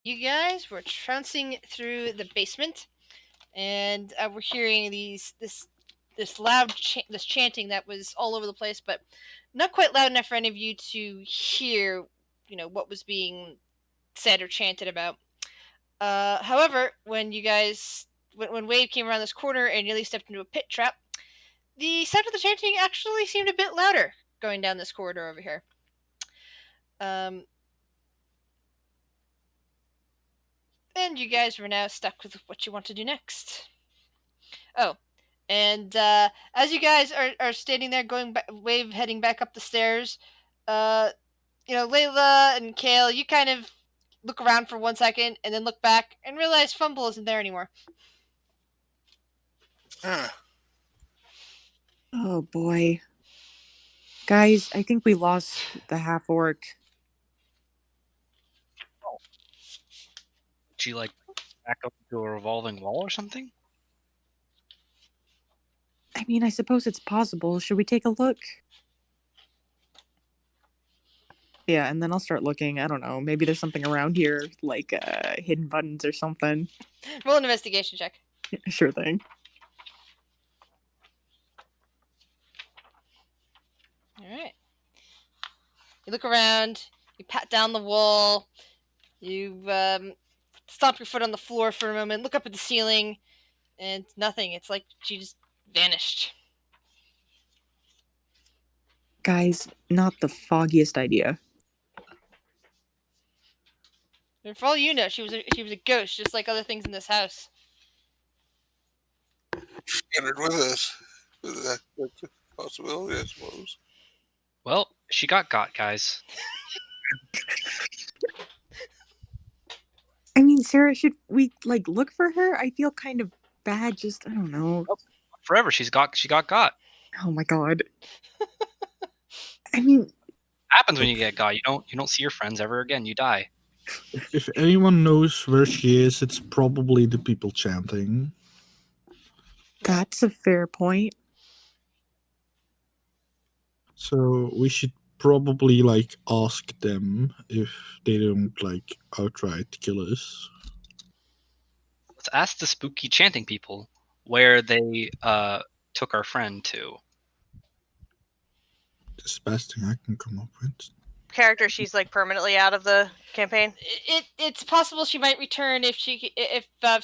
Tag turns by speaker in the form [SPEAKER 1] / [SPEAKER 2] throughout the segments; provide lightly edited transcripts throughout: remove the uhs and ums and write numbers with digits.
[SPEAKER 1] You guys were trouncing through the basement, and we're hearing this loud this chanting that was all over the place, but not quite loud enough for any of you to hear, what was being said or chanted about. However, when you guys when Wave came around this corner and nearly stepped into a pit trap, the sound of the chanting actually seemed a bit louder going down this corridor over here. And you guys were now stuck with what you want to do next. Oh, and as you guys are standing there, Wave heading back up the stairs, Layla and Kale, you kind of look around for 1 second and then look back and realize Fumble isn't there anymore.
[SPEAKER 2] Oh boy. Guys, I think we lost the half-orc.
[SPEAKER 3] Did she, back up to a revolving wall or something?
[SPEAKER 2] I mean, I suppose it's possible. Should we take a look? Yeah, and then I'll start looking. I don't know. Maybe there's something around here, like hidden buttons or something.
[SPEAKER 1] Roll an investigation check.
[SPEAKER 2] Sure thing.
[SPEAKER 1] Alright. You look around, you pat down the wall, you stomp your foot on the floor for a moment, look up at the ceiling, and nothing. It's like she just vanished.
[SPEAKER 2] Guys, not the foggiest idea.
[SPEAKER 1] And for all you know, she was a ghost, just like other things in this house.
[SPEAKER 4] Entered with us. That's a possibility, I suppose.
[SPEAKER 3] Well, she got, guys.
[SPEAKER 2] I mean, Sarah, should we look for her? I feel kind of bad. Just I don't know.
[SPEAKER 3] Forever, she got.
[SPEAKER 2] Oh my god. I mean,
[SPEAKER 3] happens when you get got. You don't see your friends ever again. You die.
[SPEAKER 5] If anyone knows where she is, it's probably the people chanting.
[SPEAKER 2] That's a fair point.
[SPEAKER 5] So we should probably ask them if they don't outright kill us.
[SPEAKER 3] Let's ask the spooky chanting people where they took our friend to.
[SPEAKER 5] That's the best thing I can come up with.
[SPEAKER 6] Character, she's permanently out of the campaign.
[SPEAKER 1] It's possible she might return if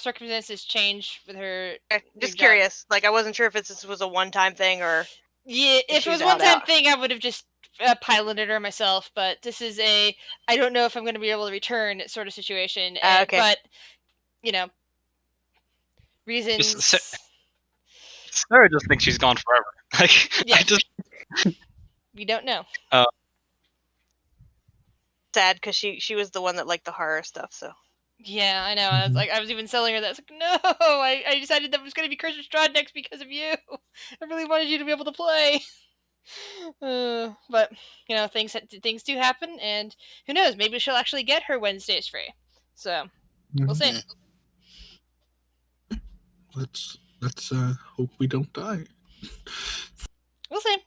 [SPEAKER 1] circumstances change with her.
[SPEAKER 6] Just curious. I wasn't sure if this was a one-time thing or.
[SPEAKER 1] Yeah, if it was a one-time thing, I would have just piloted her myself. But this is I don't know if I'm going to be able to return sort of situation.
[SPEAKER 6] Okay.
[SPEAKER 1] But reasons.
[SPEAKER 3] Sarah just thinks she's gone forever.
[SPEAKER 1] We don't know.
[SPEAKER 6] Sad because she was the one that liked the horror stuff. So.
[SPEAKER 1] Yeah, I know. I was even selling her that. I was like, no, I decided that it was going to be Curse of Strahd next because of you. I really wanted you to be able to play. But things do happen, and who knows? Maybe she'll actually get her Wednesdays free. So we'll see.
[SPEAKER 5] Let's hope we don't die.
[SPEAKER 1] We'll see.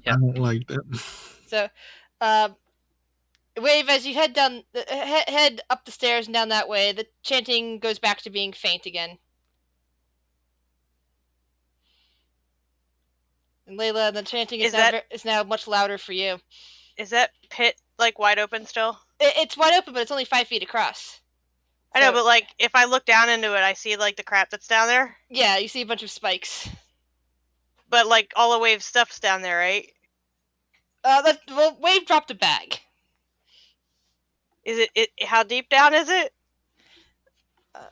[SPEAKER 5] Yeah. I don't like that.
[SPEAKER 1] So, Wave, as you head down, head up the stairs and down that way, the chanting goes back to being faint again. And Layla, the chanting is now much louder for you.
[SPEAKER 6] Is that pit wide open still?
[SPEAKER 1] It's wide open, but it's only 5 feet across.
[SPEAKER 6] I know, but if I look down into it, I see the crap that's down there.
[SPEAKER 1] Yeah, you see a bunch of spikes.
[SPEAKER 6] But all the Wave stuff's down there, right?
[SPEAKER 1] Wave dropped a bag.
[SPEAKER 6] Is it? How deep down is it?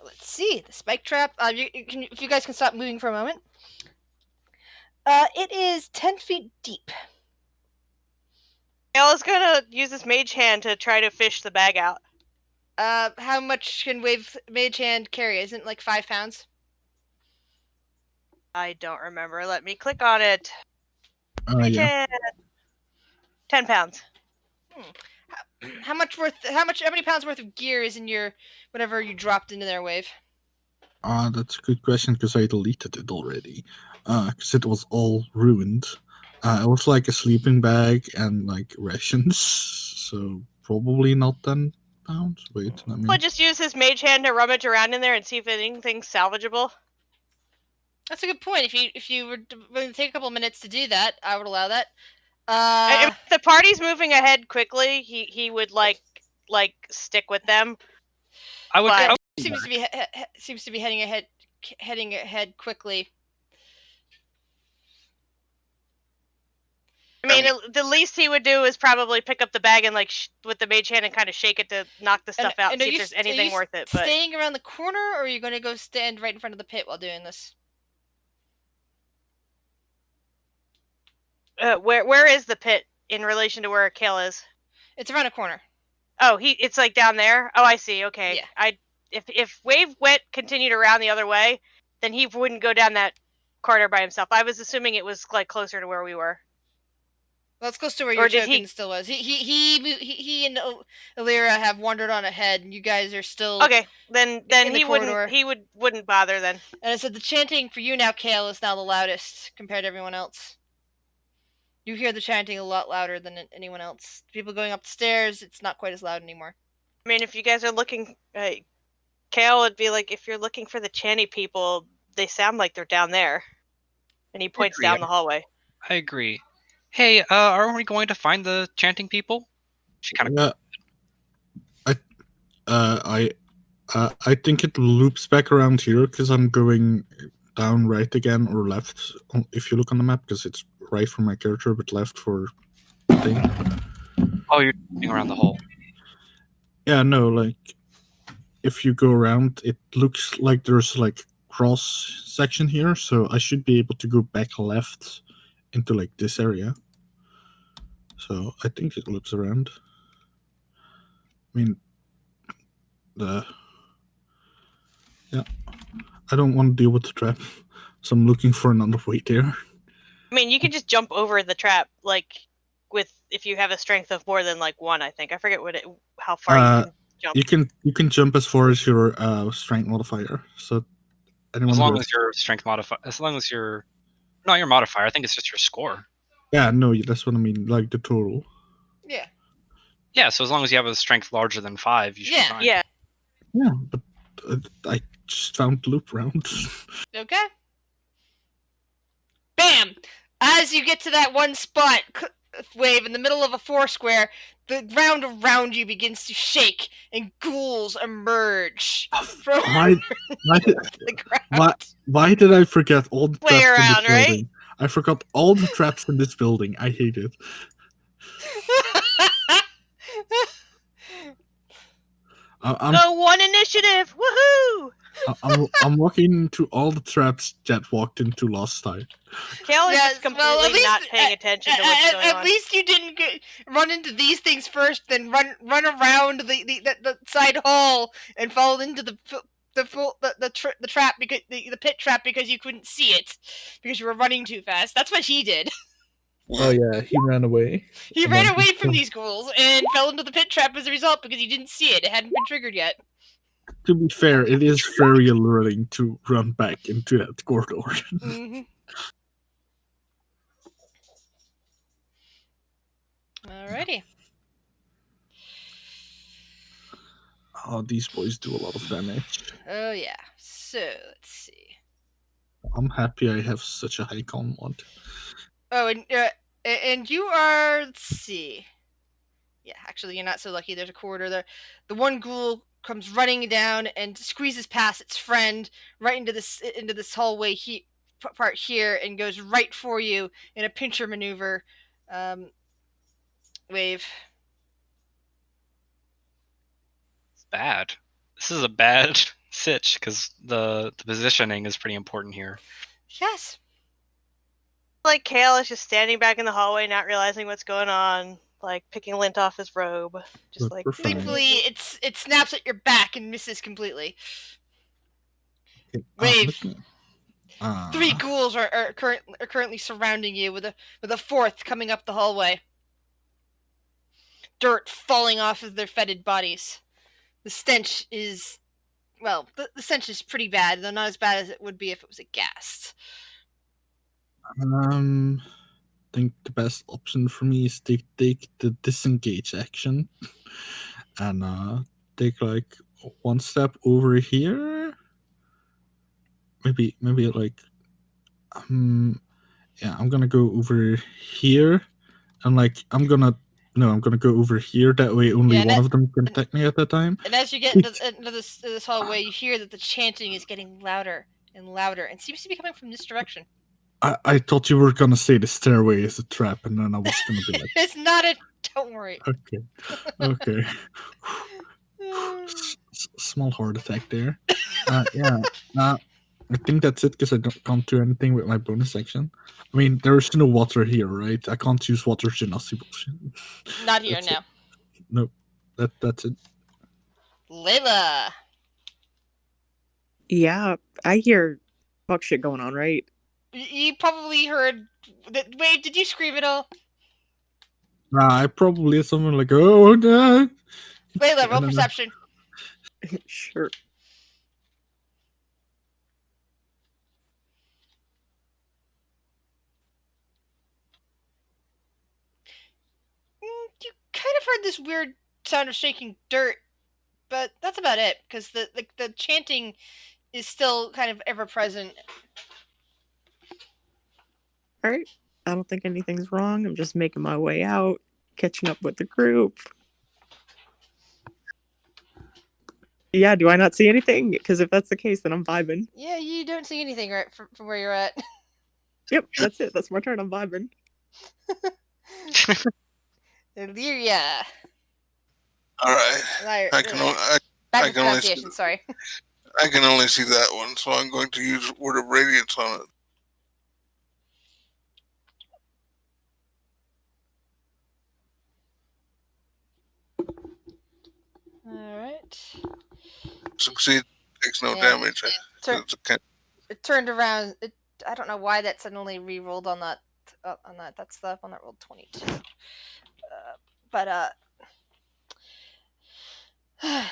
[SPEAKER 1] Let's see the spike trap. If you guys can stop moving for a moment. It is 10 feet deep.
[SPEAKER 6] I was gonna use this mage hand to try to fish the bag out.
[SPEAKER 1] How much can Wave mage hand carry? Isn't it 5 pounds?
[SPEAKER 6] I don't remember. Let me click on it.
[SPEAKER 5] Yeah.
[SPEAKER 6] 10 pounds.
[SPEAKER 1] How many pounds worth of gear is in your whatever you dropped into their Wave?
[SPEAKER 5] That's a good question because I deleted it already. Because it was all ruined. It was a sleeping bag and rations, so probably not then. sounds. Wait, let me.
[SPEAKER 6] Would just use his mage hand to rummage around in there and see if anything's salvageable.
[SPEAKER 1] That's a good point. If you were willing to take a couple minutes to do that, I would allow that.
[SPEAKER 6] If the party's moving ahead quickly, he would like stick with them.
[SPEAKER 3] I would.
[SPEAKER 6] But-
[SPEAKER 3] I
[SPEAKER 1] yeah,
[SPEAKER 3] would
[SPEAKER 1] seems to be heading ahead quickly.
[SPEAKER 6] I mean, the least he would do is probably pick up the bag and like with the mage hand and kind of shake it to knock the stuff out and see if there's anything worth it. But
[SPEAKER 1] staying around the corner, or are you going to go stand right in front of the pit while doing this?
[SPEAKER 6] where is the pit in relation to where Kale is?
[SPEAKER 1] It's around a corner.
[SPEAKER 6] Oh, it's like down there. Oh, I see. Okay.
[SPEAKER 1] Yeah.
[SPEAKER 6] If Wave continued around the other way, then he wouldn't go down that corridor by himself. I was assuming it was like closer to where we were.
[SPEAKER 1] Well, it's close to where your token still was. He and Ollaras have wandered on ahead, and you guys are still
[SPEAKER 6] okay. Then he
[SPEAKER 1] corridor.
[SPEAKER 6] wouldn't bother then.
[SPEAKER 1] And I said the chanting for you now, Kale, is now the loudest compared to everyone else. You hear the chanting a lot louder than anyone else. People going up the stairs, it's not quite as loud anymore.
[SPEAKER 6] I mean, if you guys are looking, Kale would be like, if you're looking for the chanty people, they sound like they're down there. And he points down the hallway.
[SPEAKER 3] I agree. Hey, are we going to find the chanting people? She kind of.
[SPEAKER 5] I think it loops back around here because I'm going down right again or left. If you look on the map, because it's right for my character, but left for thing.
[SPEAKER 3] Oh, you're going around the hole.
[SPEAKER 5] Yeah, no, like if you go around, it looks like there's like cross section here, so I should be able to go back left into like this area. So I think it loops around. I mean, yeah, I don't want to deal with the trap, so I'm looking for another way there.
[SPEAKER 6] I mean, you can just jump over the trap, like if you have a strength of more than like 1. I think I forget how far you can jump.
[SPEAKER 5] You can jump as far as your strength modifier. So
[SPEAKER 3] as long as your strength modifier, as long as your not your modifier, I think it's just your score.
[SPEAKER 5] Yeah, no, that's what I mean, like the total.
[SPEAKER 1] Yeah.
[SPEAKER 3] Yeah, so as long as you have a strength larger than 5, you should be fine.
[SPEAKER 6] Yeah.
[SPEAKER 5] Yeah, but I just found the loop round.
[SPEAKER 1] Okay. Bam! As you get to that one spot, Wave, in the middle of a 4 square, the ground around you begins to shake, and ghouls emerge from the ground.
[SPEAKER 5] Why did I forget all the traps
[SPEAKER 6] Way around,
[SPEAKER 5] in this building? I forgot all the traps in this building. I hate it.
[SPEAKER 6] Go 1 initiative! Woohoo!
[SPEAKER 5] I'm walking into all the traps Jet walked into last time.
[SPEAKER 6] Kale is just completely not paying attention to what's going on.
[SPEAKER 1] At least you didn't run into these things first, then run around the side hall and fall into the trap because the pit trap because you couldn't see it because you were running too fast. That's what he did.
[SPEAKER 5] Oh yeah, he ran away.
[SPEAKER 1] He ran away from these ghouls and fell into the pit trap as a result because he didn't see it. It hadn't been triggered yet.
[SPEAKER 5] To be fair, it is very alluring to run back into that corridor.
[SPEAKER 1] Mm-hmm. Alrighty.
[SPEAKER 5] Oh, these boys do a lot of damage.
[SPEAKER 1] Oh yeah. So let's see.
[SPEAKER 5] I'm happy I have such a high con mod.
[SPEAKER 1] Oh, and you are. Let's see. Yeah, actually, you're not so lucky. There's a corridor there. The one ghoul comes running down and squeezes past its friend right into this hallway part here and goes right for you in a pincher maneuver. Wave.
[SPEAKER 3] It's bad. This is a bad sitch because the positioning is pretty important here.
[SPEAKER 1] Yes.
[SPEAKER 6] Like Kale is just standing back in the hallway, not realizing what's going on, like picking lint off his robe, just like.
[SPEAKER 1] Thankfully, it snaps at your back and misses completely. Wave. 3 ghouls are currently surrounding you with a 4th coming up the hallway. Dirt falling off of their fetid bodies. The stench is, well, the stench is pretty bad, though not as bad as it would be if it was a ghast.
[SPEAKER 5] I think the best option for me is to take the disengage action and take like one step over here. Maybe like yeah, I'm gonna go over here, and like I'm gonna go over here. That way, only
[SPEAKER 1] Yeah, and
[SPEAKER 5] one
[SPEAKER 1] that-
[SPEAKER 5] of them can attack me at that time.
[SPEAKER 1] And as you get into this hallway, you hear that the chanting is getting louder and louder, and seems to be coming from this direction.
[SPEAKER 5] I thought you were gonna say the stairway is a trap, and then I was gonna be like,
[SPEAKER 1] It's not a. Don't worry.
[SPEAKER 5] okay. Small heart attack there. Yeah. I think that's it because can't do anything with my bonus action. I mean, there is no water here, right? I can't use water genasi bullshit.
[SPEAKER 1] Not here
[SPEAKER 5] That's
[SPEAKER 1] now.
[SPEAKER 5] Nope. That's it.
[SPEAKER 1] Layla.
[SPEAKER 2] Yeah, I hear fuck shit going on, right?
[SPEAKER 1] You probably heard. Wait, did you scream at all?
[SPEAKER 5] I probably had something like, oh, no.
[SPEAKER 1] Layla, roll
[SPEAKER 5] And then,
[SPEAKER 1] perception.
[SPEAKER 2] Sure.
[SPEAKER 1] You kind of heard this weird sound of shaking dirt, but that's about it. Because the chanting is still kind of ever present.
[SPEAKER 2] All right. I don't think anything's wrong. I'm just making my way out, catching up with the group. Yeah, do I not see anything? Because if that's the case, then I'm vibing.
[SPEAKER 1] Yeah, you don't see anything right from where you're at.
[SPEAKER 2] Yep, that's it. That's my turn. I'm vibing.
[SPEAKER 1] Illyria.
[SPEAKER 4] All right. I can only,
[SPEAKER 1] Back
[SPEAKER 4] I
[SPEAKER 1] with
[SPEAKER 4] can only see
[SPEAKER 1] pronunciation, sorry.
[SPEAKER 4] I can only see that one, so I'm going to use Word of Radiance on it.
[SPEAKER 1] Alright.
[SPEAKER 4] Succeed, takes no
[SPEAKER 1] Yeah.
[SPEAKER 4] damage.
[SPEAKER 1] It turned around. I don't know why that suddenly re-rolled on that. That's the one that rolled 22.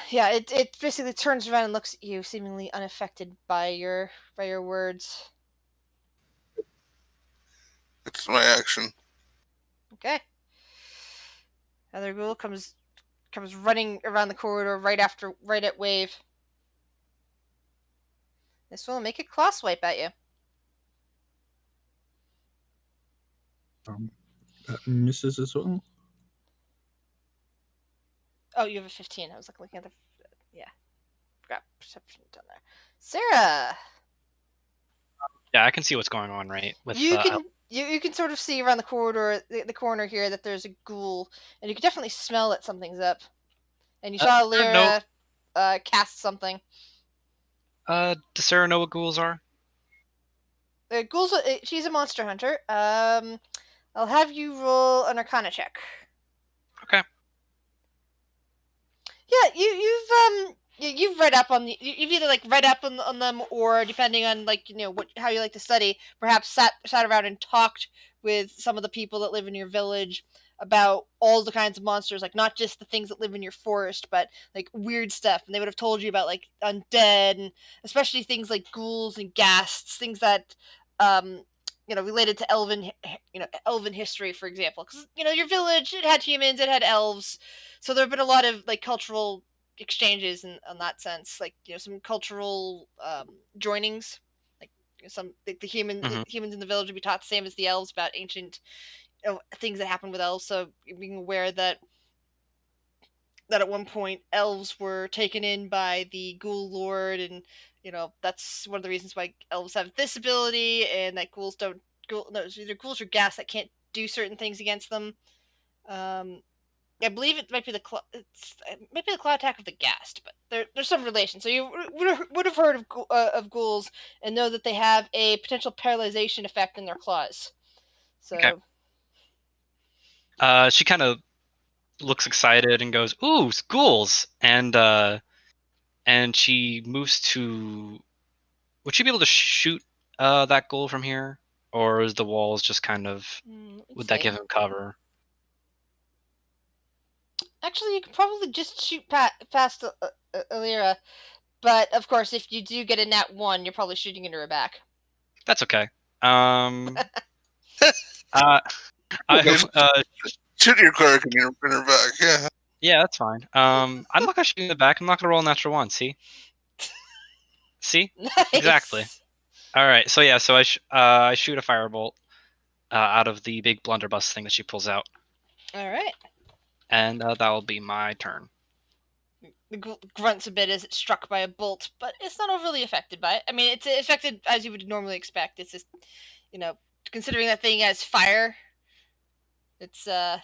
[SPEAKER 1] Yeah, it basically turns around and looks at you, seemingly unaffected by your words.
[SPEAKER 4] It's my action.
[SPEAKER 1] Okay. Another ghoul comes running around the corridor right at Wave. This will make a claw swipe at you.
[SPEAKER 5] That misses as well.
[SPEAKER 1] Oh, you have a 15. I was looking at the. Yeah. Forgot perception down there. Sarah!
[SPEAKER 3] Yeah, I can see what's going on, right? With
[SPEAKER 1] You can sort of see around the corridor, the corner here, that there's a ghoul, and you can definitely smell that something's up. And you saw Lyra cast something.
[SPEAKER 3] does Sarah know what ghouls are?
[SPEAKER 1] Ghouls. She's a monster hunter. I'll have you roll an Arcana check.
[SPEAKER 3] Okay.
[SPEAKER 1] Yeah, you've read up on you've either like read up on them, or depending on like how you like to study, perhaps sat around and talked with some of the people that live in your village about all the kinds of monsters, like not just the things that live in your forest, but like weird stuff. And they would have told you about like undead, and especially things like ghouls and ghasts, things that related to elven history, for example. Because your village, it had humans, it had elves, so there have been a lot of like cultural exchanges in that sense, like some cultural joinings, like some the humans in the village would be taught the same as the elves about ancient things that happened with elves. So being aware that at one point elves were taken in by the ghoul lord, and that's one of the reasons why elves have this ability, and that ghouls don't it's either ghouls or ghast that can't do certain things against them. I believe it might be the claw attack of the ghast, but there's some relation. So you would have heard of ghouls and know that they have a potential paralyzation effect in their claws. So
[SPEAKER 3] okay. She kind of looks excited and goes, "Ooh, ghouls!" And she moves to. Would she be able to shoot that ghoul from here, or is the walls just kind of? Would that give him cover?
[SPEAKER 1] Actually, you could probably just shoot past Ollaras, but of course, if you do get a nat 1, you're probably shooting into her back.
[SPEAKER 3] That's okay.
[SPEAKER 4] Shoot your cleric in her back, yeah.
[SPEAKER 3] Yeah, that's fine. I'm not gonna shoot in the back. I'm not gonna roll a natural one. See? See?
[SPEAKER 1] Nice.
[SPEAKER 3] Exactly. All right. So yeah. So I shoot a firebolt out of the big blunderbuss thing that she pulls out,
[SPEAKER 1] All right.
[SPEAKER 3] and that will be my turn.
[SPEAKER 1] The grunts a bit as it's struck by a bolt, but it's not overly affected by it. I mean, it's affected as you would normally expect. It's just, considering that thing has fire, it's
[SPEAKER 3] Yep.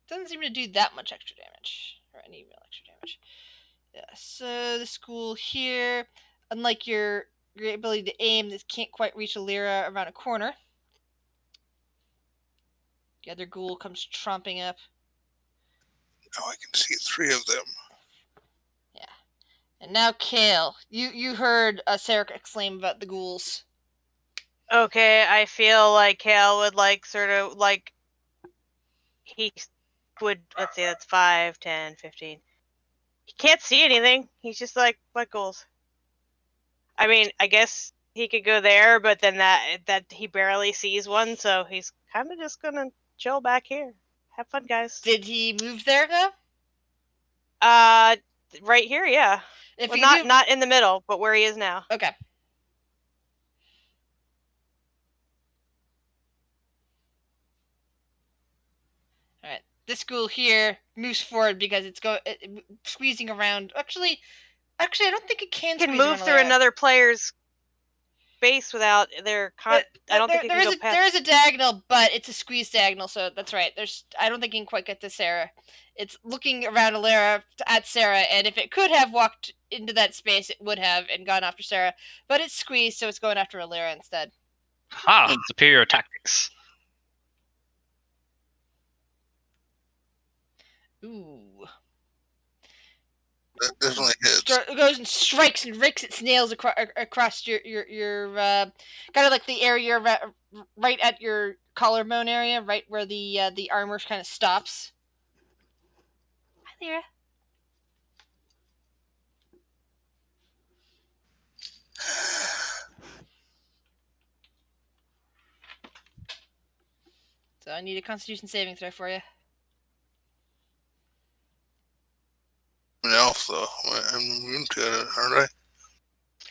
[SPEAKER 1] doesn't seem to do that much extra damage or any real extra damage. Yeah. So the school here, unlike your ability to aim, this can't quite reach a Lyra around a corner. The other ghoul comes tromping up.
[SPEAKER 4] Now I can see 3 of them.
[SPEAKER 1] Yeah. And now Kale, you heard Sarah exclaim about the ghouls.
[SPEAKER 6] Okay, I feel like Kale would like sort of like he would, let's see, that's 5, 10, 15. He can't see anything. He's just like, what goals? I mean, I guess he could go there, but then that he barely sees one, so he's kind of just gonna chill back here. Have fun, guys.
[SPEAKER 1] Did he move there though?
[SPEAKER 6] Right here, yeah.
[SPEAKER 1] If
[SPEAKER 6] Well,
[SPEAKER 1] you
[SPEAKER 6] not in the middle, but where he is now.
[SPEAKER 1] Okay. All right. This ghoul here moves forward because it's squeezing around. Actually, I don't think it can.
[SPEAKER 6] He can
[SPEAKER 1] squeeze
[SPEAKER 6] move
[SPEAKER 1] around
[SPEAKER 6] through
[SPEAKER 1] Alara.
[SPEAKER 6] another player's space without their I don't think he can go past.
[SPEAKER 1] There is a diagonal, but it's a squeeze diagonal, so that's right. I don't think it can quite get to Sarah. It's looking around Alara at Sarah, and if it could have walked into that space, it would have and gone after Sarah. But it's squeezed, so it's going after Alara instead.
[SPEAKER 3] Ha! Superior tactics.
[SPEAKER 1] Ooh.
[SPEAKER 4] That definitely hits.
[SPEAKER 1] It goes and strikes and rakes its nails across your kind of like the area right at your collarbone area, right where the armor kind of stops. Hi, Lyra. So I need a Constitution saving throw for you.
[SPEAKER 4] I'm an elf, though. I'm immune to it, aren't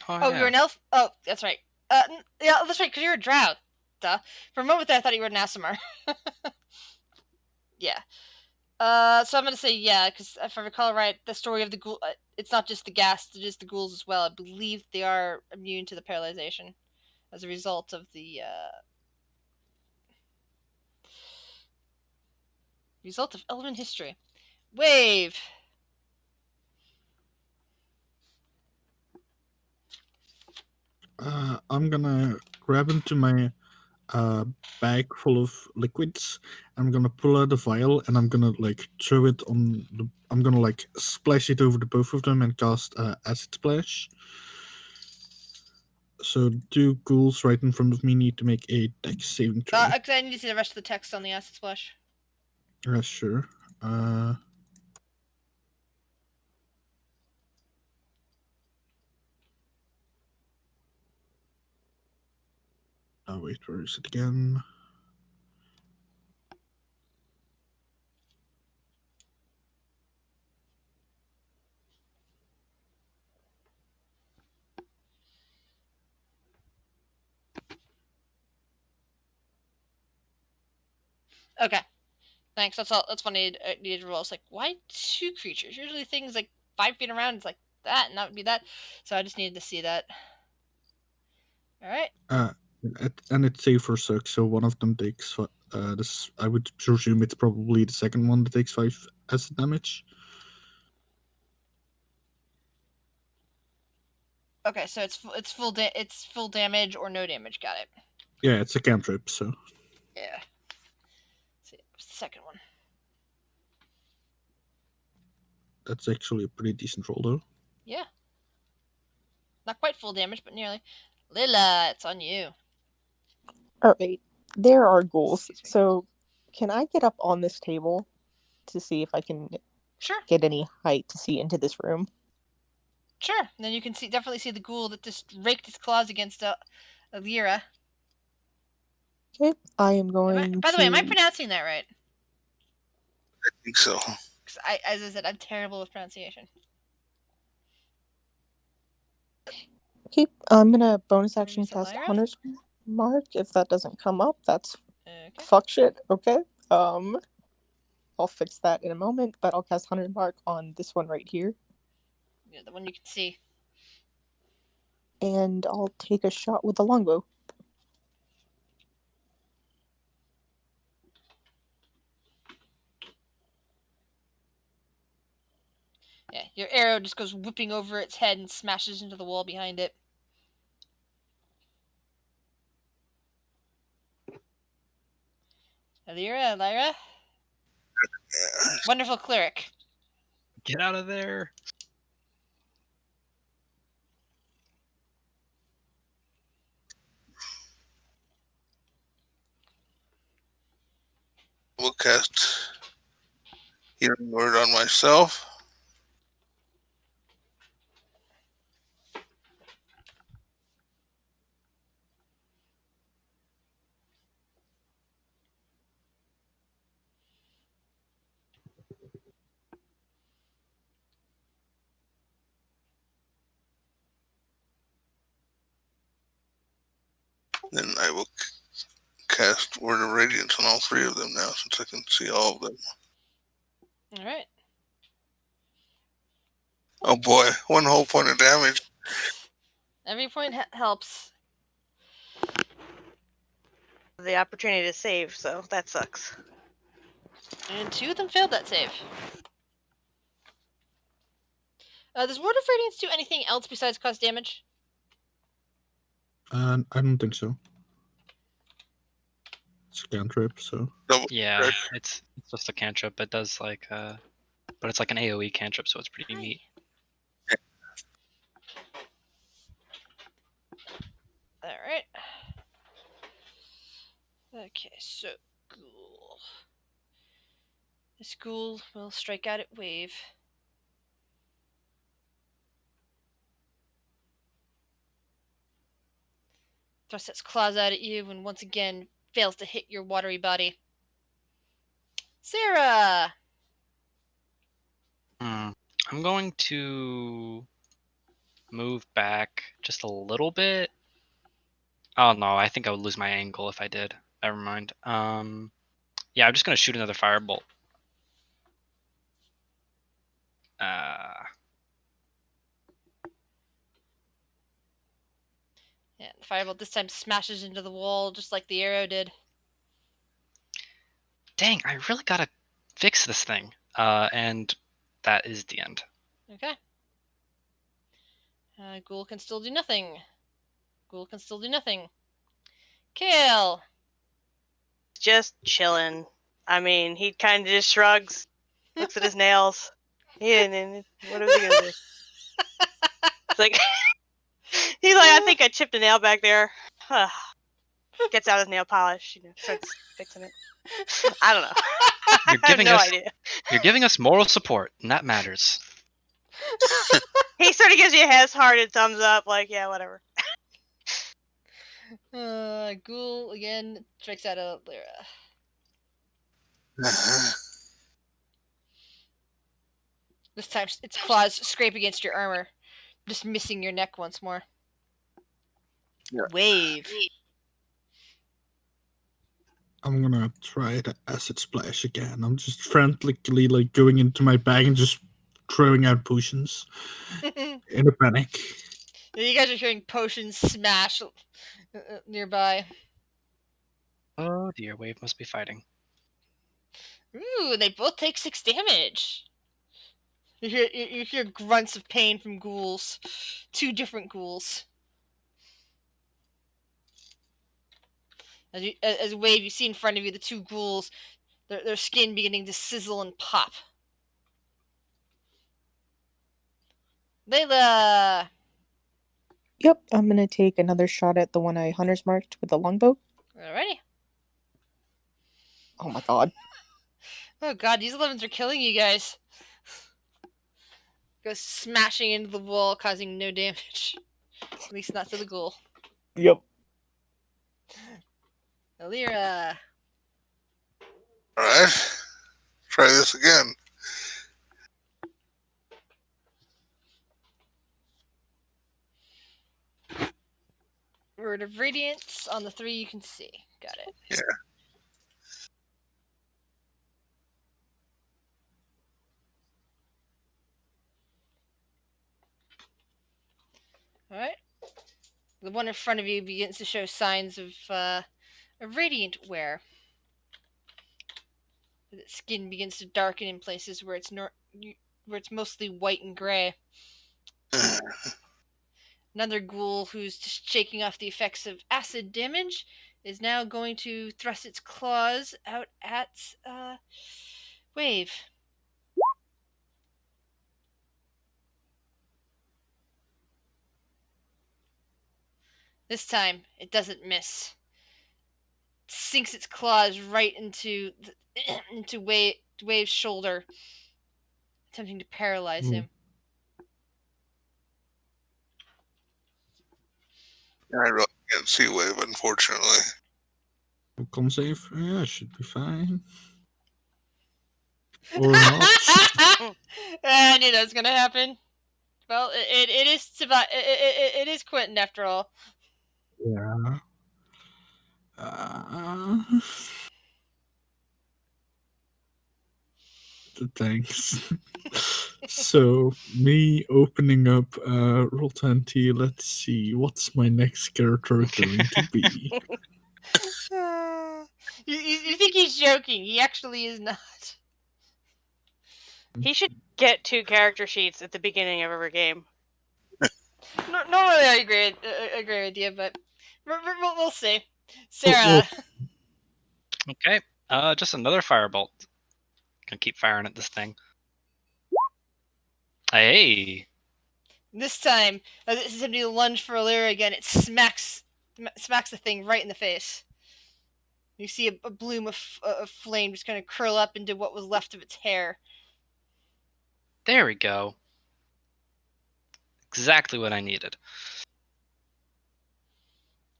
[SPEAKER 4] I?
[SPEAKER 1] Oh, you're an elf? Oh, that's right. Yeah, that's right, because you're a drow. Duh. For a moment there, I thought you were an Aasimar. Yeah. So I'm gonna say yeah, because if I recall right, the story of the ghoul, it's not just the ghast, it is the ghouls as well. I believe they are immune to the paralyzation as a result of the result of elven history. Wave.
[SPEAKER 5] I'm gonna grab into my bag full of liquids. I'm gonna pull out a vial and I'm gonna like throw it on the. I'm gonna like splash it over the both of them and cast acid splash. So 2 ghouls right in front of me need to make a dex saving throw.
[SPEAKER 1] I need to see the rest of the text on the acid splash.
[SPEAKER 5] Yeah, sure. Oh wait, where is it again?
[SPEAKER 1] Okay. Thanks. That's all. That's funny. I needed to roll. It's like, why 2 creatures? Usually things like 5 feet around. It's like that, and that would be that. So I just needed to see that. All right.
[SPEAKER 5] And it's safer suck, so one of them takes this. I would presume it's probably the second one that takes 5 acid damage.
[SPEAKER 1] Okay, so it's full damage or no damage. Got it.
[SPEAKER 5] Yeah, it's a cantrip, so.
[SPEAKER 1] Yeah. Let's see, what's the second one?
[SPEAKER 5] That's actually a pretty decent roll, though.
[SPEAKER 1] Yeah. Not quite full damage, but nearly. Lila, it's on you.
[SPEAKER 7] All right. There are ghouls.
[SPEAKER 1] Excuse me.
[SPEAKER 7] So, can I get up on this table to see if I can
[SPEAKER 1] Sure.
[SPEAKER 7] get any height to see into this room?
[SPEAKER 1] Sure. And then you can definitely see the ghoul that just raked its claws against Lyra.
[SPEAKER 7] Okay. I am going
[SPEAKER 1] By the way, am I
[SPEAKER 7] to-
[SPEAKER 1] pronouncing that right?
[SPEAKER 4] I think so.
[SPEAKER 1] 'Cause as I said, I'm terrible with pronunciation.
[SPEAKER 7] Okay, I'm gonna bonus action
[SPEAKER 1] Miss
[SPEAKER 7] cast
[SPEAKER 1] Ollaras?
[SPEAKER 7] Hunter's Mark. If that doesn't come up, that's
[SPEAKER 1] Okay.
[SPEAKER 7] fuck shit. Okay. I'll fix that in a moment, but I'll cast Hunter's Mark on this one right here,
[SPEAKER 1] Yeah, the one you can see.
[SPEAKER 7] and I'll take a shot with the longbow.
[SPEAKER 1] Yeah, your arrow just goes whipping over its head and smashes into the wall behind it. Lyra.
[SPEAKER 4] Yeah.
[SPEAKER 1] Wonderful cleric.
[SPEAKER 3] Get out of there.
[SPEAKER 4] We'll cast Healing Word on myself. Then I will cast Word of Radiance on all three of them now, since I can see all of them.
[SPEAKER 1] Alright.
[SPEAKER 4] Oh boy, one whole point of damage.
[SPEAKER 1] Every point helps.
[SPEAKER 6] The opportunity to save, so that sucks.
[SPEAKER 1] And 2 of them failed that save. Does Word of Radiance do anything else besides cause damage?
[SPEAKER 5] I don't think so. It's a cantrip, so
[SPEAKER 4] Double
[SPEAKER 3] Yeah,
[SPEAKER 4] check.
[SPEAKER 3] it's just a cantrip. It does like but it's like an AoE cantrip, so it's pretty
[SPEAKER 1] Hi.
[SPEAKER 3] neat.
[SPEAKER 1] Alright. Okay, so ghoul. This ghoul will strike out at wave. Thrusts its claws out at you and once again fails to hit your watery body. Sarah!
[SPEAKER 3] I'm going to move back just a little bit. Oh no, I think I would lose my angle if I did. Never mind. Yeah, I'm just gonna shoot another firebolt.
[SPEAKER 1] Yeah, the firebolt this time smashes into the wall just like the arrow did.
[SPEAKER 3] Dang, I really gotta fix this thing. And that is the end.
[SPEAKER 1] Okay. Ghoul can still do nothing. Ghoul can still do nothing. Kale!
[SPEAKER 6] Just chilling. I mean, he kind of just shrugs, looks at his nails. What was he gonna do? It's like he's like, I think I chipped a nail back there. Gets out his nail polish, starts fixing it. I don't know.
[SPEAKER 3] You're
[SPEAKER 6] I have
[SPEAKER 3] giving
[SPEAKER 6] no
[SPEAKER 3] us
[SPEAKER 6] idea.
[SPEAKER 3] You're giving us moral support, and that matters.
[SPEAKER 6] He sort of gives you a half-hearted thumbs up, like, yeah, whatever.
[SPEAKER 1] Ghoul again strikes out at Lyra. This time its claws scrape against your armor, just missing your neck once more.
[SPEAKER 4] Yeah.
[SPEAKER 1] Wave.
[SPEAKER 5] I'm gonna try the acid splash again. I'm just frantically like going into my bag and just throwing out potions in a panic.
[SPEAKER 1] You guys are hearing potions smash nearby.
[SPEAKER 3] Oh dear, Wave must be fighting.
[SPEAKER 1] Ooh, they both take 6 damage. You hear grunts of pain from ghouls. 2 different ghouls. As Wave, you see in front of you the 2 ghouls, their skin beginning to sizzle and pop. Layla!
[SPEAKER 7] Yep, I'm gonna take another shot at the one I Hunter's Marked with the longbow.
[SPEAKER 1] Alrighty.
[SPEAKER 7] Oh my god.
[SPEAKER 1] Oh god, these 11s are killing you guys. Goes smashing into the wall, causing no damage. At least not to the ghoul.
[SPEAKER 7] Yep.
[SPEAKER 1] Alira.
[SPEAKER 4] Alright. try this again.
[SPEAKER 1] Word of Radiance on the 3 you can see. Got it.
[SPEAKER 4] Yeah.
[SPEAKER 1] Alright. The one in front of you begins to show signs of radiant wear. The skin begins to darken in places where it's mostly white and gray. Another ghoul who's just shaking off the effects of acid damage is now going to thrust its claws out at Wave. This time, it doesn't miss. It sinks its claws right into into Wave's shoulder, attempting to paralyze him.
[SPEAKER 4] I really can't see Wave, unfortunately.
[SPEAKER 5] Con save. Yeah, should be fine. Or not.
[SPEAKER 1] I knew that was gonna happen. Well, it is it is Quentin after all.
[SPEAKER 5] Yeah. Thanks. So, me opening up Roll20, let's see, what's my next character going to be?
[SPEAKER 1] You think he's joking? He actually is not.
[SPEAKER 6] He should get 2 character sheets at the beginning of every game.
[SPEAKER 1] Normally, I agree with you, but we'll see. Sarah.
[SPEAKER 3] Okay. Just another firebolt. Gonna keep firing at this thing. Hey.
[SPEAKER 1] This time, this is attempting to lunge for Ollaras again. It smacks the thing right in the face. You see a bloom of flame just kind of curl up into what was left of its hair.
[SPEAKER 3] There we go. Exactly what I needed.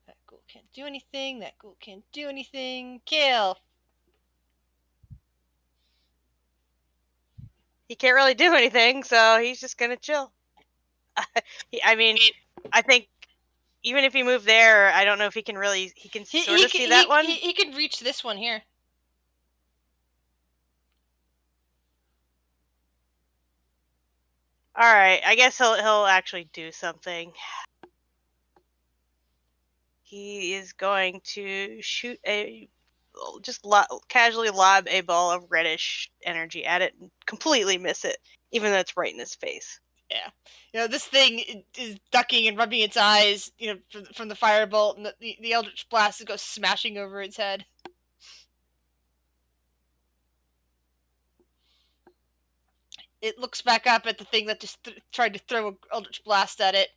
[SPEAKER 1] That ghoul can't do anything. That ghoul can't do anything. Kill.
[SPEAKER 6] He can't really do anything, so he's just gonna chill. I mean, I think even if he moved there, I don't know if he can really. He can sort of see that one.
[SPEAKER 1] He can reach this one here.
[SPEAKER 6] All right, I guess he'll actually do something. He is going to shoot casually lob a ball of reddish energy at it and completely miss it, even though it's right in his face.
[SPEAKER 1] Yeah, this thing is ducking and rubbing its eyes, from the firebolt, and the Eldritch Blast goes smashing over its head. It looks back up at the thing that just tried to throw an Eldritch Blast at it,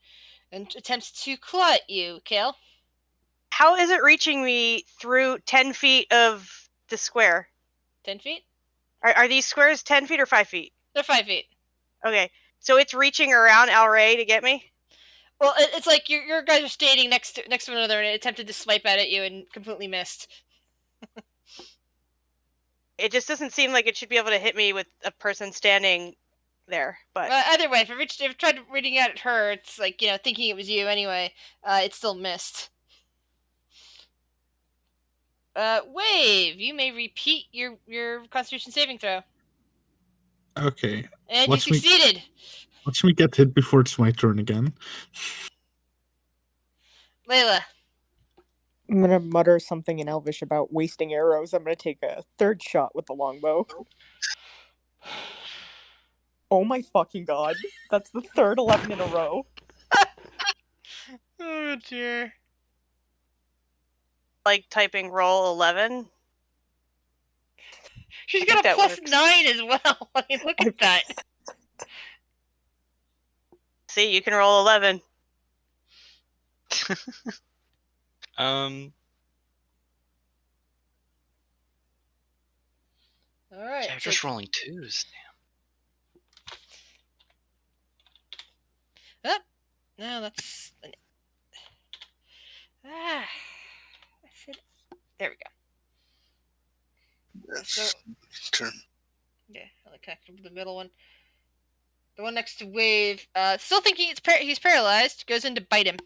[SPEAKER 1] and attempts to claw at you, Kale.
[SPEAKER 6] How is it reaching me through 10 feet of the square?
[SPEAKER 1] 10 feet?
[SPEAKER 6] Are these squares 10 feet or 5 feet?
[SPEAKER 1] They're 5 feet.
[SPEAKER 6] Okay, so it's reaching around Alray to get me?
[SPEAKER 1] Well, it's like your guys are standing next to one another, and it attempted to swipe at you and completely missed.
[SPEAKER 6] It just doesn't seem like it should be able to hit me with a person standing there. But
[SPEAKER 1] either way, if it tried reading at her, it's like, thinking it was you anyway. It still missed. Wave, you may repeat your Constitution saving throw.
[SPEAKER 5] Okay.
[SPEAKER 1] And you succeeded.
[SPEAKER 5] Watch me get hit before it's my turn again.
[SPEAKER 1] Layla.
[SPEAKER 7] I'm gonna mutter something in Elvish about wasting arrows. I'm gonna take a 3rd shot with the longbow. Oh my fucking god. That's the 3rd 11 in a row.
[SPEAKER 1] Oh dear.
[SPEAKER 6] Like typing roll 11?
[SPEAKER 1] She's got a +9 as well. I mean, look at that.
[SPEAKER 6] See, you can roll 11.
[SPEAKER 1] All right.
[SPEAKER 3] Yeah, just rolling 2s.
[SPEAKER 1] Damn. Oh, no, that's. There we go.
[SPEAKER 4] Yes. Turn.
[SPEAKER 1] middle one. The one next to Wave, still thinking he's paralyzed, goes in to bite him.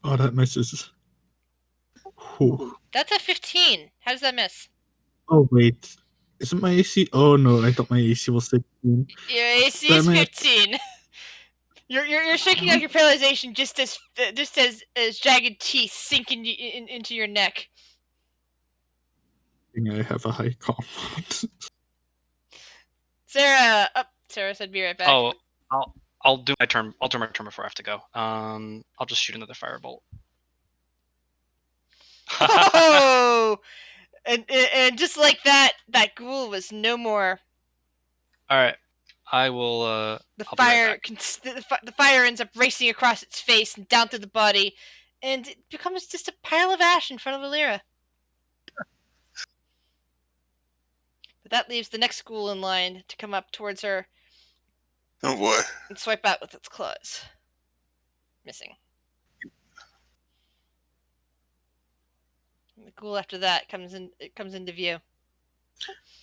[SPEAKER 5] Oh, that misses. Whew.
[SPEAKER 1] That's a 15. How does that miss?
[SPEAKER 5] Oh, wait. Isn't my AC? Oh, no. I thought my AC was 16.
[SPEAKER 1] Your AC is
[SPEAKER 5] Damn it.
[SPEAKER 1] 15. You're shaking out your paralyzation just as jagged teeth sink into your neck.
[SPEAKER 5] I have a high con.
[SPEAKER 1] Sarah, Sarah said, "Be right back."
[SPEAKER 3] Oh, I'll do my turn. I'll do my turn before I have to go. I'll just shoot another firebolt.
[SPEAKER 1] Oh, and just like that, that ghoul was no more.
[SPEAKER 3] All right, I will.
[SPEAKER 1] The
[SPEAKER 3] I'll be right
[SPEAKER 1] fire,
[SPEAKER 3] back.
[SPEAKER 1] the fire ends up racing across its face and down through the body, and it becomes just a pile of ash in front of Ollara. But that leaves the next ghoul in line to come up towards her.
[SPEAKER 4] Oh boy.
[SPEAKER 1] And swipe out with its claws. Missing. And the ghoul after that comes into view.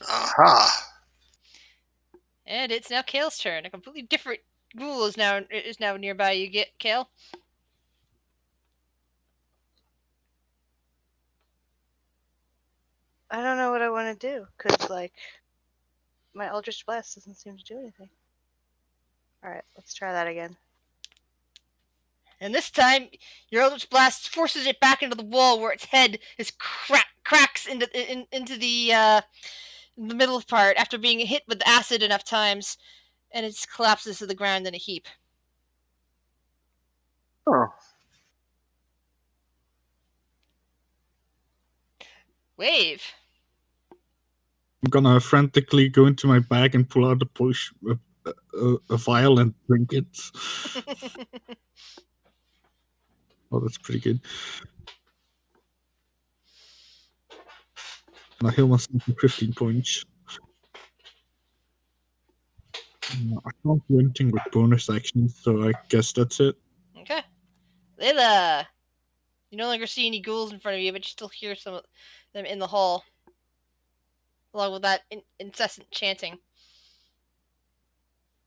[SPEAKER 4] Aha.
[SPEAKER 1] And it's now Kale's turn. A completely different ghoul is now nearby. You get Kale.
[SPEAKER 6] I don't know what I want to do because my Eldritch Blast doesn't seem to do anything. All right, let's try that again.
[SPEAKER 1] And this time, your Eldritch Blast forces it back into the wall, where its head is cracks into the middle part after being hit with acid enough times, and it just collapses to the ground in a heap.
[SPEAKER 4] Oh.
[SPEAKER 1] Wave.
[SPEAKER 5] I'm gonna frantically go into my bag and pull out a vial and drink it. Oh, that's pretty good. And I heal myself for 15 points. I can't do anything with bonus actions, so I guess that's it.
[SPEAKER 1] Okay. Layla. You no longer see any ghouls in front of you, but you still hear some of them in the hall. Along with that incessant chanting.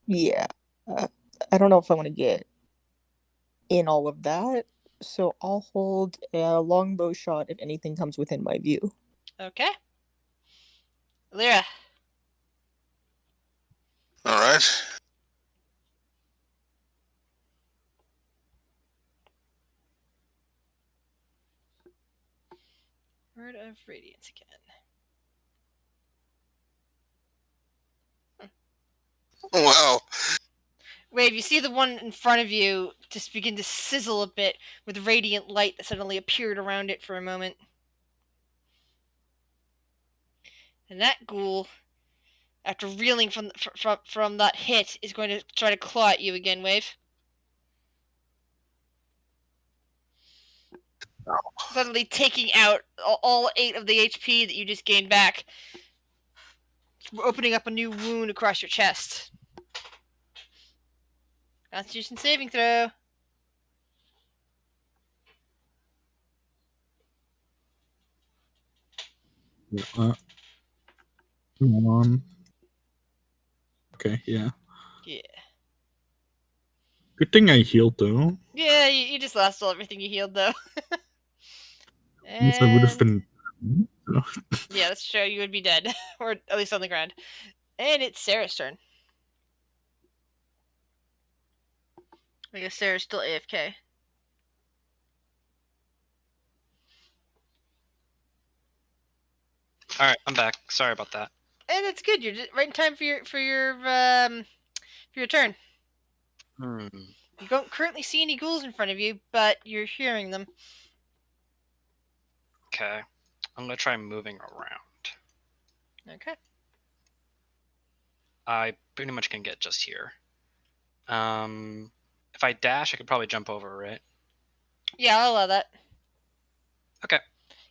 [SPEAKER 7] Yeah. I don't know if I want to get in all of that, so I'll hold a longbow shot if anything comes within my view.
[SPEAKER 1] Okay. Lyra.
[SPEAKER 4] Alright.
[SPEAKER 1] Word of Radiance again.
[SPEAKER 4] Oh, wow.
[SPEAKER 1] Wave, you see the one in front of you just begin to sizzle a bit with radiant light that suddenly appeared around it for a moment. And that ghoul, after reeling from that hit, is going to try to claw at you again, Wave.
[SPEAKER 4] Oh.
[SPEAKER 1] Suddenly taking out all 8 of the HP that you just gained back. Opening up a new wound across your chest. Constitution saving throw.
[SPEAKER 5] Yeah, come on. Okay, yeah.
[SPEAKER 1] Yeah.
[SPEAKER 5] Good thing I healed, though.
[SPEAKER 1] Yeah, you just lost everything you healed, though.
[SPEAKER 5] Else I would have been... So.
[SPEAKER 1] Yeah, that's true. You would be dead. Or at least on the ground. And it's Sarah's turn. I guess Sarah's still AFK.
[SPEAKER 3] All right, I'm back. Sorry about that.
[SPEAKER 1] And it's good. You're just right in time for your turn. You don't currently see any ghouls in front of you, but you're hearing them.
[SPEAKER 3] Okay, I'm gonna try moving around.
[SPEAKER 1] Okay.
[SPEAKER 3] I pretty much can get just here. If I dash, I could probably jump over, right?
[SPEAKER 1] Yeah, I'll allow that.
[SPEAKER 3] Okay.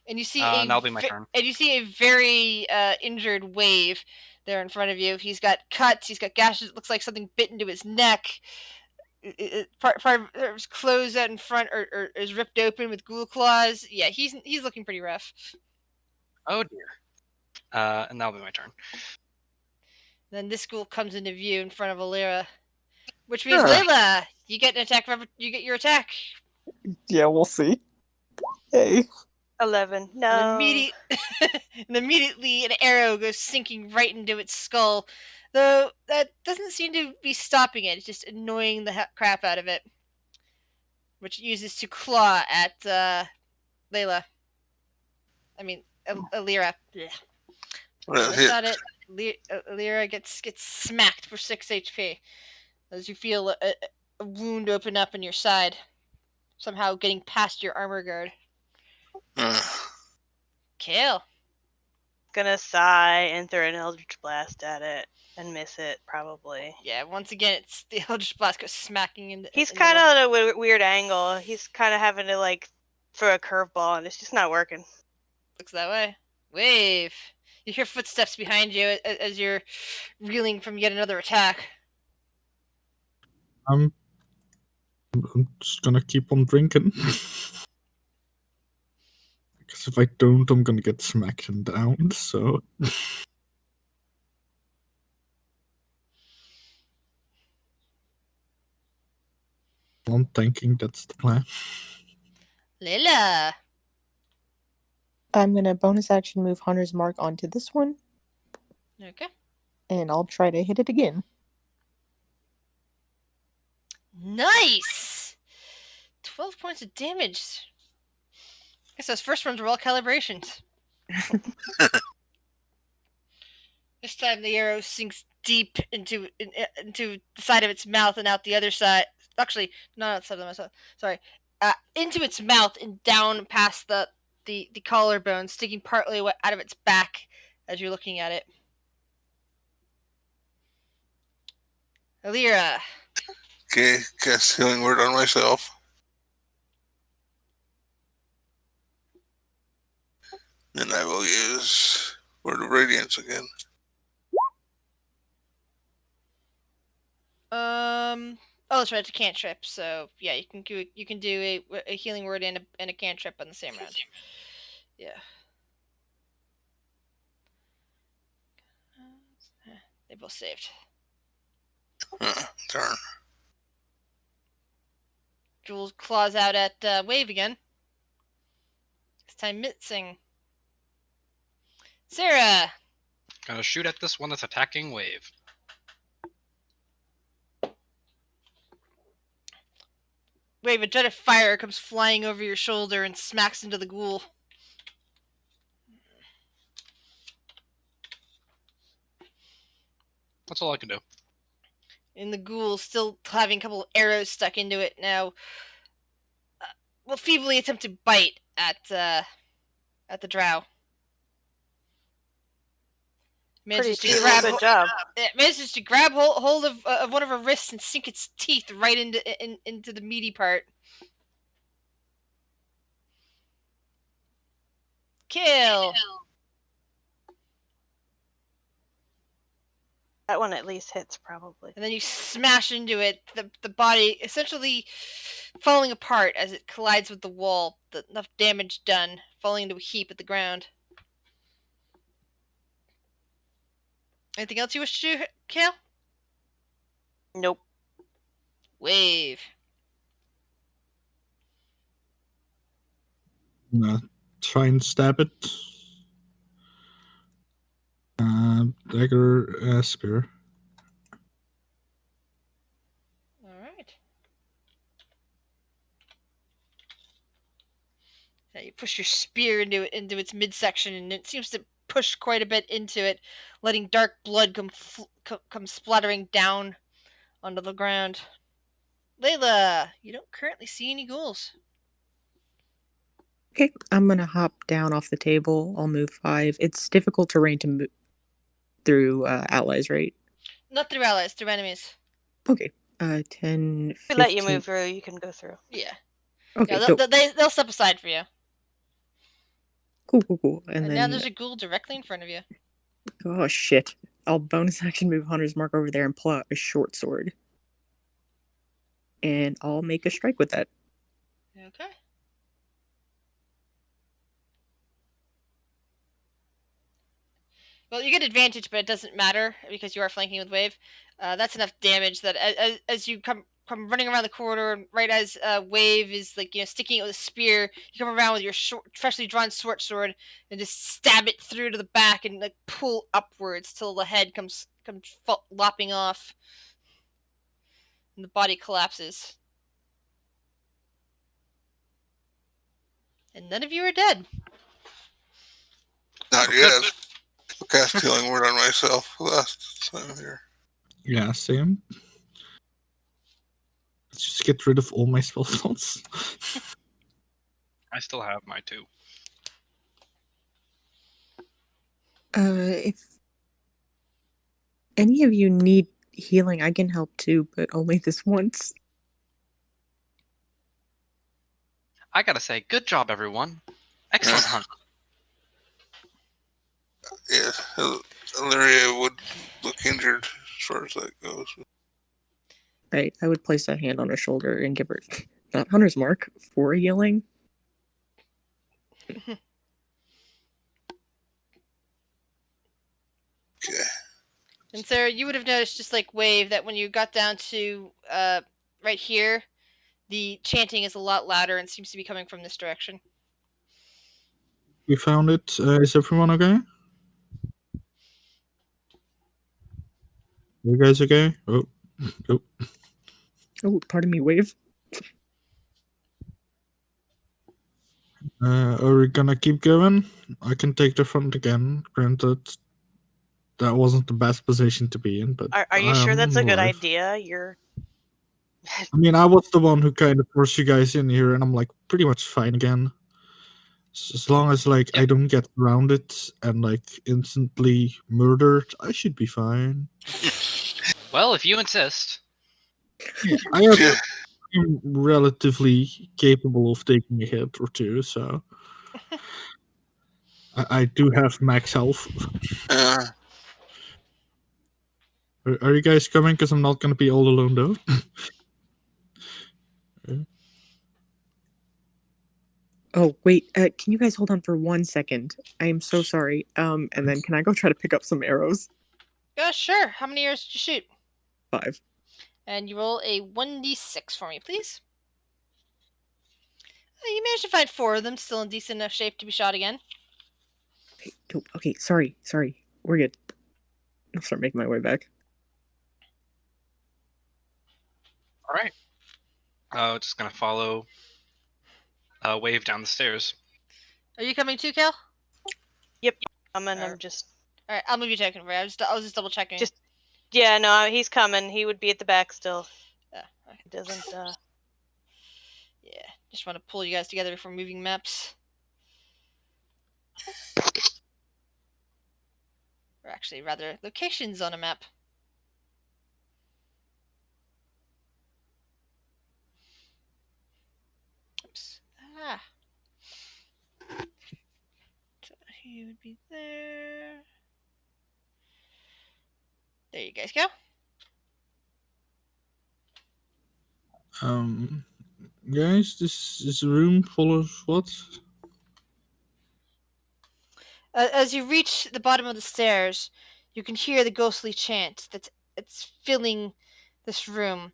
[SPEAKER 1] And you see
[SPEAKER 3] that'll be my turn.
[SPEAKER 1] And you see a very injured Wave there in front of you. He's got cuts. He's got gashes. It looks like something bit into his neck. Part of his clothes out in front or is ripped open with ghoul claws. Yeah, he's looking pretty rough.
[SPEAKER 3] Oh dear. And that'll be my turn.
[SPEAKER 1] Then this ghoul comes into view in front of Ollara, which means
[SPEAKER 2] Ah.
[SPEAKER 1] Layla, you get an attack. You get your attack.
[SPEAKER 7] Yeah, we'll see. Hey.
[SPEAKER 6] 11. No.
[SPEAKER 1] And, and immediately an arrow goes sinking right into its skull. Though that doesn't seem to be stopping it. It's just annoying the crap out of it. Which it uses to claw at Layla. I mean, Ollara.
[SPEAKER 4] Well,
[SPEAKER 1] One shot at Ollara gets smacked for 6 HP. As you feel a wound open up in your side. Somehow getting past your armor guard. Kill.
[SPEAKER 6] Gonna sigh and throw an Eldritch Blast at it and miss it, probably.
[SPEAKER 1] Yeah, once again, it's the Eldritch Blast goes smacking into.
[SPEAKER 6] He's kind of at a weird angle. He's kind of having to like throw a curveball, and it's just not working.
[SPEAKER 1] Looks that way. Wave. You hear footsteps behind you as you're reeling from yet another attack.
[SPEAKER 5] I'm just gonna keep on drinking. Because if I don't, I'm gonna get smacked and down, so... I'm thinking that's the plan.
[SPEAKER 1] Layla.
[SPEAKER 7] I'm gonna bonus action move Hunter's Mark onto this one,
[SPEAKER 1] Okay.
[SPEAKER 7] and I'll try to hit it again.
[SPEAKER 1] Nice! 12 points of damage. I guess those first ones were all calibrations. This time the arrow sinks deep into the side of its mouth and out the other side. Actually, not outside of the mouth. Sorry, into its mouth and down past the collarbone, sticking partly out of its back as you're looking at it. Ollara.
[SPEAKER 4] Okay, cast healing word on myself. Then I will use Word of Radiance again.
[SPEAKER 1] Oh, that's right. It's a cantrip. So yeah, you can do a healing word and a cantrip on the same round. Yeah. They both saved.
[SPEAKER 4] Darn.
[SPEAKER 1] Jules claws out at Wave again. This time missing. Sarah.
[SPEAKER 3] Gonna shoot at this one that's attacking Wave.
[SPEAKER 1] Wave, a jet of fire comes flying over your shoulder and smacks into the ghoul.
[SPEAKER 3] That's all I can do.
[SPEAKER 1] And the ghoul, still having a couple of arrows stuck into it now, will feebly attempt to bite at the drow. Manages
[SPEAKER 6] Pretty
[SPEAKER 1] to grab
[SPEAKER 6] good job.
[SPEAKER 1] It manages to grab hold of one of her wrists and sink its teeth right into the meaty part. Kill.
[SPEAKER 6] That one at least hits, probably.
[SPEAKER 1] And then you smash into it, the body essentially falling apart as it collides with the wall. Enough damage done, falling into a heap at the ground. Anything else you wish to do, Kale?
[SPEAKER 6] Nope.
[SPEAKER 1] Wave.
[SPEAKER 5] I'm gonna try and stab it. Dagger, spear.
[SPEAKER 1] Alright. Yeah, you push your spear into its midsection, and it seems to push quite a bit into it, letting dark blood come splattering down onto the ground. Layla, you don't currently see any ghouls.
[SPEAKER 7] Okay, I'm gonna hop down off the table. I'll move 5. It's difficult terrain to move through allies, right?
[SPEAKER 1] Not through allies, through enemies.
[SPEAKER 7] Okay. 10, 15.
[SPEAKER 6] If we let you move through, you can go through.
[SPEAKER 1] Yeah.
[SPEAKER 7] Okay,
[SPEAKER 1] Yeah, they'll step aside for you.
[SPEAKER 7] Cool.
[SPEAKER 1] And
[SPEAKER 7] then
[SPEAKER 1] now there's a ghoul directly in front of you.
[SPEAKER 7] oh shit! I'll bonus action move Hunter's Mark over there and pull out a short sword, and I'll make a strike with that.
[SPEAKER 1] Okay. Well, you get advantage, but it doesn't matter because you are flanking with Wave. That's enough damage that as you come running around the corridor, right as Wave is sticking it with a spear, you come around with your freshly drawn short sword and just stab it through to the back and pull upwards till the head comes lopping off, and the body collapses, and none of you are dead.
[SPEAKER 4] Not yet. I'll cast Healing Word on myself last time here.
[SPEAKER 5] Yeah, same. Let's just get rid of all my spell slots.
[SPEAKER 3] I still have my 2.
[SPEAKER 7] If any of you need healing, I can help too, but only this once.
[SPEAKER 3] I gotta say, good job, everyone. Excellent hunt.
[SPEAKER 4] Yeah, Illyria would look injured as far as that goes.
[SPEAKER 7] Right, I would place a hand on her shoulder and give her not Hunter's Mark for healing.
[SPEAKER 4] Okay.
[SPEAKER 1] And Sarah, you would have noticed, just like Wave, that when you got down to right here, the chanting is a lot louder and seems to be coming from this direction.
[SPEAKER 5] We found it. Is everyone okay? You guys okay? Oh.
[SPEAKER 7] Oh, pardon me, Wave.
[SPEAKER 5] Are we gonna keep going? I can take the front again. Granted, that wasn't the best position to be in, but
[SPEAKER 6] Are you sure that's a good
[SPEAKER 5] alive.
[SPEAKER 6] idea? You're.
[SPEAKER 5] I mean, I was the one who kind of forced you guys in here, and I'm like pretty much fine again. As long as I don't get surrounded and instantly murdered, I should be fine.
[SPEAKER 3] Well, if you insist.
[SPEAKER 5] I'm relatively capable of taking a hit or two, so I do have max health. Are you guys coming? Because I'm not going to be all alone, though.
[SPEAKER 7] Oh, wait, can you guys hold on for 1 second? I am so sorry. And then can I go try to pick up some arrows?
[SPEAKER 1] Yeah, sure. How many arrows did you shoot?
[SPEAKER 7] 5.
[SPEAKER 1] And you roll a 1d6 for me, please. You managed to find 4 of them still in decent enough shape to be shot again.
[SPEAKER 7] Okay, sorry. We're good. I'll start making my way back.
[SPEAKER 3] All right. Just gonna follow Wave down the stairs.
[SPEAKER 1] Are you coming too, Cal?
[SPEAKER 6] Yep. I'm just.
[SPEAKER 1] All right, I'll move you token for you. I was just double checking.
[SPEAKER 6] Yeah, no, he's coming. He would be at the back still.
[SPEAKER 1] Okay.
[SPEAKER 6] It doesn't.
[SPEAKER 1] Yeah, just want to pull you guys together before moving maps. Or actually, rather, locations on a map. Oops. So he would be there. There you guys go.
[SPEAKER 5] Guys, this is a room full of what?
[SPEAKER 1] As you reach the bottom of the stairs, you can hear the ghostly chant that's filling this room.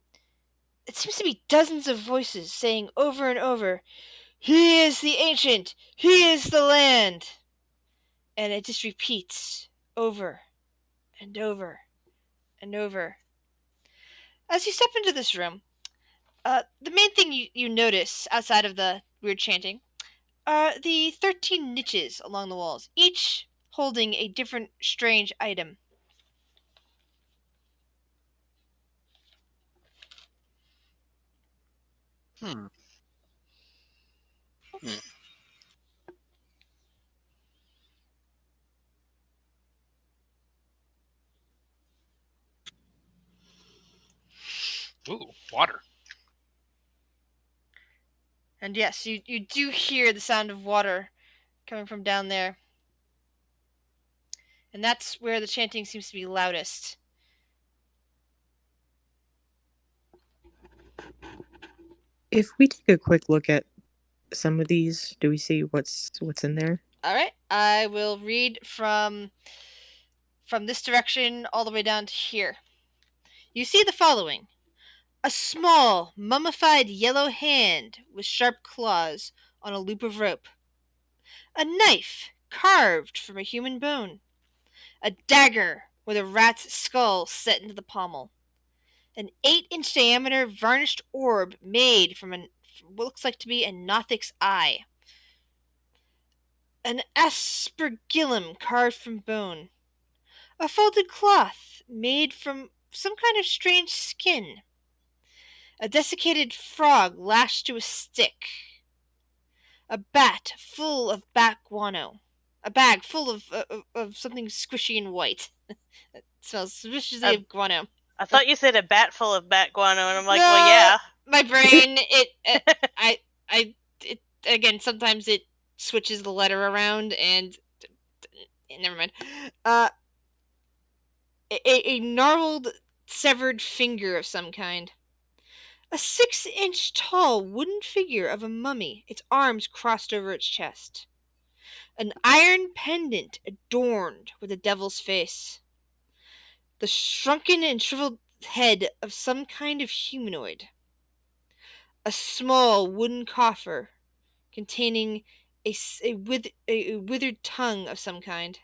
[SPEAKER 1] It seems to be dozens of voices saying over and over, "He is the ancient! He is the land!" And it just repeats over and over and over. As you step into this room, the main thing you notice outside of the weird chanting are the 13 niches along the walls, each holding a different strange item.
[SPEAKER 3] Ooh, water.
[SPEAKER 1] And yes, you do hear the sound of water coming from down there. And that's where the chanting seems to be loudest.
[SPEAKER 7] If we take a quick look at some of these, do we see what's in there?
[SPEAKER 1] All right, I will read from from this direction all the way down to here. You see the following. A small, mummified yellow hand with sharp claws on a loop of rope. A knife carved from a human bone. A dagger with a rat's skull set into the pommel. An 8-inch diameter varnished orb made from what looks like to be a Nothic's eye. An aspergillum carved from bone. A folded cloth made from some kind of strange skin. A desiccated frog lashed to a stick. A bat full of bat guano. A bag full of something squishy and white. It smells suspiciously of guano.
[SPEAKER 6] I thought you said a bat full of bat guano, and I'm like,
[SPEAKER 1] No,
[SPEAKER 6] well, yeah.
[SPEAKER 1] My brain, again, sometimes it switches the letter around, and never mind. A gnarled, severed finger of some kind. A 6-inch tall wooden figure of a mummy, its arms crossed over its chest. An iron pendant adorned with a devil's face. The shrunken and shriveled head of some kind of humanoid. A small wooden coffer containing a withered tongue of some kind.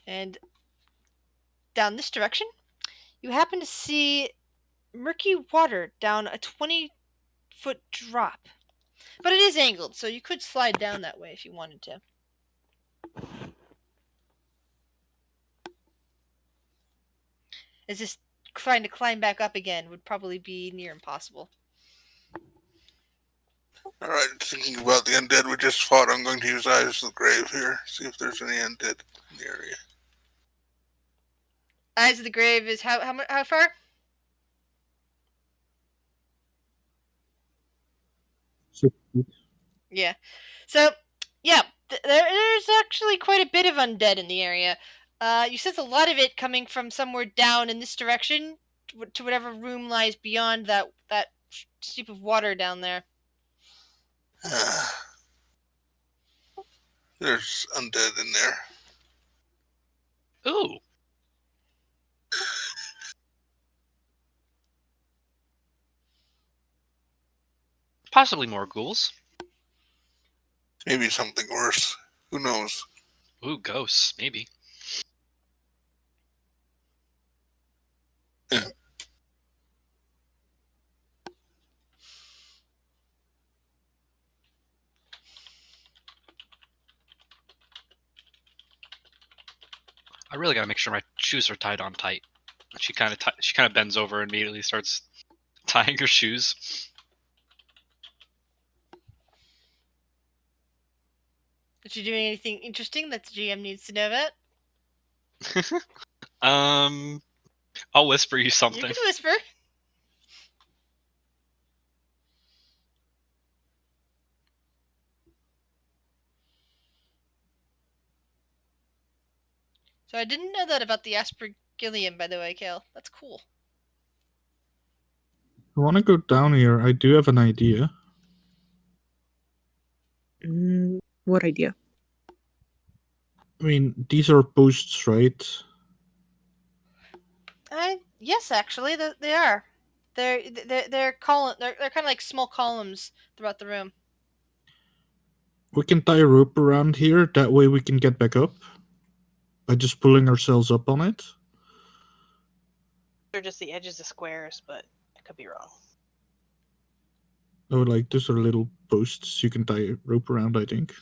[SPEAKER 1] And down this direction, you happen to see murky water down a 20-foot drop. But it is angled, so you could slide down that way if you wanted to. It's just trying to climb back up again would probably be near impossible.
[SPEAKER 4] Alright, thinking about the undead we just fought, I'm going to use Eyes of the Grave here, see if there's any undead in the area.
[SPEAKER 1] Eyes of the Grave is how far? Yeah. So, yeah, there's actually quite a bit of undead in the area. You sense a lot of it coming from somewhere down in this direction to whatever room lies beyond that steep of water down there.
[SPEAKER 4] There's undead in there.
[SPEAKER 3] Ooh. Possibly more ghouls.
[SPEAKER 4] Maybe something worse. Who knows?
[SPEAKER 3] Ooh, ghosts, maybe.
[SPEAKER 4] Yeah.
[SPEAKER 3] I really gotta make sure my shoes are tied on tight. She kind of bends over and immediately starts tying her shoes.
[SPEAKER 1] Are you doing anything interesting that the GM needs to know about?
[SPEAKER 3] I'll whisper you something.
[SPEAKER 1] You can whisper. So I didn't know that about the aspergillium, by the way, Kale. That's cool.
[SPEAKER 5] I want to go down here. I do have an idea.
[SPEAKER 7] What idea?
[SPEAKER 5] I mean, these are posts, right?
[SPEAKER 1] Yes, actually, they are. They're kind of like small columns throughout the room.
[SPEAKER 5] We can tie a rope around here. That way we can get back up by just pulling ourselves up on it.
[SPEAKER 6] They're just the edges of squares, but I could be wrong.
[SPEAKER 5] Oh, like those are little posts you can tie a rope around, I think.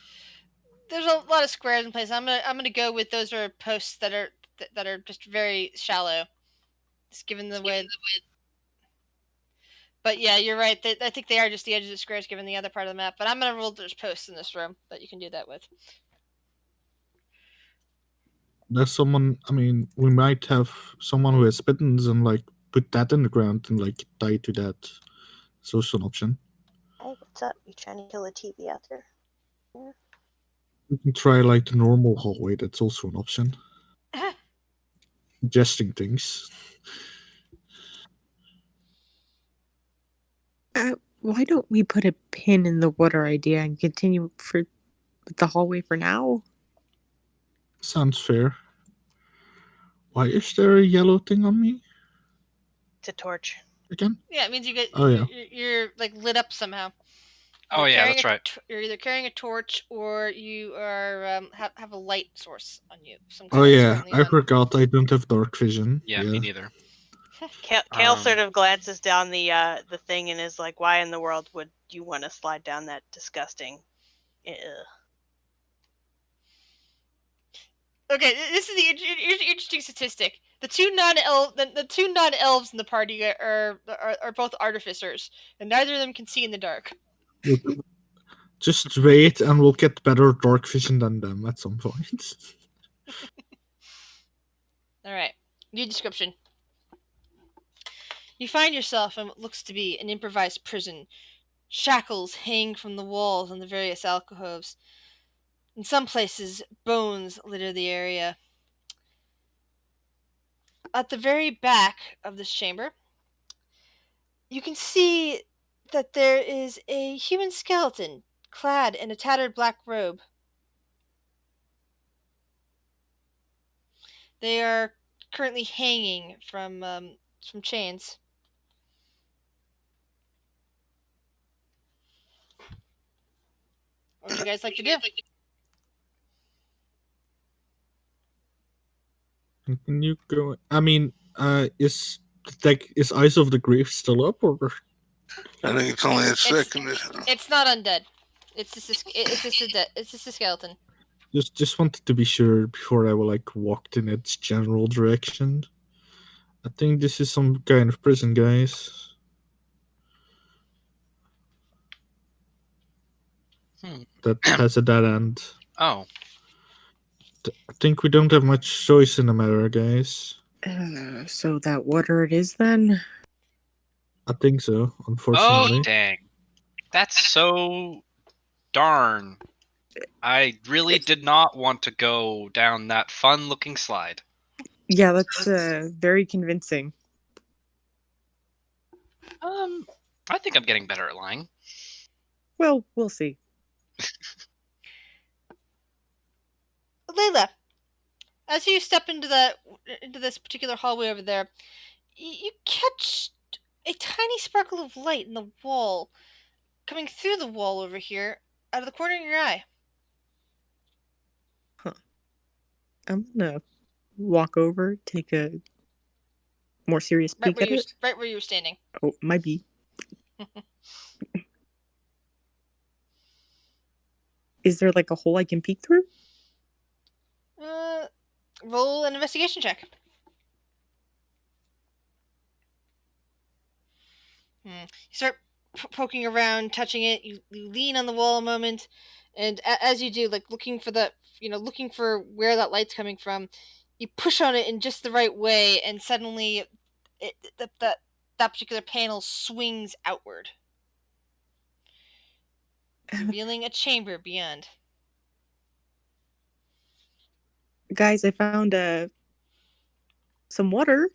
[SPEAKER 1] There's a lot of squares in place. I'm gonna go with those are posts that are just very shallow. Just given the way. But yeah, you're right. I think they are just the edges of squares given the other part of the map. But I'm gonna rule there's posts in this room that you can do that with.
[SPEAKER 5] There's someone, I mean, we might have someone who has spittins and like put that in the ground and like tie to that. It's also an option.
[SPEAKER 8] Hey, what's up? You trying to kill a TV out there? Yeah.
[SPEAKER 5] We can try like the normal hallway. That's also an option. Suggesting things.
[SPEAKER 7] Why don't we put a pin in the water idea and continue with the hallway for now?
[SPEAKER 5] Sounds fair. Why is there a yellow thing on me
[SPEAKER 6] It's a torch.
[SPEAKER 5] again?
[SPEAKER 1] Yeah, it means you get
[SPEAKER 5] Oh, yeah.
[SPEAKER 1] you're like lit up somehow.
[SPEAKER 3] Oh, yeah, that's right.
[SPEAKER 1] You're either carrying a torch or you are have a light source on you. Some
[SPEAKER 5] Oh
[SPEAKER 1] kind that's
[SPEAKER 5] yeah,
[SPEAKER 1] currently
[SPEAKER 5] I
[SPEAKER 1] on.
[SPEAKER 5] forgot I don't have dark vision.
[SPEAKER 3] Yeah, me neither.
[SPEAKER 6] Kale sort of glances down the thing and is like, "Why in the world would you want to slide down that disgusting?" Ugh.
[SPEAKER 1] Okay, this is the interesting statistic. The two non-elves in the party are both artificers, and neither of them can see in the dark.
[SPEAKER 5] Just wait and we'll get better dark vision than them at some point.
[SPEAKER 1] All right, new description. You find yourself in what looks to be an improvised prison. Shackles hang from the walls on the various alcoves. In some places, bones litter the area. At the very back of this chamber, you can see that there is a human skeleton clad in a tattered black robe. They are currently hanging from chains. What would you guys like to do?
[SPEAKER 5] Can you go? I mean, is Eyes of the Grave still up, or
[SPEAKER 4] I think it's only a
[SPEAKER 1] It's
[SPEAKER 4] second.
[SPEAKER 1] it's not undead. It's just a skeleton.
[SPEAKER 5] just wanted to be sure before I will like walked in its general direction. I think this is some kind of prison, guys. That has a dead end.
[SPEAKER 3] Oh,
[SPEAKER 5] I think we don't have much choice in the matter, guys.
[SPEAKER 7] So that water it is then?
[SPEAKER 5] I think so,
[SPEAKER 3] oh,
[SPEAKER 5] unfortunately.
[SPEAKER 3] dang. That's so darn. I really did not want to go down that fun-looking slide.
[SPEAKER 7] Yeah, that's very convincing.
[SPEAKER 3] I think I'm getting better at lying.
[SPEAKER 7] Well, we'll see.
[SPEAKER 1] Layla, as you step into this particular hallway over there, you catch a tiny sparkle of light in the wall, coming through the wall over here, out of the corner of your eye.
[SPEAKER 7] I'm gonna walk over, take a more serious peek at it.
[SPEAKER 1] Right where you were standing.
[SPEAKER 7] Oh, might be. Is there like a hole I can peek through?
[SPEAKER 1] Roll an investigation check. You start poking around, touching it. You lean on the wall a moment, and as you do, like looking for where that light's coming from, you push on it in just the right way, and suddenly, that particular panel swings outward, revealing a chamber beyond.
[SPEAKER 7] Guys, I found some water.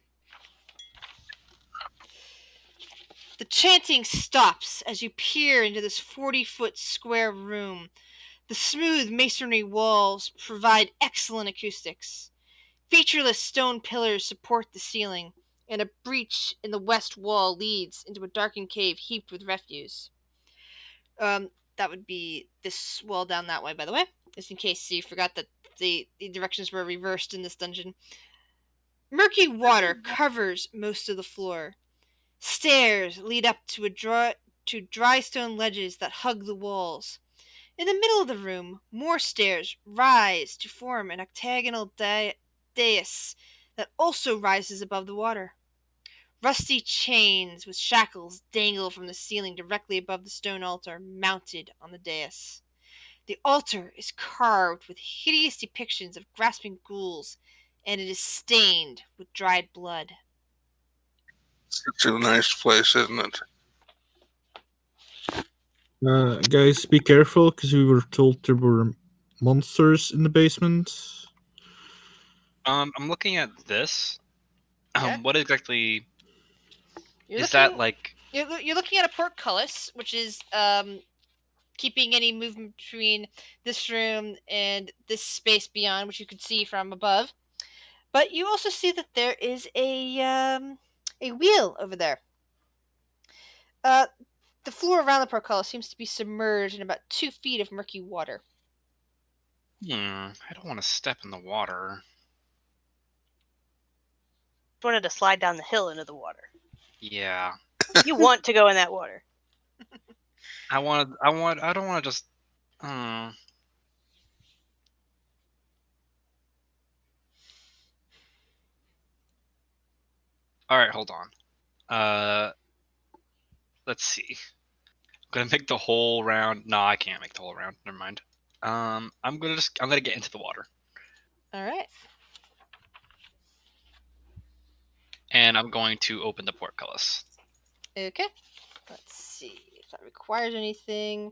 [SPEAKER 1] The chanting stops as you peer into this 40-foot square room. The smooth masonry walls provide excellent acoustics. Featureless stone pillars support the ceiling, and a breach in the west wall leads into a darkened cave heaped with refuse. That would be this wall down that way, by the way, just in case you forgot that the directions were reversed in this dungeon. Murky water covers most of the floor. Stairs lead up to dry stone ledges that hug the walls. In the middle of the room, more stairs rise to form an octagonal dais that also rises above the water. Rusty chains with shackles dangle from the ceiling directly above the stone altar mounted on the dais. The altar is carved with hideous depictions of grasping ghouls, and it is stained with dried blood.
[SPEAKER 4] It's a nice place, isn't it?
[SPEAKER 5] Guys, be careful, because we were told there were monsters in the basement.
[SPEAKER 3] I'm looking at this.
[SPEAKER 1] Yeah.
[SPEAKER 3] What exactly
[SPEAKER 1] You're
[SPEAKER 3] is
[SPEAKER 1] looking,
[SPEAKER 3] that like?
[SPEAKER 1] You're looking at a portcullis, which is keeping any movement between this room and this space beyond, which you could see from above. But you also see that there is a wheel over there. The floor around the portcullis seems to be submerged in about 2 feet of murky water.
[SPEAKER 3] I don't want to step in the water.
[SPEAKER 6] Wanted to slide down the hill into the water.
[SPEAKER 3] Yeah.
[SPEAKER 6] You want to go in that water.
[SPEAKER 3] I don't want to just. All right, hold on. Let's see. I'm gonna make the whole round. No, I can't make the whole round. Never mind. I'm gonna get into the water,
[SPEAKER 1] All right.
[SPEAKER 3] and I'm going to open the portcullis.
[SPEAKER 1] Okay. Let's see if that requires anything.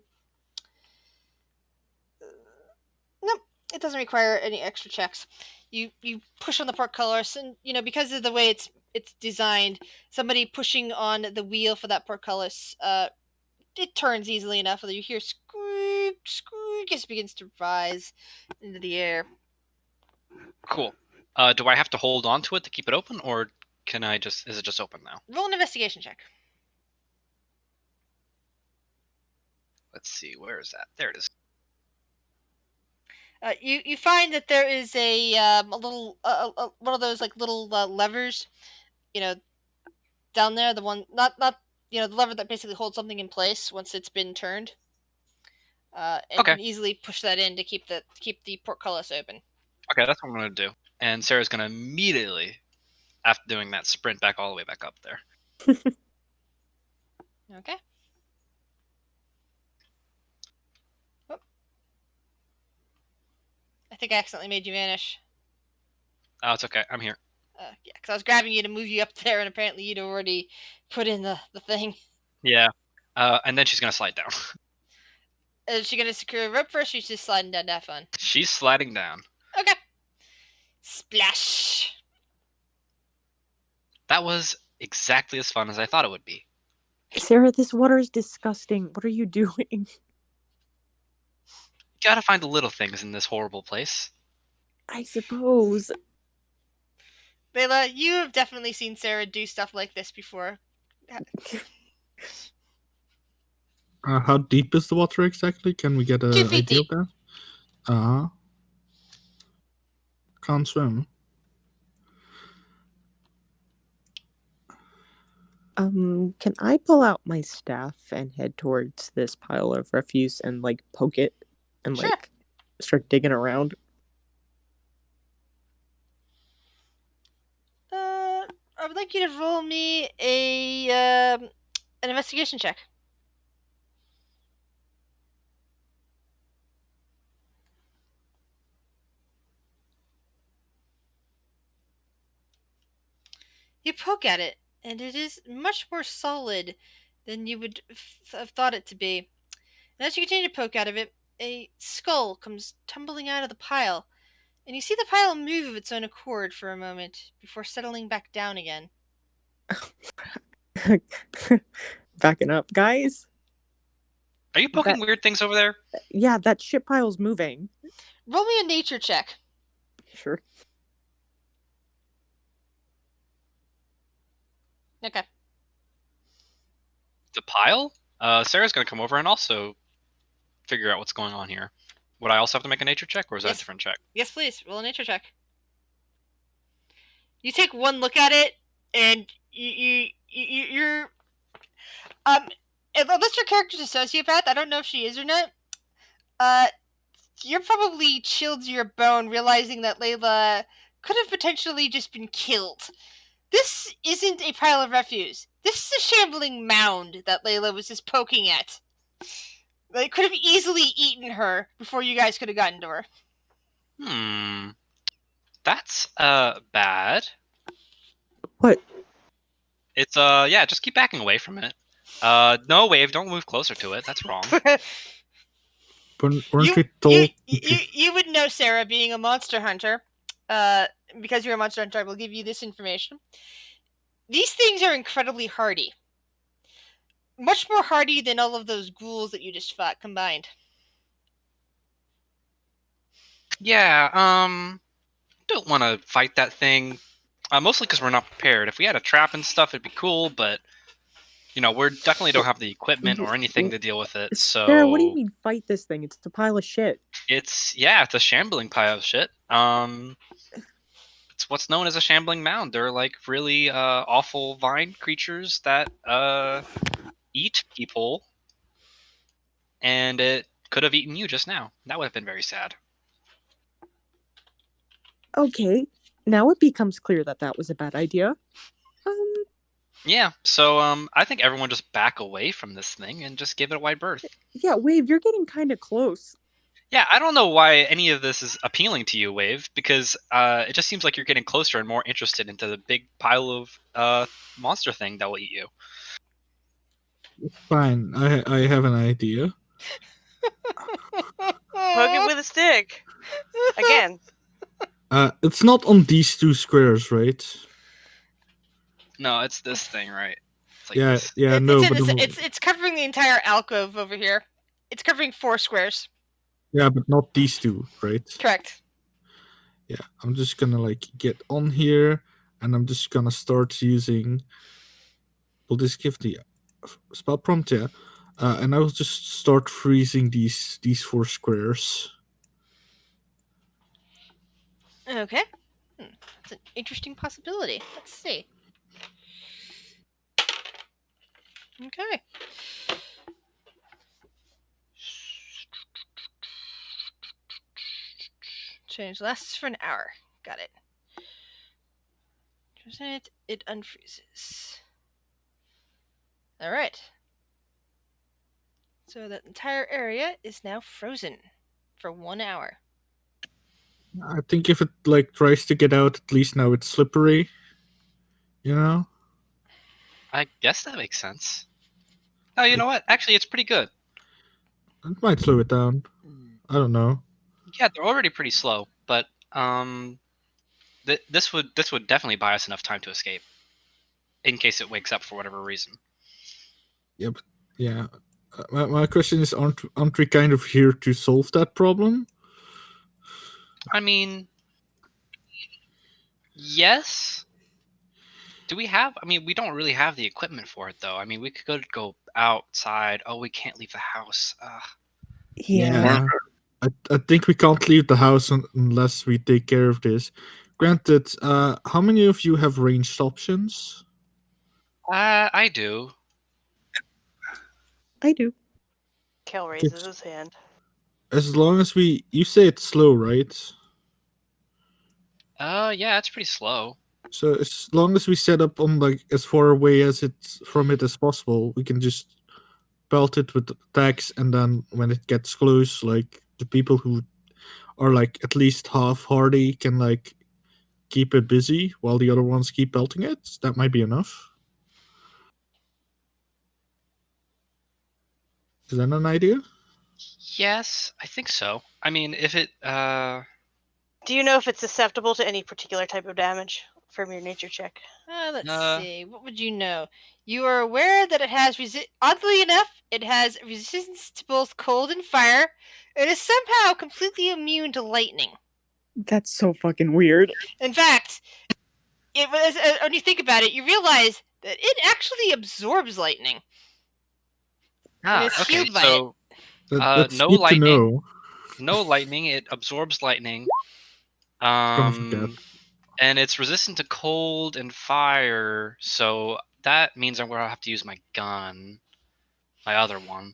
[SPEAKER 1] Nope, it doesn't require any extra checks. You push on the portcullis, and because of the way it's designed, somebody pushing on the wheel for that portcullis, it turns easily enough. You hear squeak, squeak as it begins to rise into the air.
[SPEAKER 3] Cool. Do I have to hold on to it to keep it open, or can I just? Is it just open now?
[SPEAKER 1] Roll an investigation check.
[SPEAKER 3] Let's see. Where is that? There it is.
[SPEAKER 1] You find that there is a little one of those like little levers, down there. The one not the lever that basically holds something in place once it's been turned. And
[SPEAKER 3] Okay.
[SPEAKER 1] you can easily push that in to keep the portcullis open.
[SPEAKER 3] Okay, that's what I'm gonna do. And Sarah's gonna immediately, after doing that, sprint back all the way back up there.
[SPEAKER 1] Okay. Oh. I think I accidentally made you vanish.
[SPEAKER 3] Oh, it's okay. I'm here.
[SPEAKER 1] Yeah, because I was grabbing you to move you up there, and apparently you'd already put in the thing.
[SPEAKER 3] Yeah. And then she's gonna slide down.
[SPEAKER 1] Is she gonna secure a rope first, or she's just sliding down to have fun?
[SPEAKER 3] She's sliding down.
[SPEAKER 1] Okay. Splash.
[SPEAKER 3] That was exactly as fun as I thought it would be.
[SPEAKER 7] Sarah, this water is disgusting. What are you doing?
[SPEAKER 3] You gotta find the little things in this horrible place.
[SPEAKER 7] I suppose.
[SPEAKER 1] Layla, you have definitely seen Sarah do stuff like this before.
[SPEAKER 5] How deep is the water exactly? Can we get an
[SPEAKER 1] 2 feet
[SPEAKER 5] idea
[SPEAKER 1] deep.
[SPEAKER 5] of that? Can't swim.
[SPEAKER 7] Can I pull out my staff and head towards this pile of refuse and poke it and
[SPEAKER 1] Sure.
[SPEAKER 7] start digging around?
[SPEAKER 1] I would like you to roll me an investigation check. You poke at it, and it is much more solid than you would have thought it to be. And as you continue to poke out of it, a skull comes tumbling out of the pile, and you see the pile move of its own accord for a moment before settling back down again.
[SPEAKER 7] Backing up, guys.
[SPEAKER 3] Are you poking weird things over there?
[SPEAKER 7] Yeah, that shit pile's moving.
[SPEAKER 1] Roll me a nature check.
[SPEAKER 7] Sure.
[SPEAKER 1] Okay.
[SPEAKER 3] The pile? Sarah's gonna come over and also figure out what's going on here. Would I also have to make a nature check, or is that a
[SPEAKER 1] Yes.
[SPEAKER 3] different check?
[SPEAKER 1] Yes, please. Roll a nature check. You take one look at it, and you're unless your character's a sociopath, I don't know if she is or not. You're probably chilled to your bone, realizing that Layla could have potentially just been killed. This isn't a pile of refuse. This is a shambling mound that Layla was just poking at. They could have easily eaten her before you guys could have gotten to her.
[SPEAKER 3] That's bad.
[SPEAKER 7] What?
[SPEAKER 3] It's yeah, just keep backing away from it. No, Wave, don't move closer to it. That's wrong.
[SPEAKER 5] Weren't we told?
[SPEAKER 1] You would know, Sarah, being a monster hunter, because you're a monster hunter, I will give you this information. These things are incredibly hardy. Much more hardy than all of those ghouls that you just fought combined.
[SPEAKER 3] Yeah, don't want to fight that thing. Mostly because we're not prepared. If we had a trap and stuff, it'd be cool, but we definitely don't have the equipment or anything to deal with it.
[SPEAKER 7] Sarah, what do you
[SPEAKER 3] So
[SPEAKER 7] mean fight this thing? It's a pile of shit.
[SPEAKER 3] it's a shambling pile of shit. It's what's known as a shambling mound. They're like really awful vine creatures that eat people, and it could have eaten you just now. That would have been very sad.
[SPEAKER 7] Okay, now it becomes clear that that was a bad idea.
[SPEAKER 3] Yeah, so I think everyone just back away from this thing and just give it a wide berth.
[SPEAKER 7] Yeah, Wave, you're getting kind of close.
[SPEAKER 3] Yeah, I don't know why any of this is appealing to you, Wave, because it just seems like you're getting closer and more interested into the big pile of monster thing that will eat you.
[SPEAKER 5] Fine, I have an idea.
[SPEAKER 6] Poke it with a stick. Again.
[SPEAKER 5] It's not on these two squares, right?
[SPEAKER 3] No, it's this thing, right? It's like
[SPEAKER 5] Yeah,
[SPEAKER 3] this.
[SPEAKER 5] yeah, no,
[SPEAKER 1] it's,
[SPEAKER 5] but
[SPEAKER 1] it's covering the entire alcove over here. It's covering 4 squares.
[SPEAKER 5] yeah, but not these two, right?
[SPEAKER 1] Correct.
[SPEAKER 5] Yeah, I'm just gonna like get on here, and I'm just gonna start using. Will this give the spell prompt? Yeah, and I will just start freezing these 4 squares.
[SPEAKER 1] Okay. That's an interesting possibility. Let's see. Okay. Change lasts for an hour. Got it. It unfreezes. Alright. So that entire area is now frozen for 1 hour.
[SPEAKER 5] I think if it like tries to get out, at least now it's slippery. You know.
[SPEAKER 3] I guess that makes sense. Oh, you know what? Actually, it's pretty good.
[SPEAKER 5] It might slow it down. I don't know.
[SPEAKER 3] Yeah, they're already pretty slow, but this would definitely buy us enough time to escape, in case it wakes up for whatever reason.
[SPEAKER 5] Yeah, but yeah. My question is, aren't we kind of here to solve that problem?
[SPEAKER 3] I mean, yes. Do we have? I mean, we don't really have the equipment for it, though. I mean, we could go outside. Oh, we can't leave the house.
[SPEAKER 7] Yeah.
[SPEAKER 5] I think we can't leave the house unless we take care of this. Granted, how many of you have ranged options?
[SPEAKER 3] I do.
[SPEAKER 7] I do.
[SPEAKER 6] Kel raises his hand.
[SPEAKER 5] As long as you say it's slow, right?
[SPEAKER 3] Yeah, it's pretty slow.
[SPEAKER 5] So as long as we set up on like as far away as from it as possible, we can just pelt it with attacks, and then when it gets close, like the people who are like at least half hardy can like keep it busy while the other ones keep pelting it. That might be enough. Is that an idea?
[SPEAKER 3] Yes, I think so. I mean, if it
[SPEAKER 6] Do you know if it's susceptible to any particular type of damage from your nature check?
[SPEAKER 1] Let's see. What would you know? You are aware that it has oddly enough, it has resistance to both cold and fire. It is somehow completely immune to lightning.
[SPEAKER 7] That's so fucking weird.
[SPEAKER 1] In fact, when you think about it, you realize that it actually absorbs lightning. It's
[SPEAKER 3] okay,
[SPEAKER 1] healed by
[SPEAKER 3] so
[SPEAKER 5] That's
[SPEAKER 3] no
[SPEAKER 5] good
[SPEAKER 3] lightning.
[SPEAKER 5] to know.
[SPEAKER 3] No lightning. It absorbs lightning.
[SPEAKER 5] Forget.
[SPEAKER 3] And it's resistant to cold and fire, so that means I'm gonna have to use my gun, my other one.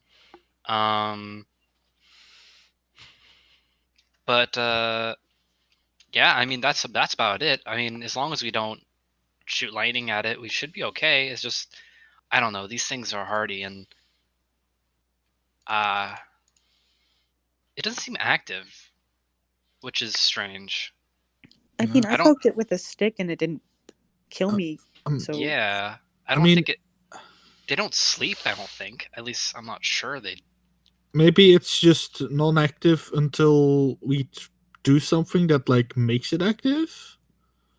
[SPEAKER 3] But yeah, I mean that's about it. I mean, as long as we don't shoot lightning at it, we should be okay. It's just I don't know. These things are hardy, and it doesn't seem active, which is strange.
[SPEAKER 7] I mean, I
[SPEAKER 3] I don't-
[SPEAKER 7] poked it with a stick and it didn't kill me. So
[SPEAKER 3] Yeah, I don't think it. They don't sleep. I don't think. At least I'm not sure they.
[SPEAKER 5] Maybe it's just non-active until we do something that like makes it active.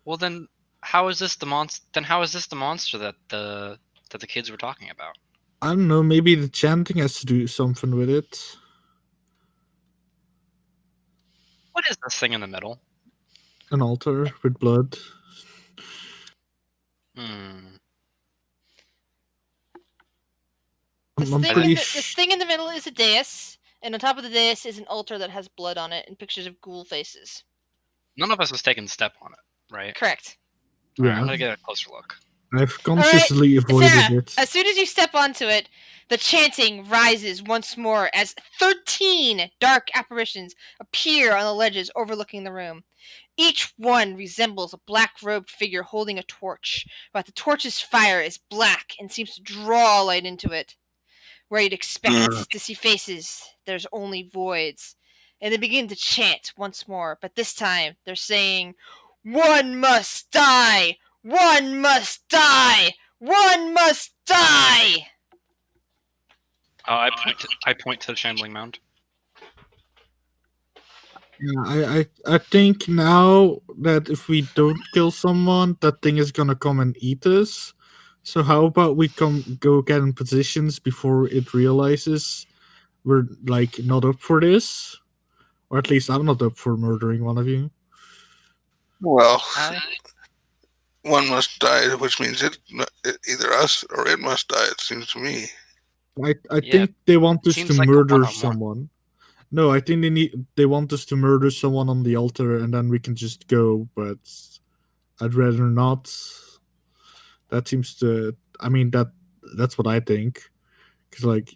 [SPEAKER 3] Well, then how is this the monster? Then how is this the monster that the kids were talking about?
[SPEAKER 5] I don't know. Maybe the chanting has to do something with it.
[SPEAKER 3] What is this thing in the middle?
[SPEAKER 5] An altar with blood.
[SPEAKER 3] Hmm.
[SPEAKER 1] This
[SPEAKER 5] I'm
[SPEAKER 1] thing
[SPEAKER 5] pretty
[SPEAKER 1] in this thing in the middle is a dais, and on top of the dais is an altar that has blood on it and pictures of ghoul faces.
[SPEAKER 3] None of us has taken a step on it, right?
[SPEAKER 1] Correct.
[SPEAKER 3] All right, I'm
[SPEAKER 5] Yeah.
[SPEAKER 3] gonna get a closer look.
[SPEAKER 5] I've consciously avoided
[SPEAKER 1] Sarah,
[SPEAKER 5] it.
[SPEAKER 1] as soon as you step onto it, the chanting rises once more as 13 dark apparitions appear on the ledges overlooking the room. Each one resembles a black-robed figure holding a torch, but the torch's fire is black and seems to draw light into it. Where you'd expect to see faces, there's only voids. And they begin to chant once more, but this time they're saying, "One must die! One must die! One must die!"
[SPEAKER 3] I point to the shambling mound.
[SPEAKER 5] Yeah, I think now that if we don't kill someone, that thing is gonna come and eat us. So how about we go get in positions before it realizes we're like not up for this? Or at least I'm not up for murdering one of you.
[SPEAKER 4] Well,
[SPEAKER 3] I-
[SPEAKER 4] one must die, which means either us or it must die. It seems to me.
[SPEAKER 5] I
[SPEAKER 3] Yeah,
[SPEAKER 5] think they want us to
[SPEAKER 3] seems like a
[SPEAKER 5] murder
[SPEAKER 3] one-on-one.
[SPEAKER 5] someone. No, I think they want us to murder someone on the altar and then we can just go, but I'd rather not. That seems to I mean that's what I think. Cuz like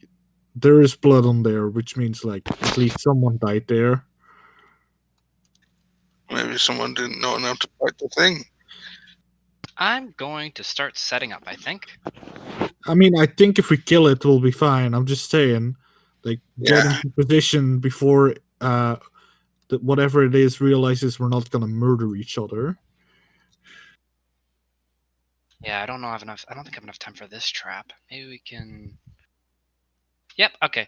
[SPEAKER 5] there is blood on there, which means like at least someone died there.
[SPEAKER 4] Maybe someone didn't know enough to fight the thing.
[SPEAKER 3] I'm going to start setting up, I think.
[SPEAKER 5] I mean, I think if we kill it, we'll be fine. I'm just saying, like, get
[SPEAKER 4] Yeah.
[SPEAKER 5] into position before whatever it is realizes we're not gonna murder each other.
[SPEAKER 3] Yeah, I don't think I have enough time for this trap. Maybe we can. Yep. Okay.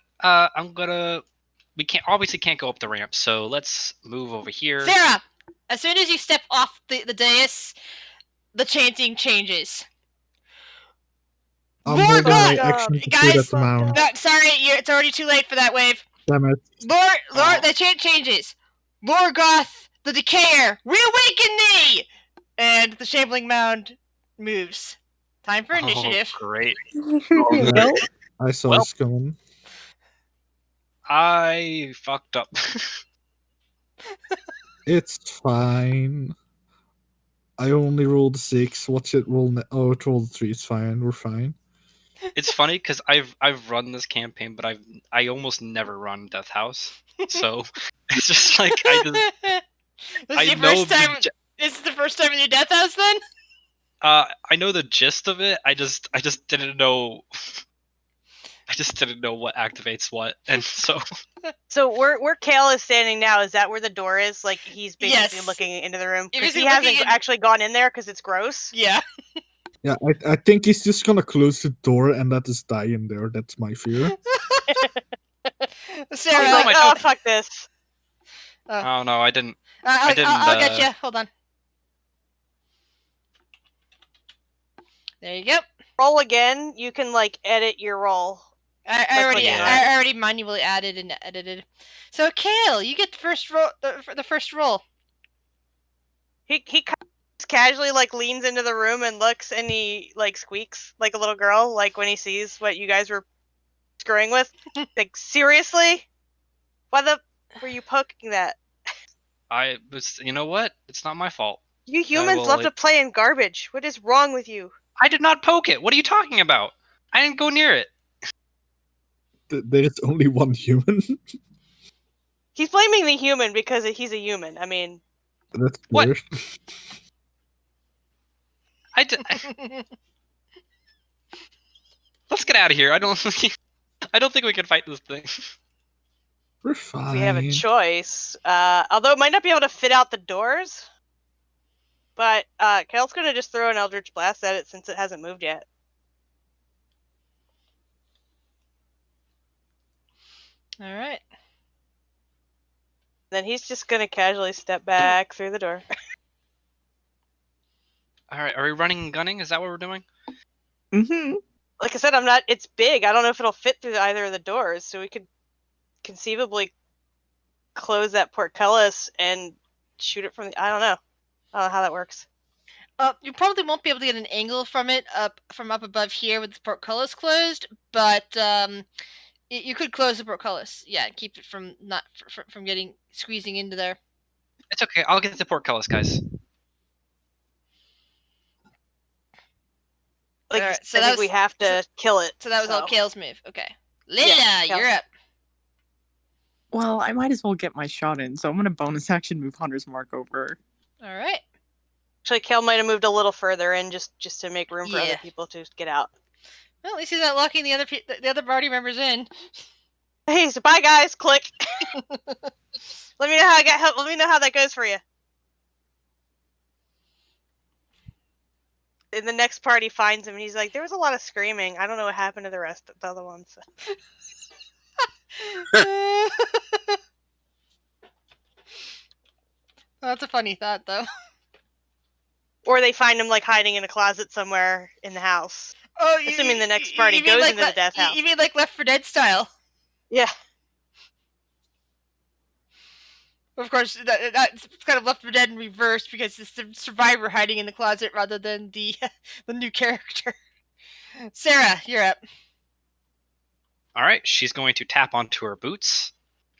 [SPEAKER 3] We can't go up the ramp, so let's move over here.
[SPEAKER 1] Sarah, as soon as you step off the dais, the chanting changes.
[SPEAKER 5] I'm holding my
[SPEAKER 6] Fuck
[SPEAKER 5] action
[SPEAKER 6] up.
[SPEAKER 5] to
[SPEAKER 1] Guys,
[SPEAKER 5] shoot at the mound.
[SPEAKER 1] No, sorry, it's already too late for that wave.
[SPEAKER 5] Damn it.
[SPEAKER 1] Lord,
[SPEAKER 3] Oh.
[SPEAKER 1] the chant changes. Lorgoth, the Decayer, reawaken thee! And the shambling mound moves. Time for initiative.
[SPEAKER 3] Oh, great.
[SPEAKER 7] Well,
[SPEAKER 5] I saw
[SPEAKER 3] Well.
[SPEAKER 5] this coming.
[SPEAKER 3] I fucked up.
[SPEAKER 5] It's fine. I only rolled a 6. Watch it roll. Oh, it rolled a 3. It's fine. We're fine.
[SPEAKER 3] It's funny because I've run this campaign, but I almost never run Death House. So it's just like
[SPEAKER 1] This
[SPEAKER 3] I
[SPEAKER 1] is your
[SPEAKER 3] know
[SPEAKER 1] first time. This is the first time in your death house, then?
[SPEAKER 3] I know the gist of it. I just didn't know. I just didn't know what activates what, and so
[SPEAKER 6] So where Kale is standing now, is that where the door is? Like he's basically
[SPEAKER 1] Yes.
[SPEAKER 6] looking into the room
[SPEAKER 1] You're
[SPEAKER 6] because he
[SPEAKER 1] basically
[SPEAKER 6] hasn't
[SPEAKER 1] looking in-
[SPEAKER 6] actually gone in there because it's gross.
[SPEAKER 1] Yeah.
[SPEAKER 5] Yeah, I think he's just gonna close the door and let us die in there. That's my fear.
[SPEAKER 1] Sarah,
[SPEAKER 6] He's like,
[SPEAKER 3] my
[SPEAKER 6] oh
[SPEAKER 3] notes.
[SPEAKER 6] fuck this.
[SPEAKER 3] oh no, I didn't.
[SPEAKER 1] I'll get
[SPEAKER 3] didn't,
[SPEAKER 1] you. Hold on. There you go.
[SPEAKER 6] Roll again. You can like edit your roll.
[SPEAKER 1] I already
[SPEAKER 6] clicking on
[SPEAKER 3] it.
[SPEAKER 1] I already manually added and edited. So Kale, you get the first roll. The first roll.
[SPEAKER 6] He casually like leans into the room and looks and he like squeaks like a little girl like when he sees what you guys were screwing with. Like seriously, why the were you poking that?
[SPEAKER 3] I was. You know what? It's not my fault.
[SPEAKER 6] You humans
[SPEAKER 3] will,
[SPEAKER 6] love to
[SPEAKER 3] like-
[SPEAKER 6] play in garbage. What is wrong with you?
[SPEAKER 3] I did not poke it. What are you talking about? I didn't go near it.
[SPEAKER 5] There's only one human.
[SPEAKER 6] He's blaming the human because he's a human. I mean,
[SPEAKER 5] That's
[SPEAKER 3] What?
[SPEAKER 5] fair.
[SPEAKER 3] I did. Let's get out of here. I don't think we can fight this thing.
[SPEAKER 5] We're fine.
[SPEAKER 6] we have a choice. Although it might not be able to fit out the doors. But Kale's gonna just throw an Eldritch Blast at it since it hasn't moved yet.
[SPEAKER 1] All right.
[SPEAKER 6] Then he's just gonna casually step back through the door.
[SPEAKER 3] All right, are we running and gunning? Is that what we're doing?
[SPEAKER 7] mm-hmm.
[SPEAKER 6] Like I said, I'm not. It's big. I don't know if it'll fit through either of the doors, so we could conceivably close that portcullis and shoot it from the. I don't know. I don't know how that works.
[SPEAKER 1] You probably won't be able to get an angle from it up above here with the portcullis closed, but you could close the portcullis. Yeah, keep it from not from getting squeezing into there.
[SPEAKER 3] It's okay. I'll get the portcullis, guys.
[SPEAKER 6] Like,
[SPEAKER 1] Alright,
[SPEAKER 6] I think we have to kill it.
[SPEAKER 1] So that was all Kale's move. Okay, Leila,
[SPEAKER 6] Kale.
[SPEAKER 1] you're up.
[SPEAKER 2] Well, I might as well get my shot in, so I'm gonna bonus action move Hunter's Mark over.
[SPEAKER 1] All right.
[SPEAKER 6] Actually, Kale might have moved a little further in just to make room for other
[SPEAKER 1] Yeah.
[SPEAKER 6] people to get out.
[SPEAKER 1] Well, at least he's not locking the other party members in.
[SPEAKER 6] Hey, so bye guys. Click. Let me know how I got help. Let me know how that goes for you. And the next party finds him, and he's like, "There was a lot of screaming. I don't know what happened to the rest of the other ones."
[SPEAKER 1] Well, that's a funny thought, though.
[SPEAKER 6] Or they find him like hiding in a closet somewhere in the house.
[SPEAKER 1] Oh,
[SPEAKER 6] assuming the next party goes into the death house.
[SPEAKER 1] You mean like Left 4 Dead style?
[SPEAKER 6] Yeah.
[SPEAKER 1] Of course, that's kind of Left 4 Dead in reverse because it's the survivor hiding in the closet rather than the new character. Sarah, you're up.
[SPEAKER 3] All right, she's going to tap onto her boots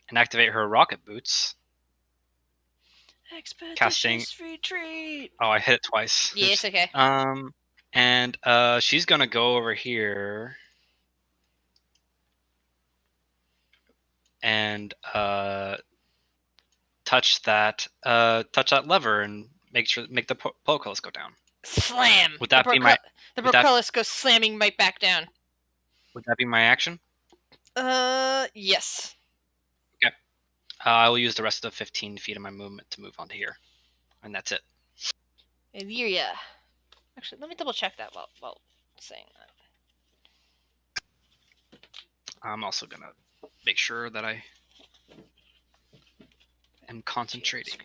[SPEAKER 3] and activate her rocket boots.
[SPEAKER 1] Expeditious retreat.
[SPEAKER 3] Oh, I hit it twice.
[SPEAKER 1] Yeah, it's okay.
[SPEAKER 3] And she's gonna go over here and touch that lever and make the portcullis go down.
[SPEAKER 1] Slam.
[SPEAKER 3] Would that be my?
[SPEAKER 1] The portcullis goes slamming right back down.
[SPEAKER 3] Would that be my action?
[SPEAKER 1] Yes.
[SPEAKER 3] Okay. I will use the rest of the 15 feet of my movement to move onto here, and that's it.
[SPEAKER 1] Illyria. Actually, let me double check that while saying that.
[SPEAKER 3] I'm also gonna make sure that I am concentrating.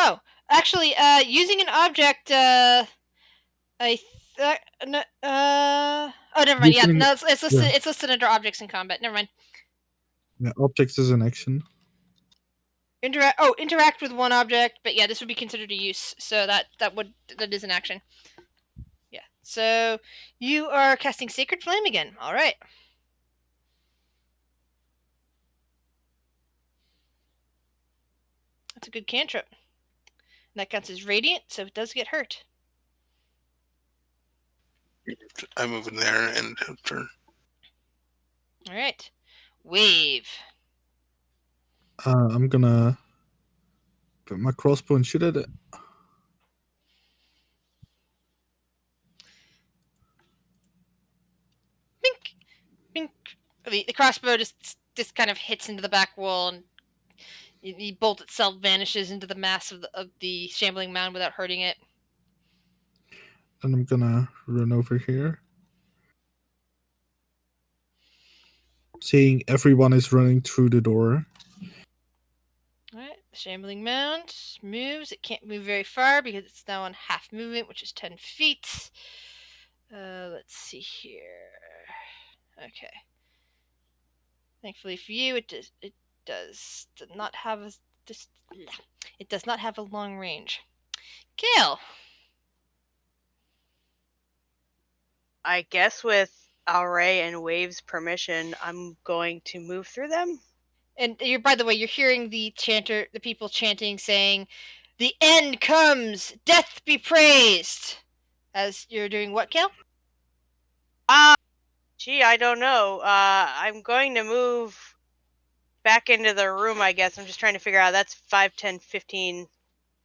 [SPEAKER 1] Oh, actually, using an object, oh, never mind. Yeah, no, it's listed under objects in combat. Never mind.
[SPEAKER 5] Yeah, objects is an action.
[SPEAKER 1] Interact with one object, but yeah, this would be considered a use, so that is an action. Yeah. So you are casting Sacred Flame again. All right. That's a good cantrip. And that counts as radiant, so it does get hurt.
[SPEAKER 4] I move in there and turn.
[SPEAKER 1] All right. Wave.
[SPEAKER 5] I'm gonna put my crossbow and shoot at it.
[SPEAKER 1] Bink, bink. The crossbow just kind of hits into the back wall, and the bolt itself vanishes into the mass of the shambling mound without hurting it.
[SPEAKER 5] And I'm gonna run over here. Seeing everyone is running through the door.
[SPEAKER 1] Alright, the shambling mound moves. It can't move very far because it's now on half movement, which is 10 feet. Let's see here. Okay. Thankfully for you, it does not have a long range. Kale.
[SPEAKER 6] I guess with Alray and Wave's permission, I'm going to move through them.
[SPEAKER 1] And by the way, you're hearing the people chanting, saying, "The end comes, death be praised." As you're doing what, Kale?
[SPEAKER 6] Gee, I don't know. I'm going to move back into the room, I guess. I'm just trying to figure out. That's 5, 10, 15.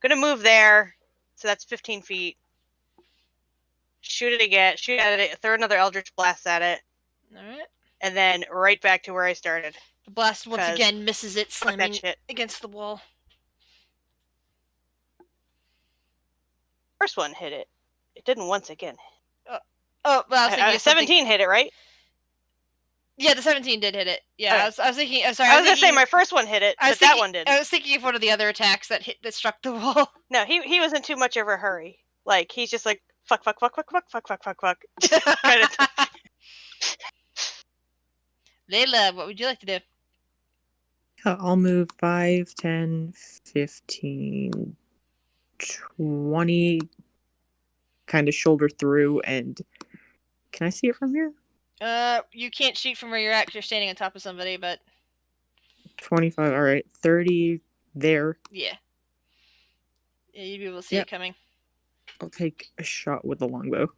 [SPEAKER 6] Gonna move there. So that's 15 feet. Shoot it again. Shoot at it. Throw another Eldritch Blast at it.
[SPEAKER 1] Alright.
[SPEAKER 6] And then right back to where I started.
[SPEAKER 1] The blast once again misses it, slamming
[SPEAKER 6] shit
[SPEAKER 1] against the wall.
[SPEAKER 6] First one hit it. It didn't once again.
[SPEAKER 1] Well, I was
[SPEAKER 6] 17 hit it, right?
[SPEAKER 1] Yeah, the 17 did hit it. Yeah,
[SPEAKER 6] Okay.
[SPEAKER 1] I was thinking. Sorry,
[SPEAKER 6] I was gonna say my first one hit it, but that one did.
[SPEAKER 1] I was thinking of one of the other attacks that struck the wall.
[SPEAKER 6] No, he was in too much of a hurry. Like he's just like fuck, fuck, fuck, fuck, fuck, fuck, fuck, fuck, fuck. Kind of.
[SPEAKER 1] Layla, what would you like to do?
[SPEAKER 2] I'll move 5, 10, 15, 20, kind of shoulder through, and can I see it from here?
[SPEAKER 1] You can't shoot from where you're at 'cause you're standing on top of somebody, but
[SPEAKER 2] 25, all right, 30 there.
[SPEAKER 1] yeah. Yeah, you'd be able to see
[SPEAKER 2] Yep.
[SPEAKER 1] it coming.
[SPEAKER 2] I'll take a shot with the longbow.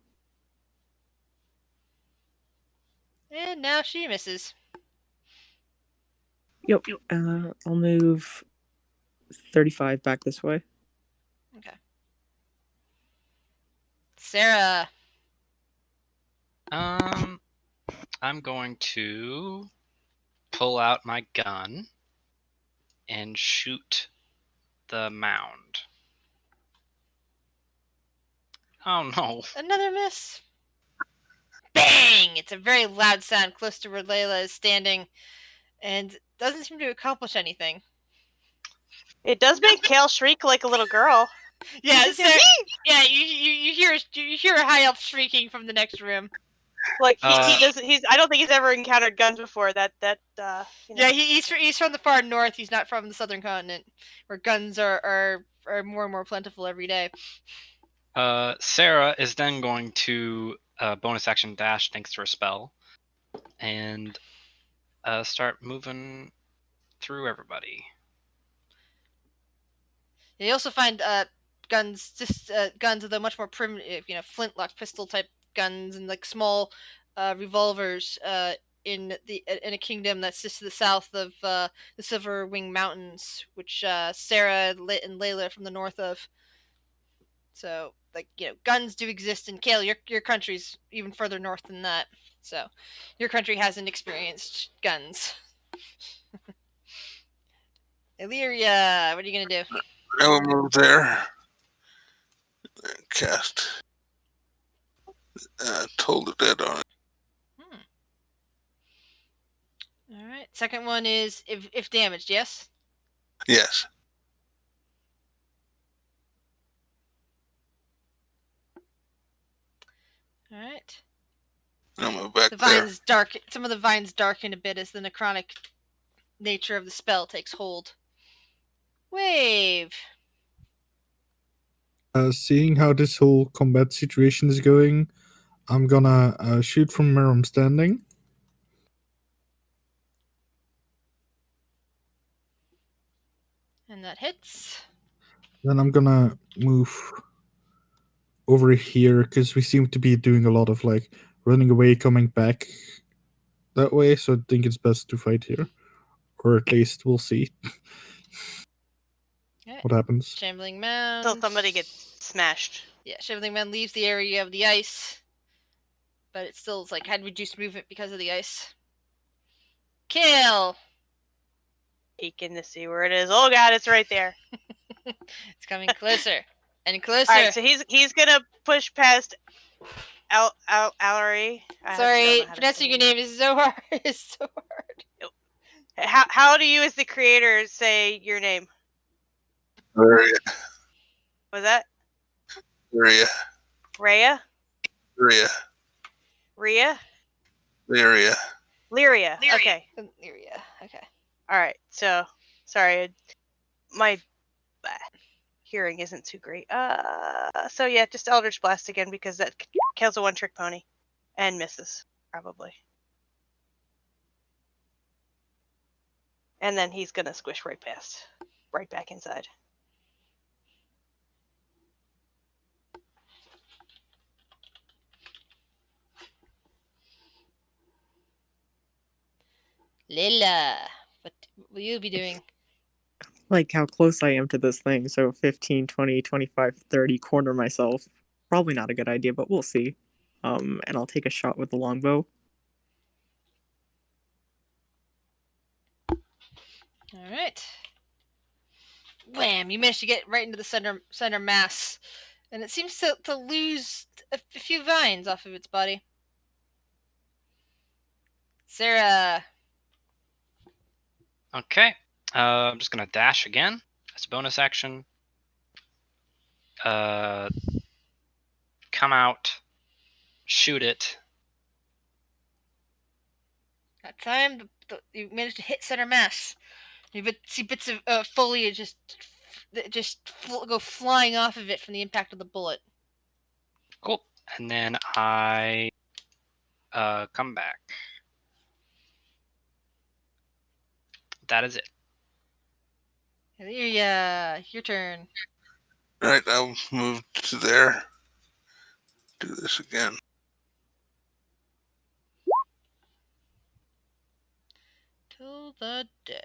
[SPEAKER 1] And now she misses.
[SPEAKER 2] Yep. I'll move 35 back this way.
[SPEAKER 1] Okay. Sarah.
[SPEAKER 3] I'm going to pull out my gun and shoot the mound. Oh no.
[SPEAKER 1] Another miss. Bang! It's a very loud sound close to where Layla is standing and doesn't seem to accomplish anything.
[SPEAKER 6] It does make Kale shriek like a little girl.
[SPEAKER 1] Yeah,
[SPEAKER 6] Just
[SPEAKER 1] Sarah,
[SPEAKER 6] "Wee!"
[SPEAKER 1] yeah, you hear a high elf shrieking from the next room.
[SPEAKER 6] Like he doesn't. I don't think he's ever encountered guns before. That you know.
[SPEAKER 1] Yeah, he's from the far north. He's not from the southern continent, where guns are more and more plentiful every day.
[SPEAKER 3] Sarah is then going to bonus action dash thanks to her spell, and start moving through everybody.
[SPEAKER 1] You also find guns, just guns with a much more primitive, flintlock pistol type guns and like small revolvers in a kingdom that sits to the south of the Silver Wing Mountains, which Sarah and Layla are from the north of. So, like, guns do exist in Kale. Your country's even further north than that. So, your country hasn't experienced guns. Illyria, what are you gonna do?
[SPEAKER 4] I will move there and cast Toll the Dead on it.
[SPEAKER 1] All right. Second one is if damaged. Yes.
[SPEAKER 4] Yes.
[SPEAKER 1] All right.
[SPEAKER 4] I'll move back
[SPEAKER 1] The
[SPEAKER 4] there.
[SPEAKER 1] vines dark. Some of the vines darken a bit as the necrotic nature of the spell takes hold. Wave.
[SPEAKER 5] Seeing how this whole combat situation is going, I'm gonna shoot from where I'm standing.
[SPEAKER 1] And that hits.
[SPEAKER 5] Then I'm gonna move over here because we seem to be doing a lot of like running away, coming back that way. So I think it's best to fight here, or at least we'll see
[SPEAKER 1] Okay.
[SPEAKER 5] what happens.
[SPEAKER 1] Shambling Mound.
[SPEAKER 6] Until somebody gets smashed.
[SPEAKER 1] Yeah, Shambling Mound leaves the area of the ice, but it still is like had reduced movement because of the ice. Kill.
[SPEAKER 6] Peeking to see where it is. Oh god, it's right there.
[SPEAKER 1] It's coming closer and closer.
[SPEAKER 6] All right, so he's gonna push past Allery.
[SPEAKER 1] Sorry, pronouncing your name is so hard. It's so hard.
[SPEAKER 6] How do you, as the creator, say your name?
[SPEAKER 4] Lyria.
[SPEAKER 6] Was that
[SPEAKER 4] Lyria.
[SPEAKER 6] Rhea?
[SPEAKER 4] Lyria.
[SPEAKER 6] Rhea?
[SPEAKER 4] Lyria.
[SPEAKER 6] Lyria. Okay.
[SPEAKER 1] Lyria. Okay.
[SPEAKER 6] All right. So, sorry, my hearing isn't too great. So yeah, just Eldritch Blast again because that kills a one-trick pony, and misses probably. And then he's gonna squish right back inside.
[SPEAKER 1] Lila, what will you be doing?
[SPEAKER 2] Like how close I am to this thing, so 15, 20, 25, 30, corner myself. Probably not a good idea, but we'll see. And I'll take a shot with the longbow.
[SPEAKER 1] All right. Wham! You managed to get right into the center mass, and it seems to lose a few vines off of its body. Sarah.
[SPEAKER 3] Okay. I'm just gonna dash again as a bonus action. come out, shoot it.
[SPEAKER 1] That time, you managed to hit center mass. You see bits of foliage just go flying off of it from the impact of the bullet.
[SPEAKER 3] Cool. And then I come back. That is it.
[SPEAKER 1] Your turn.
[SPEAKER 4] Alright, I'll move to there. Do this again.
[SPEAKER 1] Till the dead.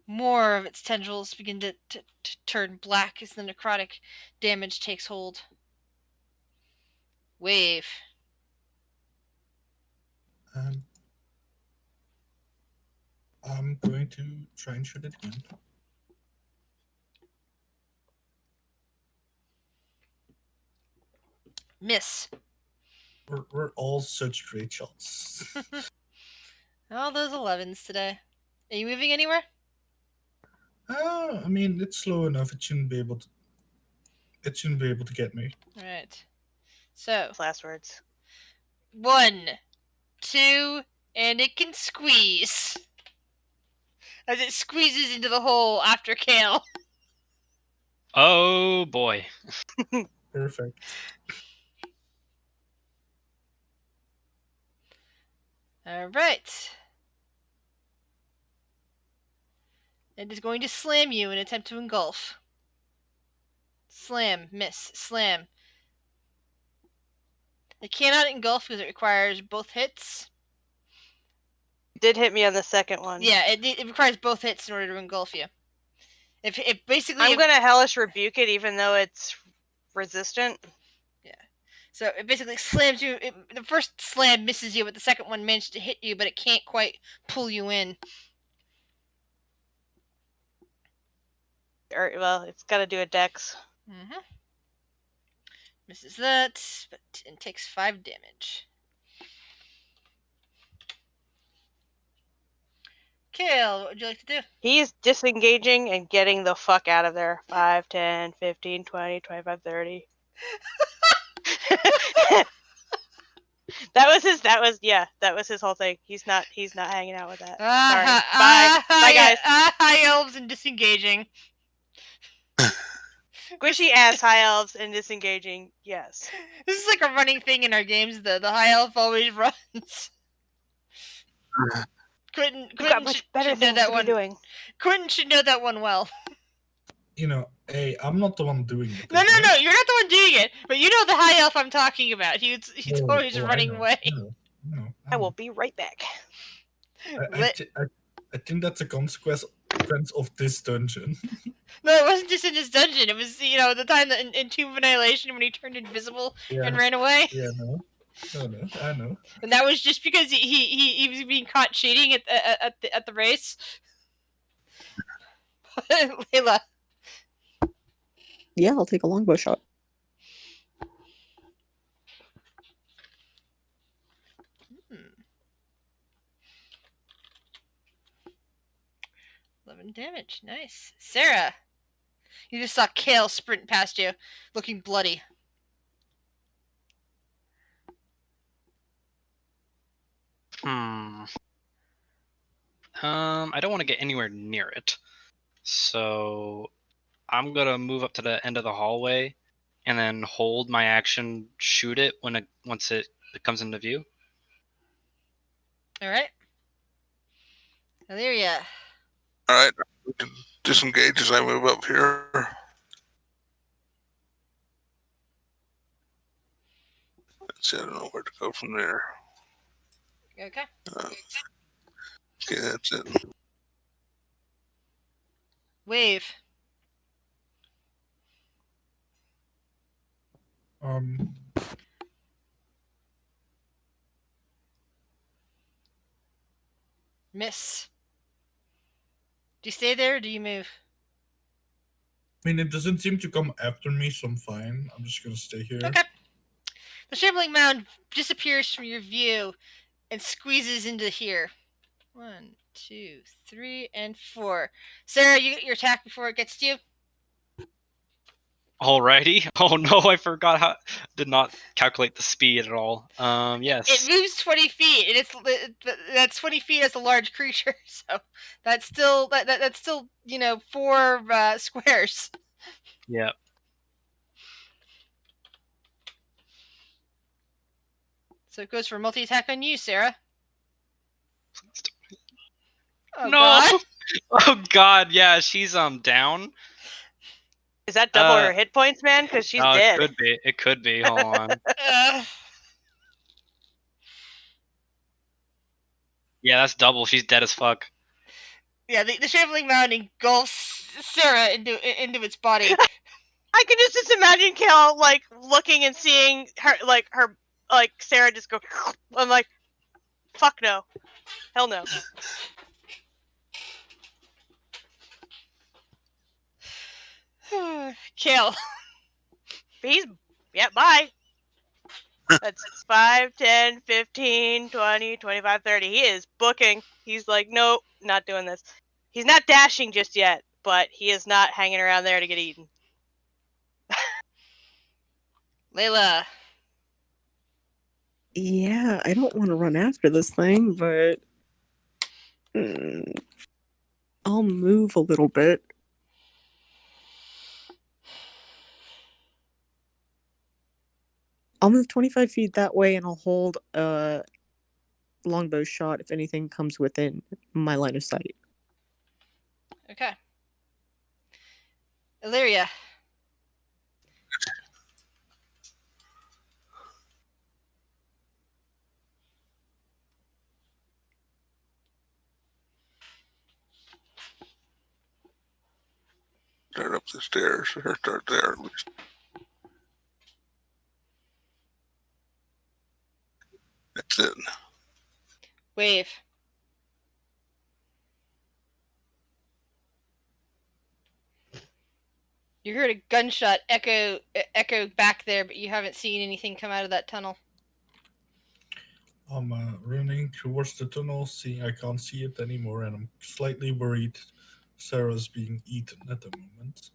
[SPEAKER 1] More of its tendrils begin to turn black as the necrotic damage takes hold. Wave.
[SPEAKER 5] I'm going to try and shoot it again.
[SPEAKER 1] Miss.
[SPEAKER 5] We're all such great shots.
[SPEAKER 1] All those 11s today. Are you moving anywhere?
[SPEAKER 5] I mean, it's slow enough. It shouldn't be able to. It shouldn't be able to get me.
[SPEAKER 1] All right. So
[SPEAKER 6] Last words.
[SPEAKER 1] 1, 2, and it can squeeze. As it squeezes into the hole after Kale.
[SPEAKER 3] Oh boy.
[SPEAKER 5] Perfect.
[SPEAKER 1] All right. It is going to slam you in an attempt to engulf. Slam, miss, slam. It cannot engulf because it requires both hits.
[SPEAKER 6] It did hit me on the second one.
[SPEAKER 1] Yeah, it requires both hits in order to engulf you. If basically,
[SPEAKER 6] I'm gonna hellish rebuke it, even though it's resistant.
[SPEAKER 1] So it basically slams you. The first slam misses you, but the second one managed to hit you, but it can't quite pull you in.
[SPEAKER 6] Or, well, it's got to do a dex.
[SPEAKER 1] Mm-hmm. Misses that, but it takes 5 damage. Kale, what would you like to do?
[SPEAKER 6] He's disengaging and getting the fuck out of there. 5, 10, 15, 20, 25, 30. That was his whole thing. He's not hanging out with that. Sorry. Bye guys.
[SPEAKER 1] High elves and disengaging.
[SPEAKER 6] Squishy ass high elves and disengaging. Yes.
[SPEAKER 1] This is like a running thing in our games. The high elf always runs. Quentin
[SPEAKER 6] got much better
[SPEAKER 1] should know
[SPEAKER 6] things
[SPEAKER 1] that
[SPEAKER 6] to
[SPEAKER 1] one.
[SPEAKER 6] be doing.
[SPEAKER 1] Quentin should know that one well.
[SPEAKER 5] You know, hey, I'm not the one doing it.
[SPEAKER 1] No, you're not the one doing it, but you know the high elf I'm talking about. He's always running away.
[SPEAKER 6] I will be right back.
[SPEAKER 5] I think that's a consequence of this dungeon.
[SPEAKER 1] No, it wasn't just in this dungeon. It was, the time that in Tomb of Annihilation when he turned invisible and ran away.
[SPEAKER 5] Yeah, no, I know.
[SPEAKER 1] And that was just because he was being caught cheating at the race. Layla.
[SPEAKER 7] Yeah, I'll take a longbow shot.
[SPEAKER 1] Hmm. 11 damage. Nice. Sarah. You just saw Kale sprint past you, looking bloody.
[SPEAKER 3] I don't want to get anywhere near it. So I'm gonna move up to the end of the hallway and then hold my action, shoot it once it comes into view.
[SPEAKER 1] Alright. Illyria.
[SPEAKER 4] Alright, we can disengage as I move up here. Let's see, I don't know where to go from there.
[SPEAKER 1] Okay.
[SPEAKER 4] Okay, that's it.
[SPEAKER 1] Wave. Miss. Do you stay there or do you move?
[SPEAKER 5] I mean, it doesn't seem to come after me, so I'm fine. I'm just gonna stay here.
[SPEAKER 1] Okay. The shambling mound disappears from your view and squeezes into here. 1, 2, 3, and 4. Sarah, you get your attack before it gets to you.
[SPEAKER 3] Alrighty. Oh no, I forgot how. Did not calculate the speed at all. Yes.
[SPEAKER 1] It moves 20 feet, and that's 20 feet as a large creature. So that's still that's still 4 squares.
[SPEAKER 3] Yeah.
[SPEAKER 1] So it goes for multi attack on you, Sarah. Oh
[SPEAKER 3] no.
[SPEAKER 1] God.
[SPEAKER 3] Oh God. Yeah, she's down.
[SPEAKER 6] Is that double her hit points, man? Because she's dead.
[SPEAKER 3] It could be. It could be. Hold on. Yeah, that's double. She's dead as fuck.
[SPEAKER 1] Yeah, the shambling mound engulfs Sarah into its body.
[SPEAKER 6] I can just imagine Kale like looking and seeing her like Sarah just go. I'm like, fuck no, hell no.
[SPEAKER 1] Kale.
[SPEAKER 6] Bye. That's 5, 10, 15, 20, 25, 30. He is booking. He's like, nope, not doing this. He's not dashing just yet, but he is not hanging around there to get eaten.
[SPEAKER 1] Layla.
[SPEAKER 7] Yeah, I don't want to run after this thing, but I'll move a little bit. I'll move 25 feet that way, and I'll hold a longbow shot if anything comes within my line of sight.
[SPEAKER 1] Okay. Illyria.
[SPEAKER 4] Start up the stairs, or start there at least. That's it.
[SPEAKER 1] Wave. You heard a gunshot echo back there, but you haven't seen anything come out of that tunnel.
[SPEAKER 5] I'm running towards the tunnel, seeing I can't see it anymore, and I'm slightly worried Sarah's being eaten at the moment.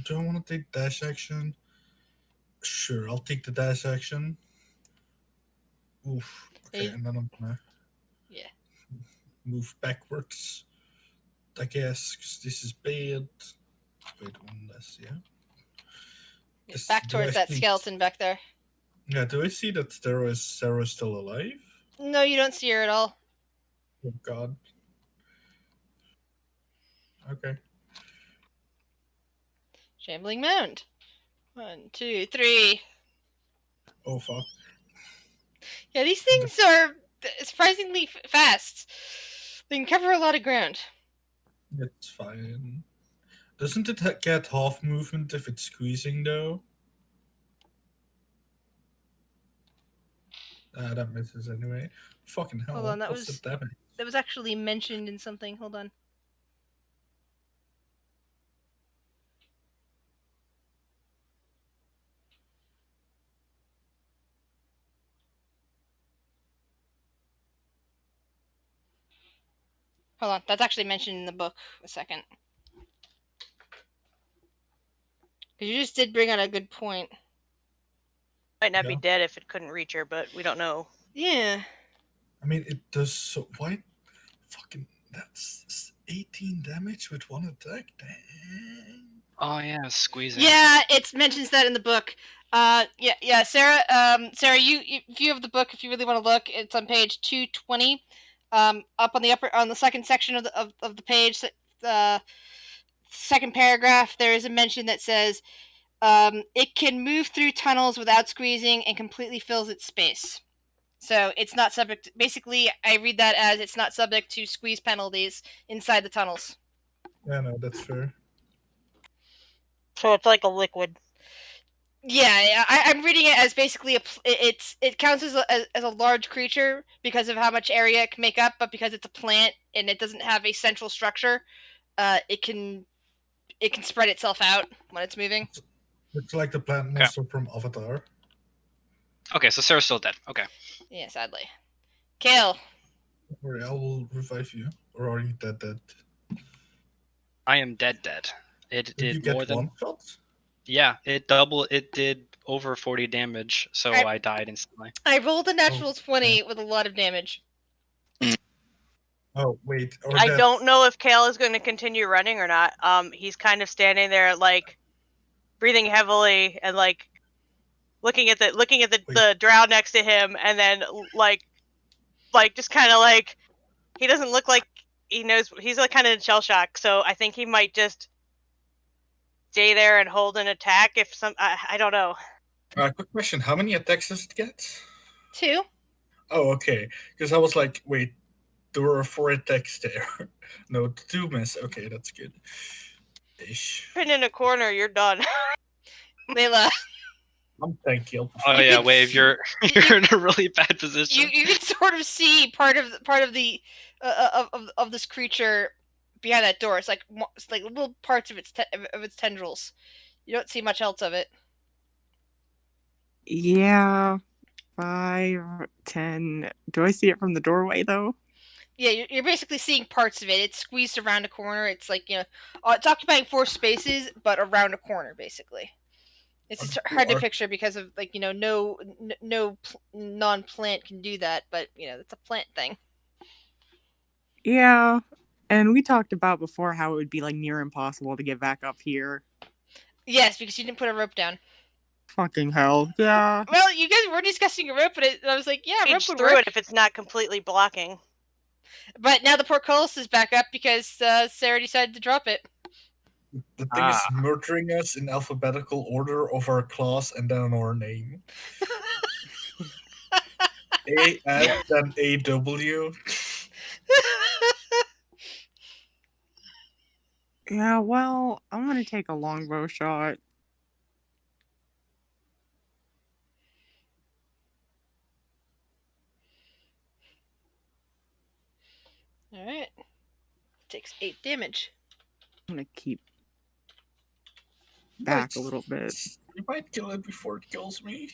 [SPEAKER 5] Do I want to take dash action? Sure, I'll take the dash action. Oof. Okay, and then I'm gonna move backwards, I guess, because this is bad. Wait, one less, yeah.
[SPEAKER 1] Back towards that skeleton back there.
[SPEAKER 5] Yeah, do I see that Sarah is still alive?
[SPEAKER 1] No, you don't see her at all.
[SPEAKER 5] Oh God. Okay.
[SPEAKER 1] Shambling mound. 1, 2, 3.
[SPEAKER 5] Oh fuck.
[SPEAKER 1] Yeah, these things are surprisingly fast. They can cover a lot of ground.
[SPEAKER 5] It's fine. Doesn't it get half movement if it's squeezing though? That misses anyway. Fucking hell.
[SPEAKER 1] Hold on, that
[SPEAKER 5] what's the damage?
[SPEAKER 1] That was actually mentioned in something. Hold on. Hold on, that's actually mentioned in the book. A second. Because you just did bring out a good point.
[SPEAKER 6] Might not be dead if it couldn't reach her, but we don't know.
[SPEAKER 1] Yeah.
[SPEAKER 5] I mean, it does so. Why? Fucking. That's 18 damage with one attack? Dang.
[SPEAKER 3] Oh yeah, squeezing.
[SPEAKER 1] Yeah, it mentions that in the book. Yeah, Sarah. Sarah, if you have the book, if you really want to look, it's on page 220. Up on the second section of the page, second paragraph, there is a mention that says, it can move through tunnels without squeezing and completely fills its space. So it's not subject. Basically, I read that as it's not subject to squeeze penalties inside the tunnels.
[SPEAKER 5] Yeah, no, that's fair.
[SPEAKER 6] So it's like a liquid.
[SPEAKER 1] Yeah, I'm reading it as basically it counts as a large creature because of how much area it can make up, but because it's a plant and it doesn't have a central structure, it can spread itself out when it's moving.
[SPEAKER 5] It's like the plant monster from Avatar.
[SPEAKER 3] Okay, so Sarah's still dead. Okay.
[SPEAKER 1] Yeah, sadly. Kale.
[SPEAKER 5] Or I will revive you. Or are you dead?
[SPEAKER 3] I am dead. It
[SPEAKER 5] Did you
[SPEAKER 3] did more
[SPEAKER 5] get
[SPEAKER 3] than
[SPEAKER 5] one shot?
[SPEAKER 3] yeah. It did over 40 damage, so
[SPEAKER 1] I-
[SPEAKER 3] I died instantly.
[SPEAKER 1] I rolled a natural
[SPEAKER 5] okay.
[SPEAKER 1] 20 with a lot of damage.
[SPEAKER 5] Oh wait, or
[SPEAKER 6] I
[SPEAKER 5] that
[SPEAKER 6] don't know if Kale is going to continue running or not. He's kind of standing there, like breathing heavily and like looking at the drow next to him, and then like just kind of like he doesn't look like he knows. He's like kind of in shell shock, so I think he might just stay there and hold an attack if some. I don't know.
[SPEAKER 5] quick question: how many attacks does it get?
[SPEAKER 1] 2.
[SPEAKER 5] Oh, okay. Because I was like, wait, there were 4 attacks there. No, 2 miss. Okay, that's good. Ish.
[SPEAKER 6] Pinned in a corner, you're done.
[SPEAKER 1] Layla,
[SPEAKER 5] I'm thank you.
[SPEAKER 3] Oh
[SPEAKER 1] You
[SPEAKER 3] yeah,
[SPEAKER 1] can
[SPEAKER 3] Wave, you're you're in a really bad position.
[SPEAKER 1] you can sort of see part of the of this creature behind that door. It's like little parts of its tendrils. You don't see much else of it.
[SPEAKER 2] Yeah, 5, 10. Do I see it from the doorway though?
[SPEAKER 1] Yeah, you're basically seeing parts of it. It's squeezed around a corner. It's like it's occupying 4 spaces, but around a corner basically. It's just hard to picture because of like no non-plant can do that, but it's a plant thing.
[SPEAKER 2] Yeah, and we talked about before how it would be like near impossible to get back up here.
[SPEAKER 1] Yes, because you didn't put a rope down.
[SPEAKER 2] Fucking hell, yeah.
[SPEAKER 1] Well, you guys were discussing a rope, but I was like, yeah, a rope would
[SPEAKER 6] through
[SPEAKER 1] work.
[SPEAKER 6] it if it's not completely blocking.
[SPEAKER 1] But now the portcullis is back up because Sarah decided to drop it.
[SPEAKER 5] The thing is murdering us in alphabetical order of our class and then our name. A S then A W.
[SPEAKER 2] Yeah, well, I'm gonna take a longbow shot.
[SPEAKER 1] All right. Takes 8 damage.
[SPEAKER 2] I'm gonna keep back a little bit.
[SPEAKER 5] You might kill it before it kills me.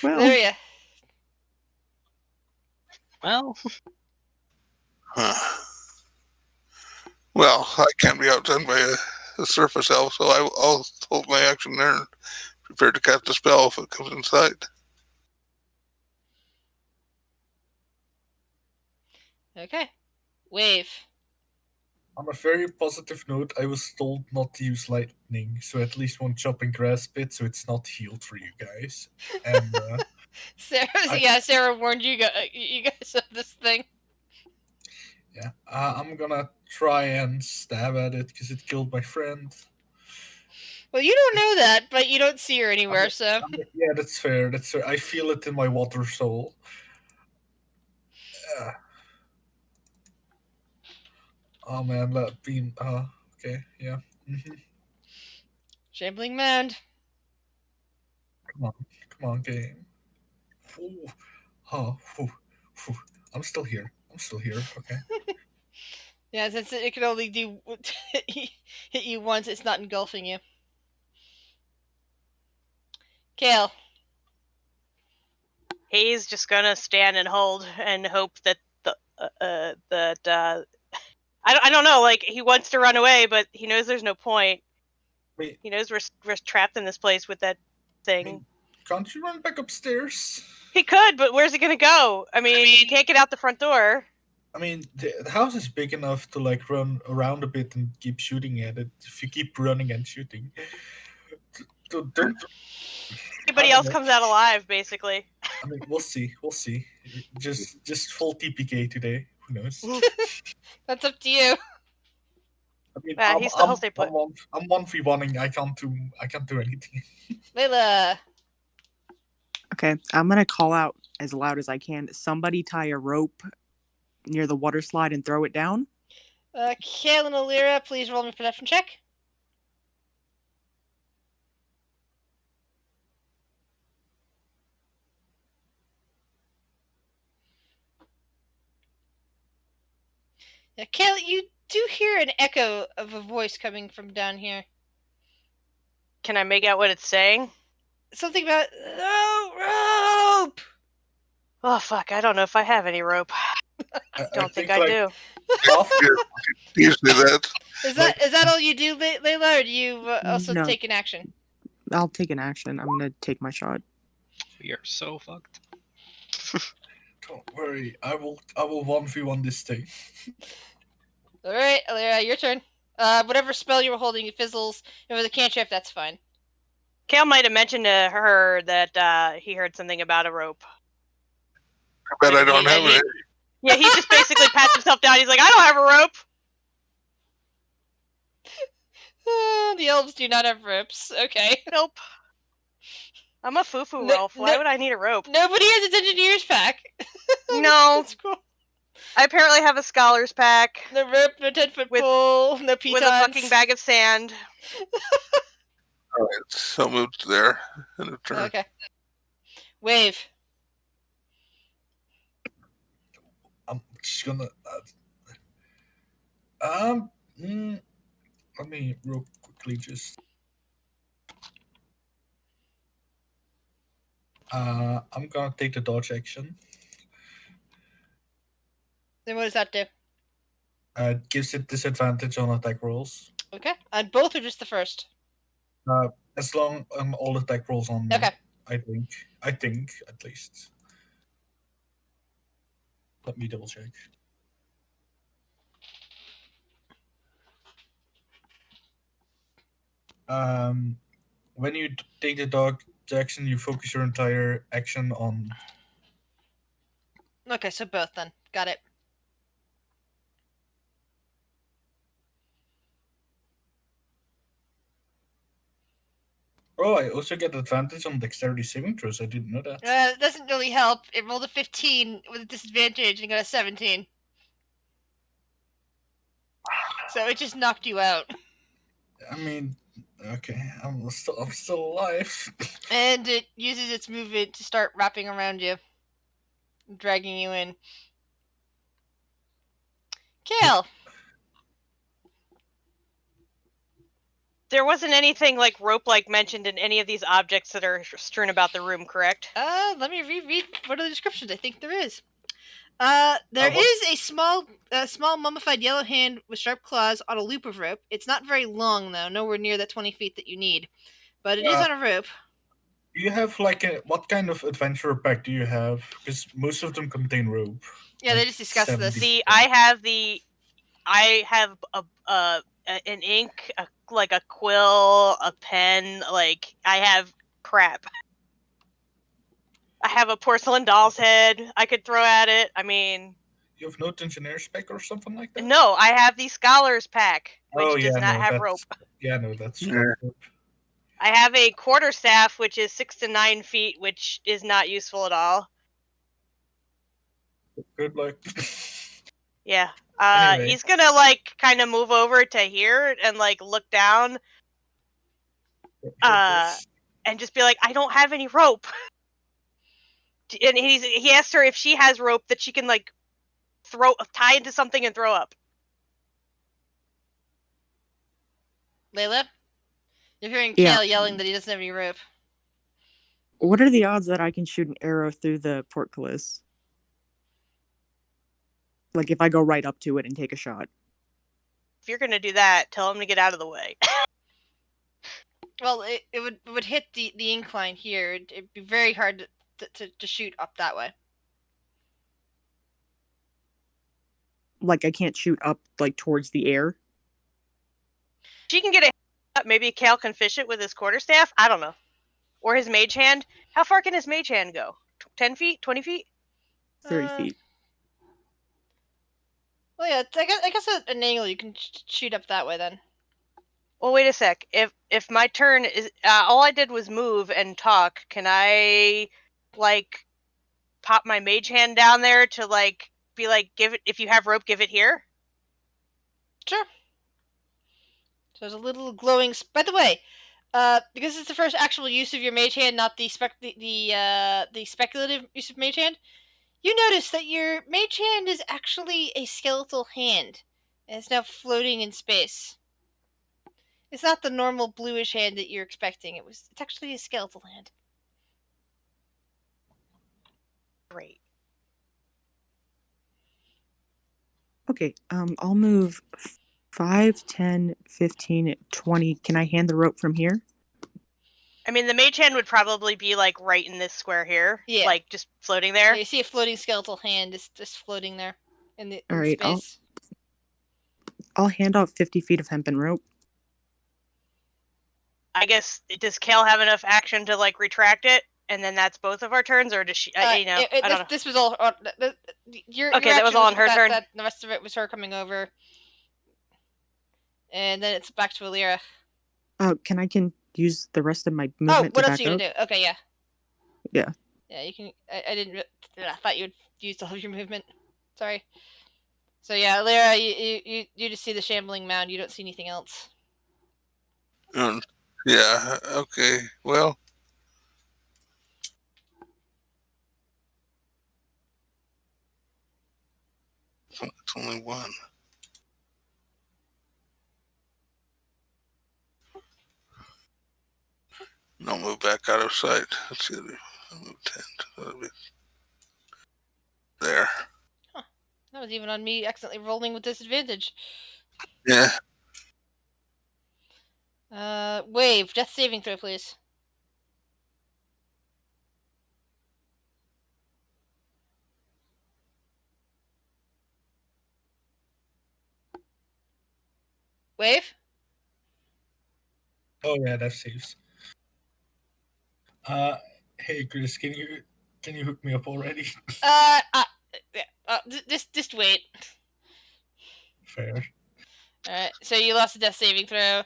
[SPEAKER 2] Well,
[SPEAKER 1] There ya.
[SPEAKER 3] Well,
[SPEAKER 4] Well, I can't be outdone by a surface elf, so I'll hold my action there and prepare to cast a spell if it comes inside.
[SPEAKER 1] Okay. Wave.
[SPEAKER 5] On a very positive note, I was told not to use lightning, so at least one chop and grasp it, so it's not healed for you guys. And
[SPEAKER 1] Sarah warned you guys of this thing.
[SPEAKER 5] yeah, I'm gonna try and stab at it because it killed my friend.
[SPEAKER 1] Well, you don't know that, but you don't see her anywhere, so.
[SPEAKER 5] Yeah, that's fair. That's fair. I feel it in my water soul. Oh man, that beam. Okay, yeah.
[SPEAKER 1] Shambling Mound.
[SPEAKER 5] Come on, game. Ooh. Oh, whew, whew. I'm still here. Okay.
[SPEAKER 1] Yeah, since it can only do hit you once, it's not engulfing you. Kale.
[SPEAKER 6] He's just gonna stand and hold and hope that I don't know. Like he wants to run away, but he knows there's no point.
[SPEAKER 5] Wait.
[SPEAKER 6] He knows we're trapped in this place with that thing.
[SPEAKER 5] Can't you run back upstairs?
[SPEAKER 6] He could, but where's he gonna go? I mean, he can't get out the front door.
[SPEAKER 5] I mean, the house is big enough to like run around a bit and keep shooting at it. If you keep running and shooting,
[SPEAKER 6] Anybody else comes out alive, basically.
[SPEAKER 5] I mean, we'll see. Just full TPK today. Who knows?
[SPEAKER 1] That's up to you.
[SPEAKER 5] I mean,
[SPEAKER 6] he'll stay put.
[SPEAKER 5] I'm 1v1ing. I can't do anything.
[SPEAKER 1] Layla.
[SPEAKER 2] Okay, I'm gonna call out as loud as I can. Somebody tie a rope near the water slide and throw it down.
[SPEAKER 1] Kale and Ollara, please roll me a perception check. Now, Kale, you do hear an echo of a voice coming from down here.
[SPEAKER 6] Can I make out what it's saying?
[SPEAKER 1] Something about rope.
[SPEAKER 6] Oh fuck! I don't know if I have any rope. Don't think I do.
[SPEAKER 4] Usually that.
[SPEAKER 1] Is that all you do, Layla, or do you also
[SPEAKER 2] No.
[SPEAKER 1] take an action?
[SPEAKER 2] I'll take an action. I'm gonna take my shot.
[SPEAKER 3] We are so fucked.
[SPEAKER 5] Don't worry, I will 1v1 this thing.
[SPEAKER 1] All right, Alyra, your turn. Whatever spell you were holding, it fizzles. If it was a cantrip, that's fine.
[SPEAKER 6] Kale might have mentioned to her that he heard something about a rope.
[SPEAKER 4] I bet I don't have it.
[SPEAKER 6] Yeah, he just basically pats himself down. He's like, I don't have a rope.
[SPEAKER 1] The elves do not have ropes. Okay.
[SPEAKER 6] Nope. I'm a foo-foo elf. Why would I need a rope?
[SPEAKER 1] Nobody has a Dungeoneer's pack.
[SPEAKER 6] No.
[SPEAKER 1] That's cool.
[SPEAKER 6] I apparently have a scholar's pack.
[SPEAKER 1] No rope, no 10-foot pole, no pitons.
[SPEAKER 6] With a fucking bag of sand.
[SPEAKER 4] All right, so moved there in a turn.
[SPEAKER 1] Okay. Wave.
[SPEAKER 5] I'm just gonna. Let me real quickly just. I'm gonna take the dodge action.
[SPEAKER 1] Then what does that do?
[SPEAKER 5] It gives it disadvantage on attack rolls.
[SPEAKER 1] Okay. On both or just the first?
[SPEAKER 5] As long all attack rolls on me.
[SPEAKER 1] Okay.
[SPEAKER 5] I think at least. Let me double check. When you take the dodge action, you focus your entire action on.
[SPEAKER 1] Okay, so both then. Got it.
[SPEAKER 5] Oh, I also get advantage on dexterity saving throws. I didn't know that.
[SPEAKER 1] It doesn't really help. It rolled a 15 with a disadvantage and got a 17. So it just knocked you out.
[SPEAKER 5] I mean, okay, I'm still alive.
[SPEAKER 1] And it uses its movement to start wrapping around you, dragging you in. Kale.
[SPEAKER 6] There wasn't anything like rope-like mentioned in any of these objects that are strewn about the room, correct?
[SPEAKER 1] Let me reread one of the descriptions. I think there is. There is a small mummified yellow hand with sharp claws on a loop of rope. It's not very long, though, nowhere near the 20 feet that you need. But it is on a rope.
[SPEAKER 5] Do you have what kind of adventurer pack do you have? Because most of them contain rope.
[SPEAKER 1] Yeah, they just discussed this.
[SPEAKER 6] I have an ink, like a quill, a pen, like I have crap. I have a porcelain doll's head I could throw at it. I mean,
[SPEAKER 5] you have no engineer's pack or something like that?
[SPEAKER 6] No, I have the scholar's pack, which does not have rope.
[SPEAKER 5] Yeah, no, that's
[SPEAKER 6] I have a quarterstaff, which is 6 to 9 feet, which is not useful at all.
[SPEAKER 5] Good luck.
[SPEAKER 6] Yeah.
[SPEAKER 5] Anyway.
[SPEAKER 6] He's gonna kind of move over to here and look down, and just be like, I don't have any rope. And he asked her if she has rope that she can tie into something and throw up.
[SPEAKER 1] Layla, you're hearing Kale yelling that he doesn't have any rope.
[SPEAKER 2] What are the odds that I can shoot an arrow through the portcullis? Like if I go right up to it and take a shot.
[SPEAKER 6] If you're gonna do that, tell him to get out of the way.
[SPEAKER 1] Well, it would hit the incline here. It'd be very hard to shoot up that way.
[SPEAKER 2] Like I can't shoot up towards the air?
[SPEAKER 6] She can get a maybe Kale can fish it with his quarterstaff. I don't know. Or his mage hand. How far can his mage hand go? 10 feet? 20 feet?
[SPEAKER 2] 30 feet.
[SPEAKER 1] Well, yeah, I guess at an angle you can shoot up that way then.
[SPEAKER 6] Well, wait a sec. If my turn is all I did was move and talk, can I pop my mage hand down there to be give it, if you have rope, give it here?
[SPEAKER 1] Sure. So there's a little glowing. By the way, because it's the first actual use of your mage hand, not the speculative use of mage hand, you notice that your mage hand is actually a skeletal hand, and it's now floating in space. It's not the normal bluish hand that you're expecting. It's actually a skeletal hand.
[SPEAKER 6] Great.
[SPEAKER 2] Okay, I'll move 5, 10, 15, 20. Can I hand the rope from here?
[SPEAKER 6] I mean, the mage hand would probably be like right in this square here.
[SPEAKER 1] Yeah.
[SPEAKER 6] Like just floating there.
[SPEAKER 1] Yeah, you see a floating skeletal hand just floating there in the
[SPEAKER 2] All right,
[SPEAKER 1] space.
[SPEAKER 2] I'll hand off 50 feet of hempen rope.
[SPEAKER 6] I guess, does Kale have enough action to like retract it? And then that's both of our turns, or does she? I don't know.
[SPEAKER 1] This was all. Your
[SPEAKER 6] Okay, that was all on her turn.
[SPEAKER 1] The rest of it was her coming over, and then it's back to Ollara.
[SPEAKER 2] Can I use the rest of my movement
[SPEAKER 1] what
[SPEAKER 2] to
[SPEAKER 1] else
[SPEAKER 2] back
[SPEAKER 1] are you
[SPEAKER 2] up?
[SPEAKER 1] gonna do? Okay, yeah.
[SPEAKER 2] Yeah.
[SPEAKER 1] Yeah, you can. I didn't. I thought you would use all of your movement. Sorry. So yeah, Ollara, you just see the shambling mound. You don't see anything else.
[SPEAKER 4] Yeah. Okay. Well. It's only one. And I'll move back out of sight. Let's see. I'll move 10. That'll be there.
[SPEAKER 1] That was even on me accidentally rolling with disadvantage.
[SPEAKER 4] Yeah.
[SPEAKER 1] Wave, death saving throw, please. Wave?
[SPEAKER 5] Oh yeah, that saves. Hey Chris, can you hook me up already?
[SPEAKER 1] Just wait.
[SPEAKER 5] Fair.
[SPEAKER 1] Alright, so you lost a death saving throw.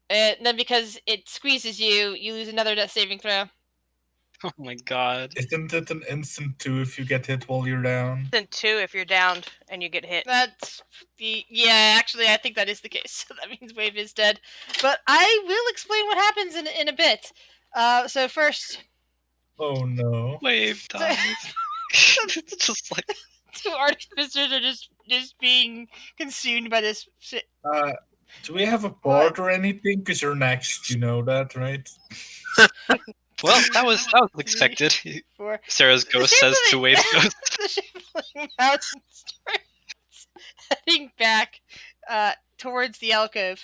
[SPEAKER 1] And then because it squeezes you, you lose another death saving throw.
[SPEAKER 3] Oh my god.
[SPEAKER 5] Isn't it an instant 2 if you get hit while you're down?
[SPEAKER 6] Then 2 if you're downed and you get hit.
[SPEAKER 1] That's yeah, actually I think that is the case. So that means Wave is dead. But I will explain what happens in a bit. So first,
[SPEAKER 5] Oh no.
[SPEAKER 3] Wave dies. It's just like
[SPEAKER 1] 2 artificers are just being consumed by this shit.
[SPEAKER 5] Do we have a board or anything? Because you're next, you know that, right?
[SPEAKER 3] well, that was expected.
[SPEAKER 1] 4.
[SPEAKER 3] Sarah's ghost says to Wave's ghost.
[SPEAKER 1] The shambling mountain starts heading back towards the alcove.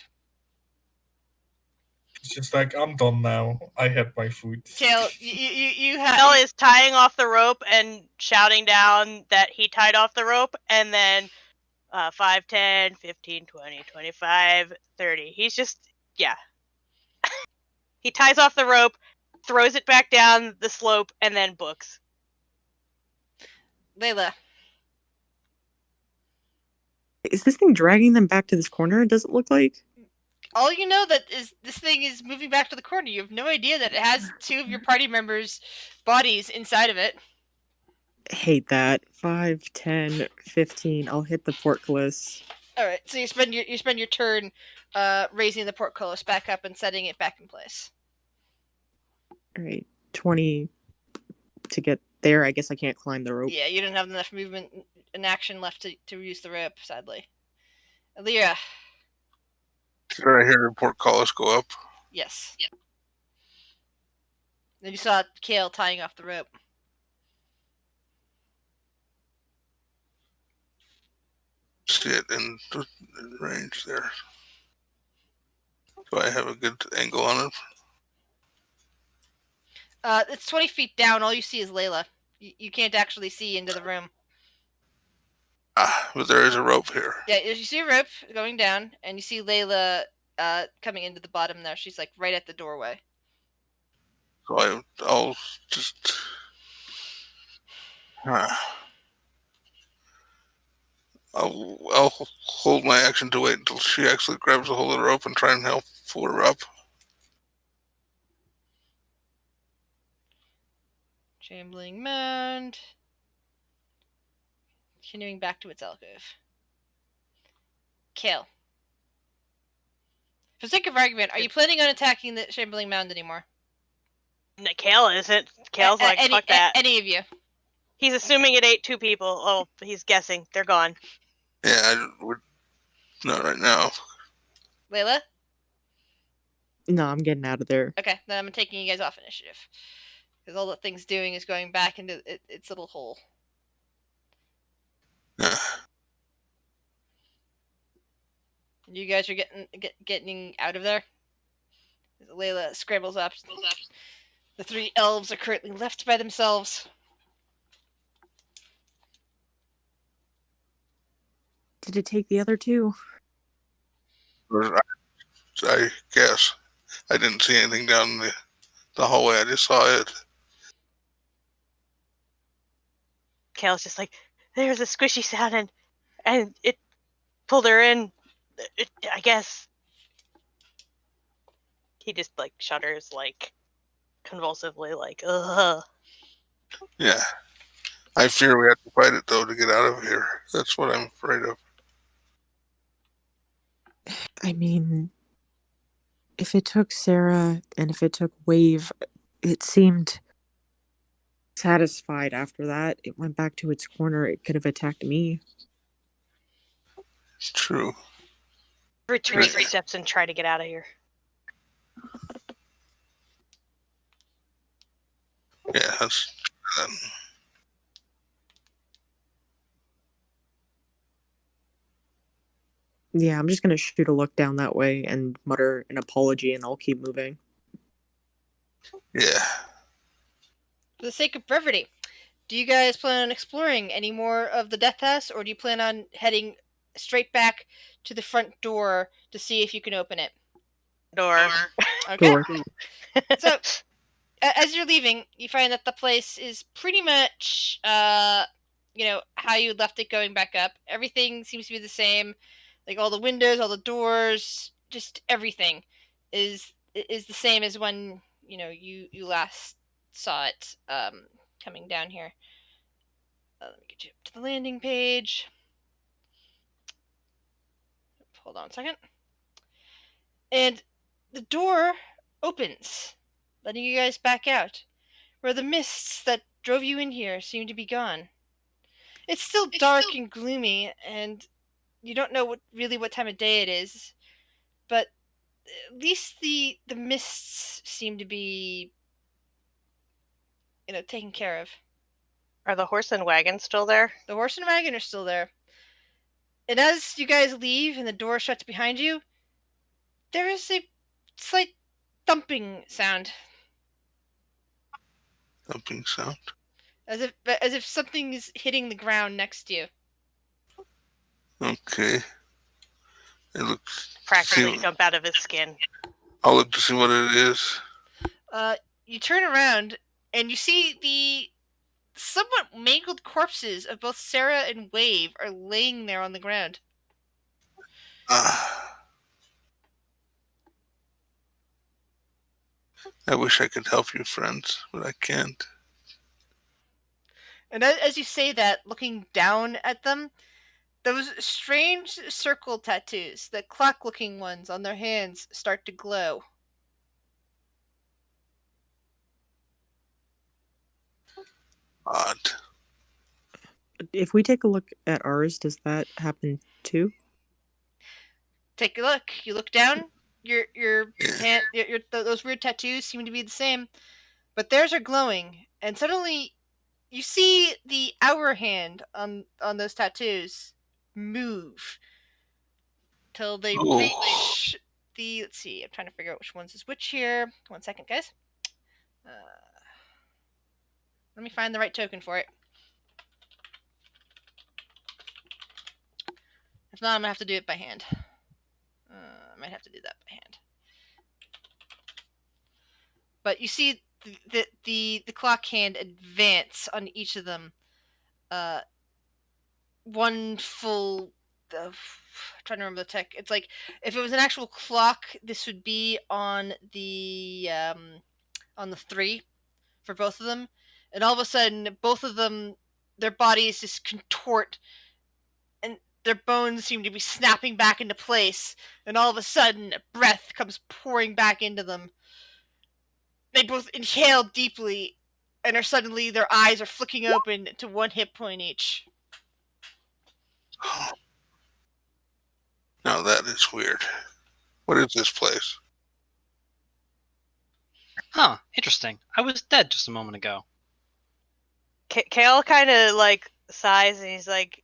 [SPEAKER 5] It's just like, I'm done now. I had my food.
[SPEAKER 1] Kale, you have.
[SPEAKER 6] Kale is tying off the rope and shouting down that he tied off the rope, and then 5, 10, 15, 20, 25, 30. He's just, yeah. He ties off the rope, throws it back down the slope, and then books.
[SPEAKER 1] Layla.
[SPEAKER 2] Is this thing dragging them back to this corner? Does it look like?
[SPEAKER 1] All you know that is this thing is moving back to the corner. You have no idea that it has 2 of your party members' bodies inside of it.
[SPEAKER 2] Hate that. 5, 10, 15. I'll hit the portcullis.
[SPEAKER 1] All right, so you spend your turn raising the portcullis back up and setting it back in place.
[SPEAKER 2] All right, 20 to get there. I guess I can't climb the rope.
[SPEAKER 1] Yeah, you don't have enough movement and action left to use the rope, sadly. Ollara.
[SPEAKER 4] Did I hear the portcullis go up?
[SPEAKER 1] Yes. Yeah. Then you saw Kale tying off the rope.
[SPEAKER 4] See it in range there. Do I have a good angle on it?
[SPEAKER 1] It's 20 feet down. All you see is Layla. You can't actually see into the room.
[SPEAKER 4] But there is a rope here.
[SPEAKER 1] Yeah, you see a rope going down, and you see Layla coming into the bottom there. She's like right at the doorway.
[SPEAKER 4] So I'll just. I'll hold my action to wait until she actually grabs a hold of the rope and try and help pull her up.
[SPEAKER 1] Shambling mound. Continuing back to its alcove. Kale. For sake of argument, are you planning on attacking the shambling mound anymore?
[SPEAKER 6] No, Kale isn't. Kale's like, fuck that.
[SPEAKER 1] Any of you?
[SPEAKER 6] He's assuming it ate 2 people. Oh, he's guessing. They're gone.
[SPEAKER 4] Yeah, not right now.
[SPEAKER 1] Layla?
[SPEAKER 2] No, I'm getting out of there.
[SPEAKER 1] Okay, then I'm taking you guys off initiative. Because all that thing's doing is going back into its little hole. You guys are getting out of there. Layla scrambles up. The three elves are currently left by themselves.
[SPEAKER 2] Did it take the other two?
[SPEAKER 4] I guess. I didn't see anything down the hallway. I just saw it.
[SPEAKER 6] Kale's just like, there's a squishy sound and it pulled her in. I guess. He just like shudders like convulsively, like, ugh.
[SPEAKER 4] Yeah. I fear we have to fight it, though, to get out of here. That's what I'm afraid of.
[SPEAKER 2] I mean, if it took Sarah and if it took Wave, it seemed satisfied after that. It went back to its corner. It could have attacked me.
[SPEAKER 4] It's true.
[SPEAKER 6] Retreat 3 steps and try to get out of here.
[SPEAKER 4] Yeah, that's...
[SPEAKER 2] Yeah, I'm just gonna shoot a look down that way and mutter an apology, and I'll keep moving.
[SPEAKER 4] Yeah.
[SPEAKER 1] For the sake of brevity, do you guys plan on exploring any more of the Death House, or do you plan on heading straight back to the front door to see if you can open it?
[SPEAKER 6] Door.
[SPEAKER 1] Okay.
[SPEAKER 2] Door.
[SPEAKER 1] So, as you're leaving, you find that the place is pretty much, how you left it going back up. Everything seems to be the same. Like all the windows, all the doors, just everything is the same as when you last saw it coming down here. Let me get you up to the landing page. Hold on a second. And the door opens, letting you guys back out, where the mists that drove you in here seem to be gone. It's still dark and gloomy, and you don't know what time of day it is, but at least the mists seem to be taken care of.
[SPEAKER 6] Are the horse and wagon still there?
[SPEAKER 1] The horse and wagon are still there. And as you guys leave and the door shuts behind you, there is a slight thumping sound.
[SPEAKER 4] Thumping sound?
[SPEAKER 1] As if something is hitting the ground next to you.
[SPEAKER 4] Okay. It looks...
[SPEAKER 6] Practically jump out of his skin.
[SPEAKER 4] I'll look to see what it is.
[SPEAKER 1] You turn around and you see the somewhat mangled corpses of both Sarah and Wave are laying there on the ground.
[SPEAKER 4] I wish I could help you, friends, but I can't.
[SPEAKER 1] And as you say that, looking down at them, those strange circle tattoos, the clock-looking ones on their hands, start to glow.
[SPEAKER 4] Odd.
[SPEAKER 2] If we take a look at ours, does that happen too?
[SPEAKER 1] Take a look. You look down. Your hand, those weird tattoos seem to be the same, but theirs are glowing. And suddenly, you see the hour hand on those tattoos move till they reach the. Let's see. I'm trying to figure out which ones is which here. 1 second, guys. Let me find the right token for it. If not, I'm gonna have to do it by hand. I might have to do that by hand. But you see the clock hand advance on each of them. One full. I'm trying to remember the tech. It's like if it was an actual clock, this would be on the 3 for both of them, and all of a sudden, both of them, their bodies just contort, and their bones seem to be snapping back into place, and all of a sudden, breath comes pouring back into them. They both inhale deeply, and are suddenly their eyes are flicking open to 1 hit point each.
[SPEAKER 4] Now that is weird. What is this place?
[SPEAKER 3] Huh, interesting. I was dead just a moment ago.
[SPEAKER 6] Kale kind of like sighs and he's like,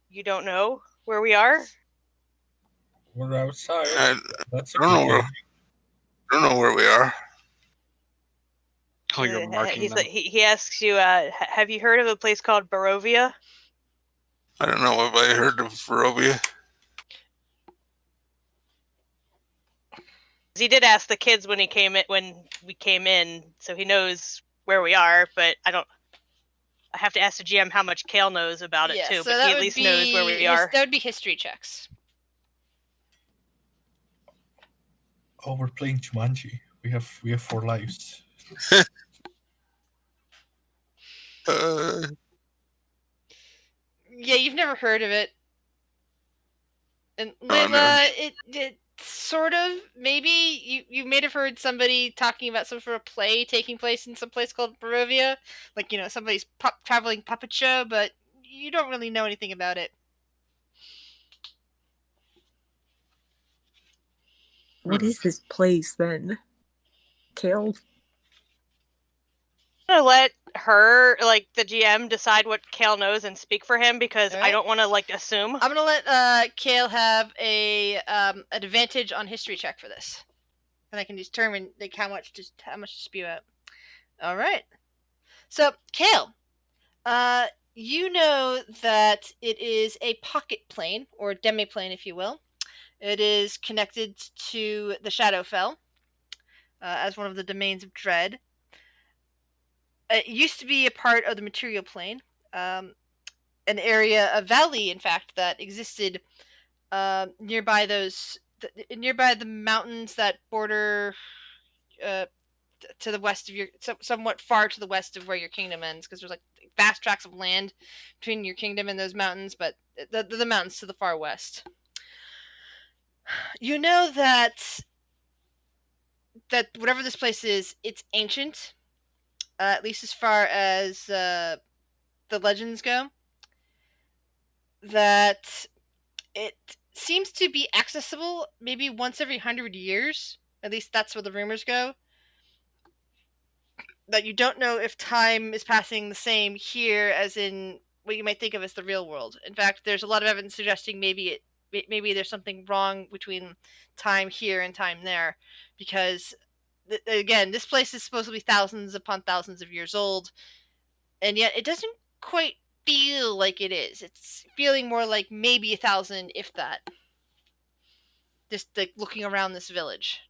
[SPEAKER 6] "You don't know where we are?"
[SPEAKER 9] We're outside.
[SPEAKER 4] I
[SPEAKER 9] That's
[SPEAKER 4] don't know
[SPEAKER 9] okay.
[SPEAKER 4] don't know where we are.
[SPEAKER 3] Oh, you're marking them.
[SPEAKER 6] He asks you, have you heard of a place called Barovia?
[SPEAKER 4] I don't know if I heard of Barovia.
[SPEAKER 6] He did ask the kids when we came in, so he knows where we are. But I have to ask the GM how much Kale knows about it too.
[SPEAKER 1] so
[SPEAKER 6] But
[SPEAKER 1] that
[SPEAKER 6] he at
[SPEAKER 1] would
[SPEAKER 6] least
[SPEAKER 1] be
[SPEAKER 6] knows where we are.
[SPEAKER 1] That would be history checks.
[SPEAKER 9] Oh, we're playing Jumanji. We have 4 lives.
[SPEAKER 1] Yeah, you've never heard of it. And
[SPEAKER 4] No, I've
[SPEAKER 1] Layla,
[SPEAKER 4] never-
[SPEAKER 1] it sort of, maybe you may have heard somebody talking about some sort of play taking place in some place called Barovia, like somebody's traveling puppet show, but you don't really know anything about it.
[SPEAKER 7] What is this place then? Kale?
[SPEAKER 6] I'm gonna let her, like the GM, decide what Kale knows and speak for him because
[SPEAKER 1] All
[SPEAKER 6] I
[SPEAKER 1] right.
[SPEAKER 6] don't want to like assume.
[SPEAKER 1] I'm gonna let Kale have an advantage on history check for this, and I can determine like how much to spew out. All right. So Kale, you know that it is a pocket plane or demiplane, if you will. It is connected to the Shadowfell as one of the domains of Dread. It used to be a part of the material plane, an area, a valley, in fact, that existed nearby nearby the mountains that border to the west of somewhat far to the west of where your kingdom ends, because there's like vast tracts of land between your kingdom and those mountains, but the mountains to the far west. You know that whatever this place is, it's ancient, at least as far as the legends go. That it seems to be accessible maybe once every 100 years. At least that's where the rumors go. That you don't know if time is passing the same here as in what you might think of as the real world. In fact, there's a lot of evidence suggesting maybe there's something wrong between time here and time there, because again, this place is supposed to be thousands upon thousands of years old, and yet it doesn't quite feel like it is. It's feeling more like maybe 1,000, if that. Just like looking around this village.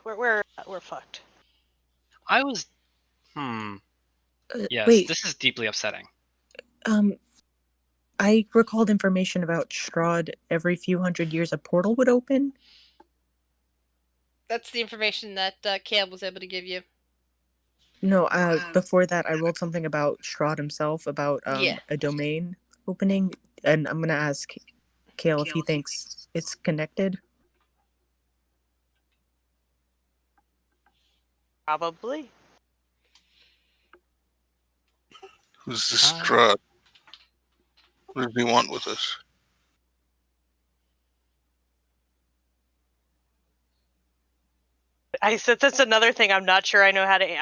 [SPEAKER 6] We're fucked.
[SPEAKER 3] I was. Yes,
[SPEAKER 7] Wait,
[SPEAKER 3] this is deeply upsetting.
[SPEAKER 7] I recalled information about Strahd. Every few hundred years a portal would open.
[SPEAKER 1] That's the information that Caleb was able to give you.
[SPEAKER 7] No, before that I rolled something about Strahd himself, about a domain opening, and I'm gonna ask Kale if he thinks it's connected.
[SPEAKER 6] Probably.
[SPEAKER 4] Who's this Strahd? What does he want with us?
[SPEAKER 6] I said that's another thing. I'm not sure I know how to.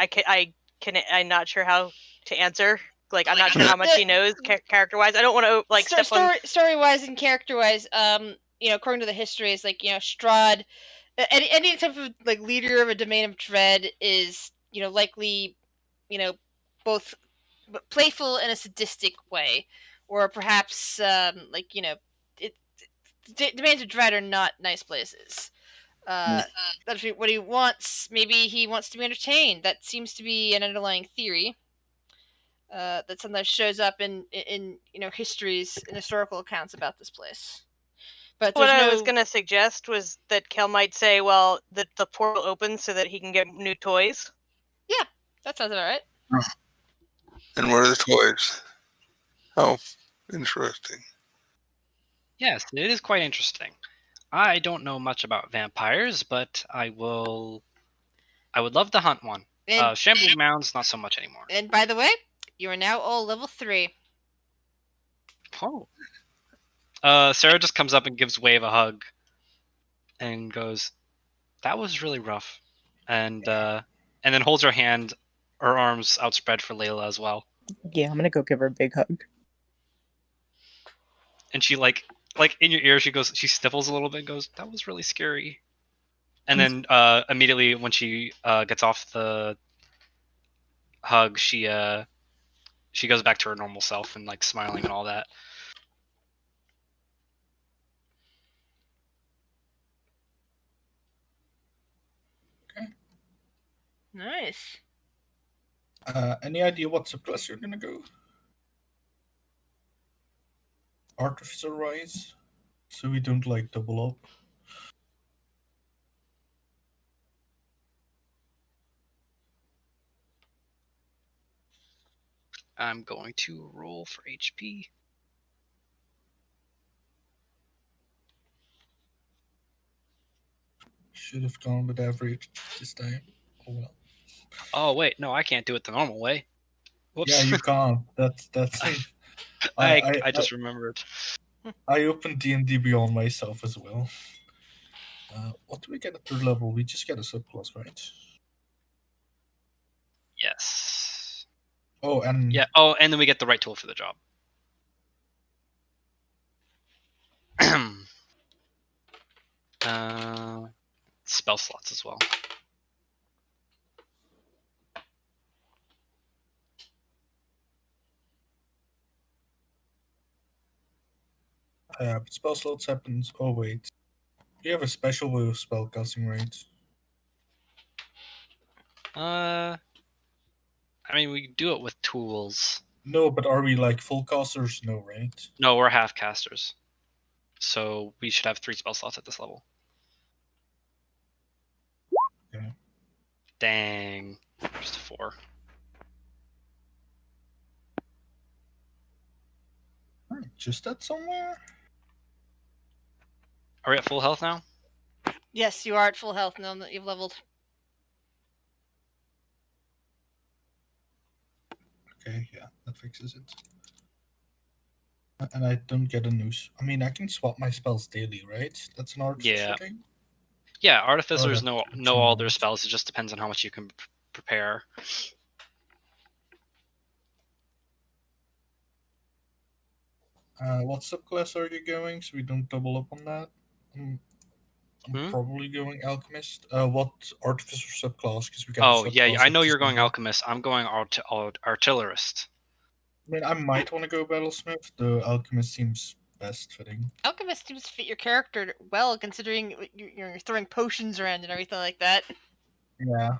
[SPEAKER 6] I'm not sure how to answer. Like I'm not sure how much he knows character wise. I don't want to like step on.
[SPEAKER 1] Story wise and character wise. According to the history, it's like Strahd. Any type of like leader of a domain of dread is likely both playful in a sadistic way, or perhaps domains of dread are not nice places. That's what he wants. Maybe he wants to be entertained. That seems to be an underlying theory. That sometimes shows up in histories and historical accounts about this place. But
[SPEAKER 6] what I was gonna suggest was that Kel might say, "Well, the portal opens so that he can get new toys."
[SPEAKER 1] Yeah, that sounds all right.
[SPEAKER 4] And where are the toys? How interesting.
[SPEAKER 3] Yes, it is quite interesting. I don't know much about vampires, but I would love to hunt one. Shambling mounds, not so much anymore.
[SPEAKER 1] And by the way, you are now all level 3.
[SPEAKER 3] Oh. Sarah just comes up and gives Wave a hug and goes, "That was really rough." And and then holds her hand, her arms outspread for Layla as well.
[SPEAKER 7] Yeah, I'm gonna go give her a big hug.
[SPEAKER 3] And she like in your ear, she sniffles a little bit and goes, "That was really scary." And then immediately when she gets off the hug, she goes back to her normal self and like smiling and all that.
[SPEAKER 9] Okay.
[SPEAKER 1] Nice.
[SPEAKER 9] Any idea what subclass you're gonna go? Artificer wise, so we don't like double up.
[SPEAKER 3] I'm going to roll for HP.
[SPEAKER 9] Should have gone with average this time. Oh well.
[SPEAKER 3] Oh wait, no, I can't do it the normal way. Whoops.
[SPEAKER 9] Yeah, you can't. That's
[SPEAKER 3] I just remembered.
[SPEAKER 9] I opened DnD Beyond myself as well. What do we get at third level? We just get a subclass, right?
[SPEAKER 3] Yes.
[SPEAKER 9] Oh, and
[SPEAKER 3] Yeah. Oh, and then we get the right tool for the job. Spell slots as well.
[SPEAKER 9] but spell slots happens. Oh wait, you have a special way of spellcasting, right?
[SPEAKER 3] I mean, we do it with tools.
[SPEAKER 9] No, but are we like full casters? No, right?
[SPEAKER 3] No, we're half casters, so we should have 3 spell slots at this level.
[SPEAKER 9] Yeah.
[SPEAKER 3] Dang, just 4.
[SPEAKER 9] Just that somewhere.
[SPEAKER 3] Are we at full health now?
[SPEAKER 1] Yes, you are at full health now that you've leveled.
[SPEAKER 9] Okay, yeah, that fixes it. And I don't get a new. I mean, I can swap my spells daily, right? That's an artificer thing.
[SPEAKER 3] Yeah, artificers
[SPEAKER 9] Oh,
[SPEAKER 3] know all their spells. It just depends on how much you can prepare.
[SPEAKER 9] What subclass are you going? So we don't double up on that. I'm probably going alchemist. What artificer subclass? Because we got.
[SPEAKER 3] Oh yeah, I know you're going alchemist. I'm going artillerist.
[SPEAKER 9] I mean, I might want to go battlesmith. The alchemist seems best fitting.
[SPEAKER 1] Alchemist seems to fit your character well, considering you're throwing potions around and everything like that.
[SPEAKER 9] Yeah,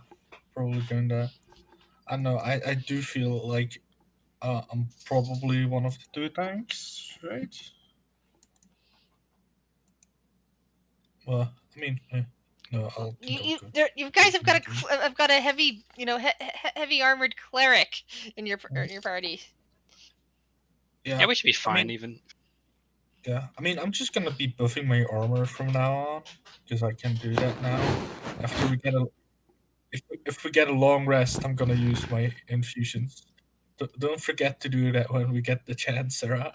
[SPEAKER 9] probably going that. I know. I do feel like I'm probably one of the 2 tanks, right? Well, I mean, no, I'll.
[SPEAKER 1] You guys have got a heavy, heavy armored cleric in your party.
[SPEAKER 3] Yeah, we should be fine even.
[SPEAKER 9] Yeah, I mean, I'm just gonna be buffing my armor from now on because I can do that now. After we get if we get a long rest, I'm gonna use my infusions. Don't forget to do that when we get the chance, Sarah.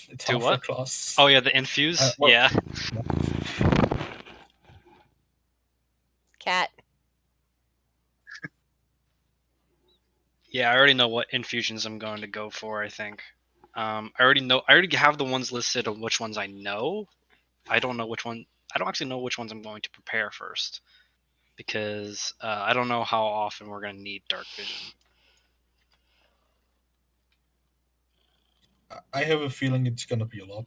[SPEAKER 9] It's
[SPEAKER 3] do
[SPEAKER 9] half
[SPEAKER 3] what?
[SPEAKER 9] our class.
[SPEAKER 3] Oh yeah, the infuse.
[SPEAKER 9] Well,
[SPEAKER 3] yeah.
[SPEAKER 1] Cat.
[SPEAKER 3] Yeah, I already know what infusions I'm going to go for. I think. I already have the ones listed of which ones I know. I don't know which one. I don't actually know which ones I'm going to prepare first, because I don't know how often we're going to need dark vision.
[SPEAKER 9] I have a feeling it's gonna be a lot.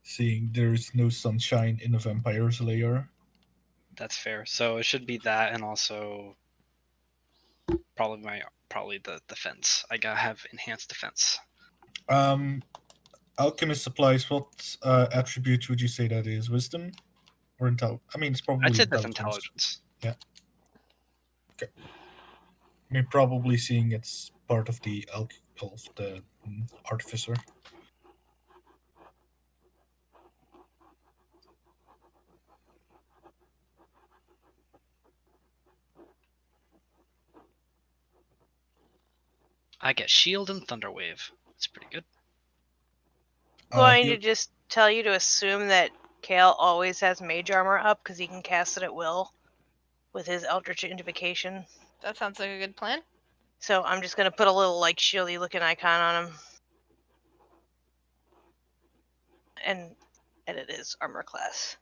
[SPEAKER 9] Seeing there's no sunshine in a vampire's lair.
[SPEAKER 3] That's fair. So it should be that, and also probably the defense. I gotta have enhanced defense.
[SPEAKER 9] Alchemist supplies. What attribute would you say that is? Wisdom or intelligence? I mean, it's probably.
[SPEAKER 3] I'd say that's intelligence.
[SPEAKER 9] Yeah. Okay. I mean, probably seeing it's part of the artificer.
[SPEAKER 3] I get shield and thunderwave. That's pretty good.
[SPEAKER 6] Going to just tell you to assume that Kale always has mage armor up because he can cast it at will with his Eldritch Invocation.
[SPEAKER 1] That sounds like a good plan.
[SPEAKER 6] So I'm just gonna put a little like shieldy looking icon on him. And edit his armor class.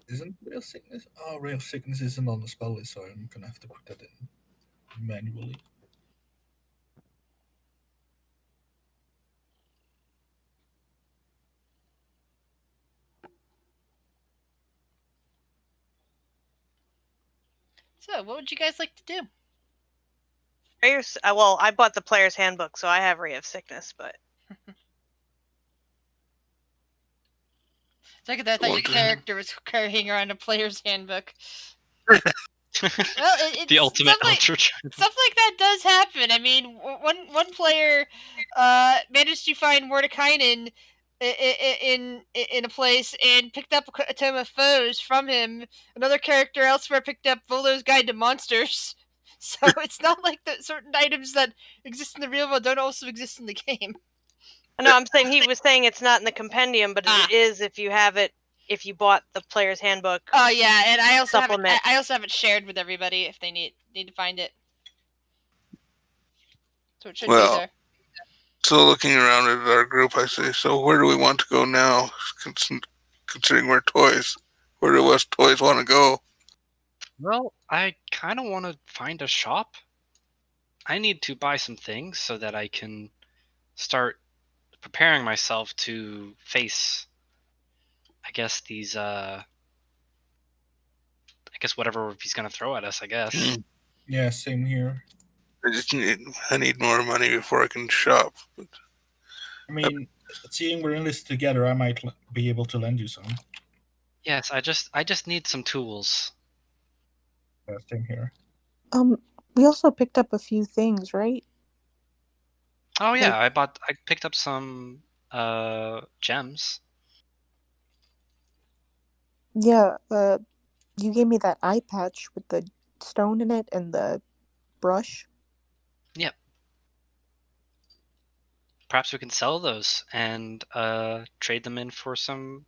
[SPEAKER 9] Isn't real sickness? Oh, real sickness isn't on the spell list, so I'm gonna have to put that in manually.
[SPEAKER 1] So, what would you guys like to do?
[SPEAKER 6] Well, I bought the player's handbook, so I have Ray of Sickness, but
[SPEAKER 1] Second, I thought your
[SPEAKER 4] What the-
[SPEAKER 1] character was carrying around a player's handbook. Well, it's
[SPEAKER 3] The ultimate
[SPEAKER 1] stuff like,
[SPEAKER 3] Eldritch.
[SPEAKER 1] stuff like that does happen. I mean, one player managed to find Mordekainen in a place and picked up a tome of foes from him. Another character elsewhere picked up Volo's Guide to Monsters. So it's not like that certain items that exist in the real world don't also exist in the game.
[SPEAKER 6] no, I'm saying he was saying it's not in the compendium, but it is if you have it. If you bought the player's handbook.
[SPEAKER 1] Oh yeah, and I also
[SPEAKER 6] supplement.
[SPEAKER 1] I also have it shared with everybody if they need to find it. So it should be there.
[SPEAKER 4] So looking around at our group, I say, so where do we want to go now? Considering we're toys, where do us toys want to go?
[SPEAKER 3] Well, I kind of want to find a shop. I need to buy some things so that I can start preparing myself to face, I guess, these, I guess whatever he's going to throw at us, I guess.
[SPEAKER 9] Yeah, same here.
[SPEAKER 4] I need more money before I can shop.
[SPEAKER 9] I mean, seeing we're in this together, I might be able to lend you some.
[SPEAKER 3] Yes, I just need some tools.
[SPEAKER 9] Yeah, same here.
[SPEAKER 7] We also picked up a few things, right?
[SPEAKER 3] Oh yeah,
[SPEAKER 7] Like-
[SPEAKER 3] I picked up some gems.
[SPEAKER 7] Yeah, you gave me that eye patch with the stone in it and the brush.
[SPEAKER 3] Yep. Perhaps we can sell those and trade them in for some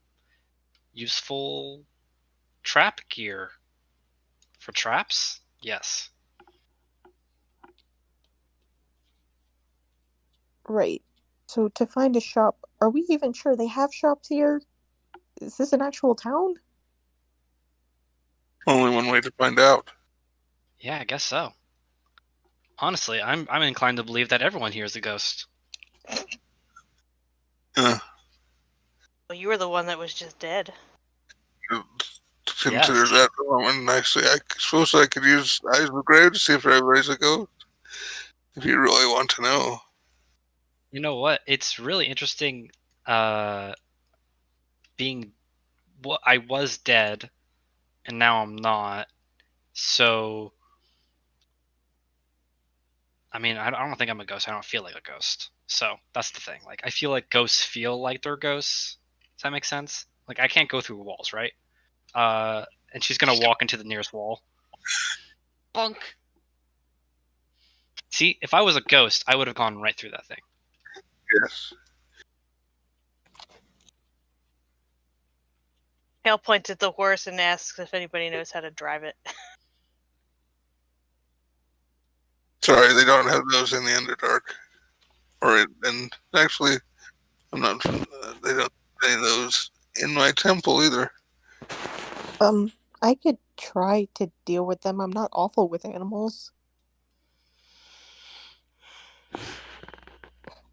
[SPEAKER 3] useful trap gear. For traps? Yes.
[SPEAKER 7] Right. So to find a shop, are we even sure they have shops here? Is this an actual town?
[SPEAKER 4] Only one way to find out.
[SPEAKER 3] Yeah, I guess so. Honestly, I'm inclined to believe that everyone here is a ghost.
[SPEAKER 6] Well, you were the one that was just dead.
[SPEAKER 4] Consider that one nicely. I suppose I could use Eyes of the Grave to see if everybody's a ghost. If you really want to know.
[SPEAKER 3] You know what? It's really interesting being I was dead and now I'm not. So I mean, I don't think I'm a ghost. I don't feel like a ghost. So that's the thing. Like I feel like ghosts feel like they're ghosts. Does that make sense? Like I can't go through walls, right? And she's gonna walk into the nearest wall.
[SPEAKER 1] Bunk.
[SPEAKER 3] See, if I was a ghost, I would have gone right through that thing.
[SPEAKER 4] Yes.
[SPEAKER 6] Hale points at the horse and asks if anybody knows how to drive it.
[SPEAKER 4] Sorry, they don't have those in the Underdark. And actually, I'm not. They don't have those in my temple either.
[SPEAKER 7] I could try to deal with them. I'm not awful with animals.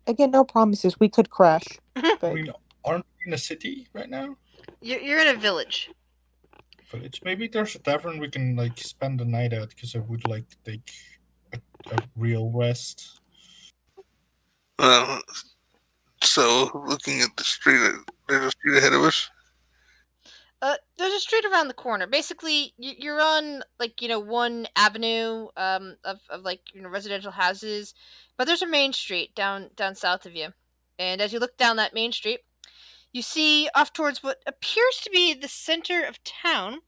[SPEAKER 7] Again, no promises. We could crash.
[SPEAKER 9] I
[SPEAKER 7] But
[SPEAKER 9] mean, aren't we in a city right now?
[SPEAKER 1] You're in a village.
[SPEAKER 9] Village. Maybe there's a tavern we can like spend the night at, because I would like to take a real rest.
[SPEAKER 4] So looking at the street, there's a street ahead of us.
[SPEAKER 1] There's a street around the corner. Basically, you're on one avenue of like residential houses, but there's a main street down south of you, and as you look down that main street, you see off towards what appears to be the center of town,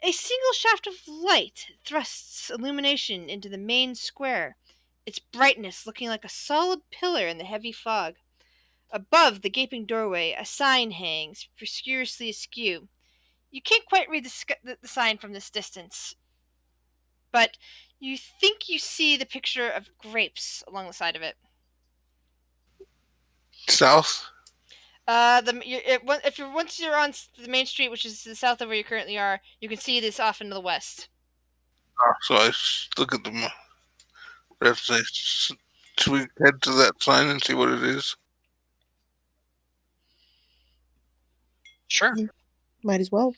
[SPEAKER 1] a single shaft of light thrusts illumination into the main square, its brightness looking like a solid pillar in the heavy fog. Above the gaping doorway, a sign hangs, precariously askew. You can't quite read the sign from this distance, but you think you see the picture of grapes along the side of it.
[SPEAKER 4] South?
[SPEAKER 1] Once you're on the main street, which is to the south of where you currently are, you can see this off into the west.
[SPEAKER 4] So I look at the red say, should we head to that sign and see what it is?
[SPEAKER 3] Sure.
[SPEAKER 7] Might as well.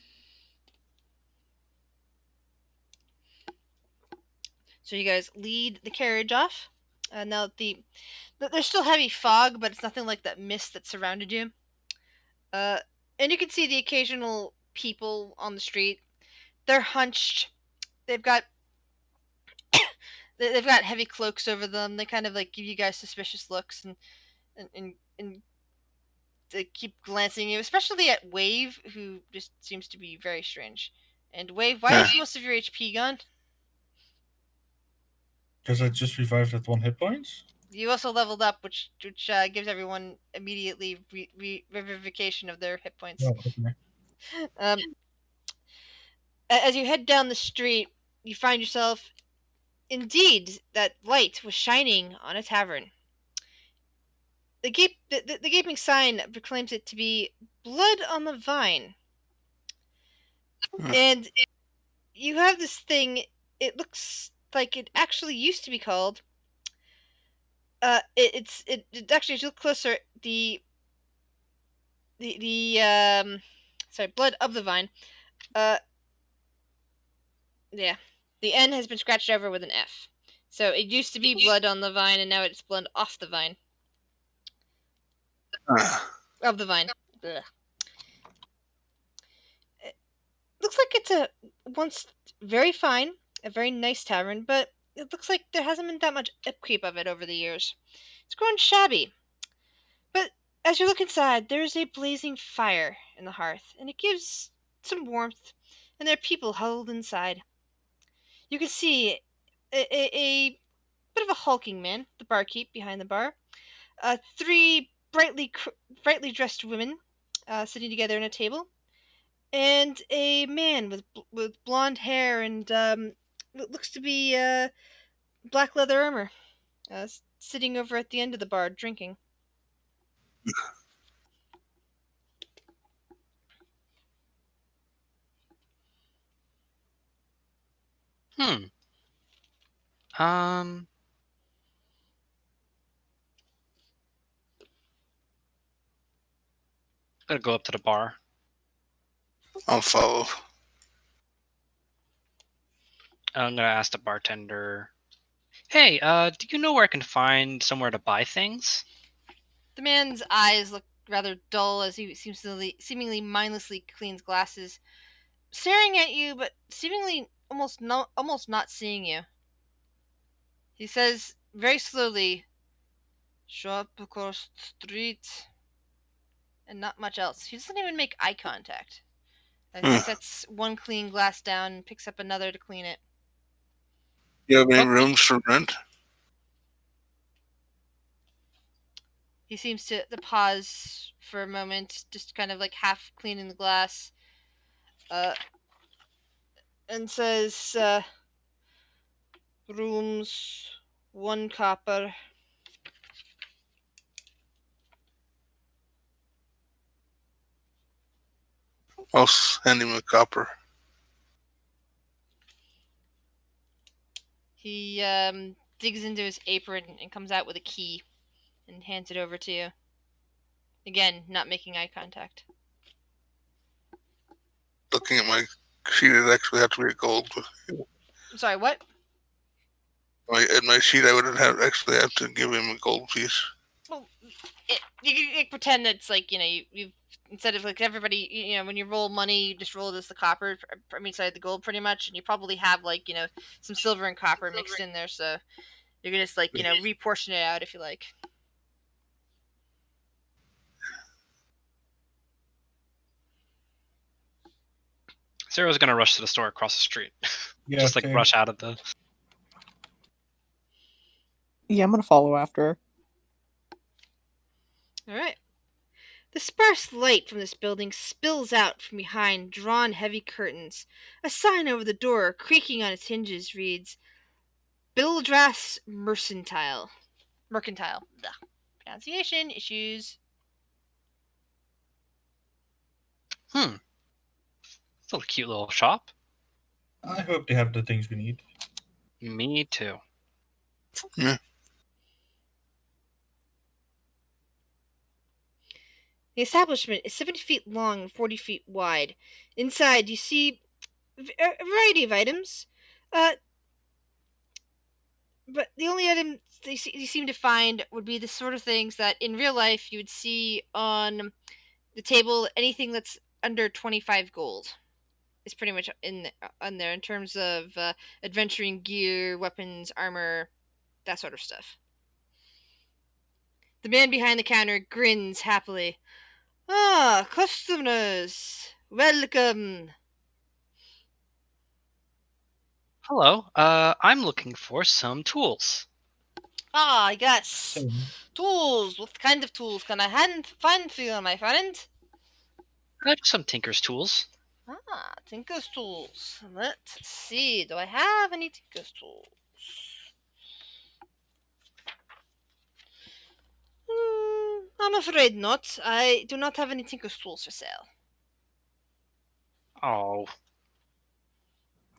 [SPEAKER 1] So you guys lead the carriage off. Now there's still heavy fog, but it's nothing like that mist that surrounded you. And you can see the occasional people on the street. They're hunched. They've got heavy cloaks over them. They kind of like give you guys suspicious looks and they keep glancing at you, especially at Wave, who just seems to be very strange. And Wave, why is most of your HP gone?
[SPEAKER 9] Because I just revived at 1 hit points.
[SPEAKER 1] You also leveled up, which gives everyone immediately revivification of their hit points.
[SPEAKER 9] Oh, okay.
[SPEAKER 1] As you head down the street, you find yourself, indeed, that light was shining on a tavern. The gaping sign proclaims it to be Blood on the Vine. And you have this thing, it looks like it actually used to be called, it actually, if you look closer, Blood of the Vine, yeah, the N has been scratched over with an F. So it used to be Blood on the Vine, and now it's Blood off the Vine. Of the Vine. Ugh. It looks like it's once very fine, a very nice tavern, but it looks like there hasn't been that much upkeep of it over the years. It's grown shabby. But as you look inside, there is a blazing fire in the hearth, and it gives some warmth, and there are people huddled inside. You can see a bit of a hulking man, the barkeep behind the bar, 3 brightly dressed women sitting together at a table, and a man with blonde hair and what looks to be black leather armor, sitting over at the end of the bar drinking.
[SPEAKER 3] I'm gonna go up to the bar.
[SPEAKER 4] I'll follow.
[SPEAKER 3] I'm gonna ask the bartender, "Hey, do you know where I can find somewhere to buy things?"
[SPEAKER 1] The man's eyes look rather dull as he seemingly mindlessly cleans glasses, staring at you, but seemingly almost not seeing you. He says very slowly, "Shop across the street," and not much else. He doesn't even make eye contact. He sets one clean glass down and picks up another to clean it.
[SPEAKER 4] You have any rooms for rent?
[SPEAKER 1] He seems to pause for a moment, just kind of like half cleaning the glass, and says, "Rooms, 1 copper."
[SPEAKER 4] I'll hand him a copper.
[SPEAKER 1] He digs into his apron and comes out with a key and hands it over to you. Again, not making eye contact.
[SPEAKER 4] Looking at my sheet, it actually have to be a gold.
[SPEAKER 1] I'm sorry, what?
[SPEAKER 4] At my sheet, I would actually have to give him a gold piece.
[SPEAKER 1] Well, you pretend that it's like, you instead of like everybody, when you roll money, you just roll it as the copper. The gold, pretty much, and you probably have like some silver and copper mixed in there, so you can just like reportion it out if you like.
[SPEAKER 3] Zero's gonna rush to the store across the street.
[SPEAKER 9] Yeah,
[SPEAKER 3] just like
[SPEAKER 9] same.
[SPEAKER 3] rush out of the.
[SPEAKER 7] Yeah, I'm gonna follow after.
[SPEAKER 1] All right. The sparse light from this building spills out from behind drawn heavy curtains. A sign over the door, creaking on its hinges, reads, Bildras Mercantile. Mercantile. Ugh. Pronunciation issues.
[SPEAKER 3] It's a cute little shop.
[SPEAKER 9] I hope they have the things we need.
[SPEAKER 3] Me too.
[SPEAKER 4] Yeah.
[SPEAKER 1] The establishment is 70 feet long and 40 feet wide. Inside, you see a variety of items. But the only item you seem to find would be the sort of things that in real life you would see on the table. Anything that's under 25 gold is pretty much on there in terms of adventuring gear, weapons, armor, that sort of stuff. The man behind the counter grins happily. Ah, customers, welcome.
[SPEAKER 3] Hello. I'm looking for some tools.
[SPEAKER 1] Ah, yes. Tools. What kind of tools can I find for you, my friend?
[SPEAKER 3] Just some tinker's tools.
[SPEAKER 1] Ah, Tinker's tools. Let's see. Do I have any Tinker's tools? I'm afraid not. I do not have any Tinker's tools for sale.
[SPEAKER 3] Oh.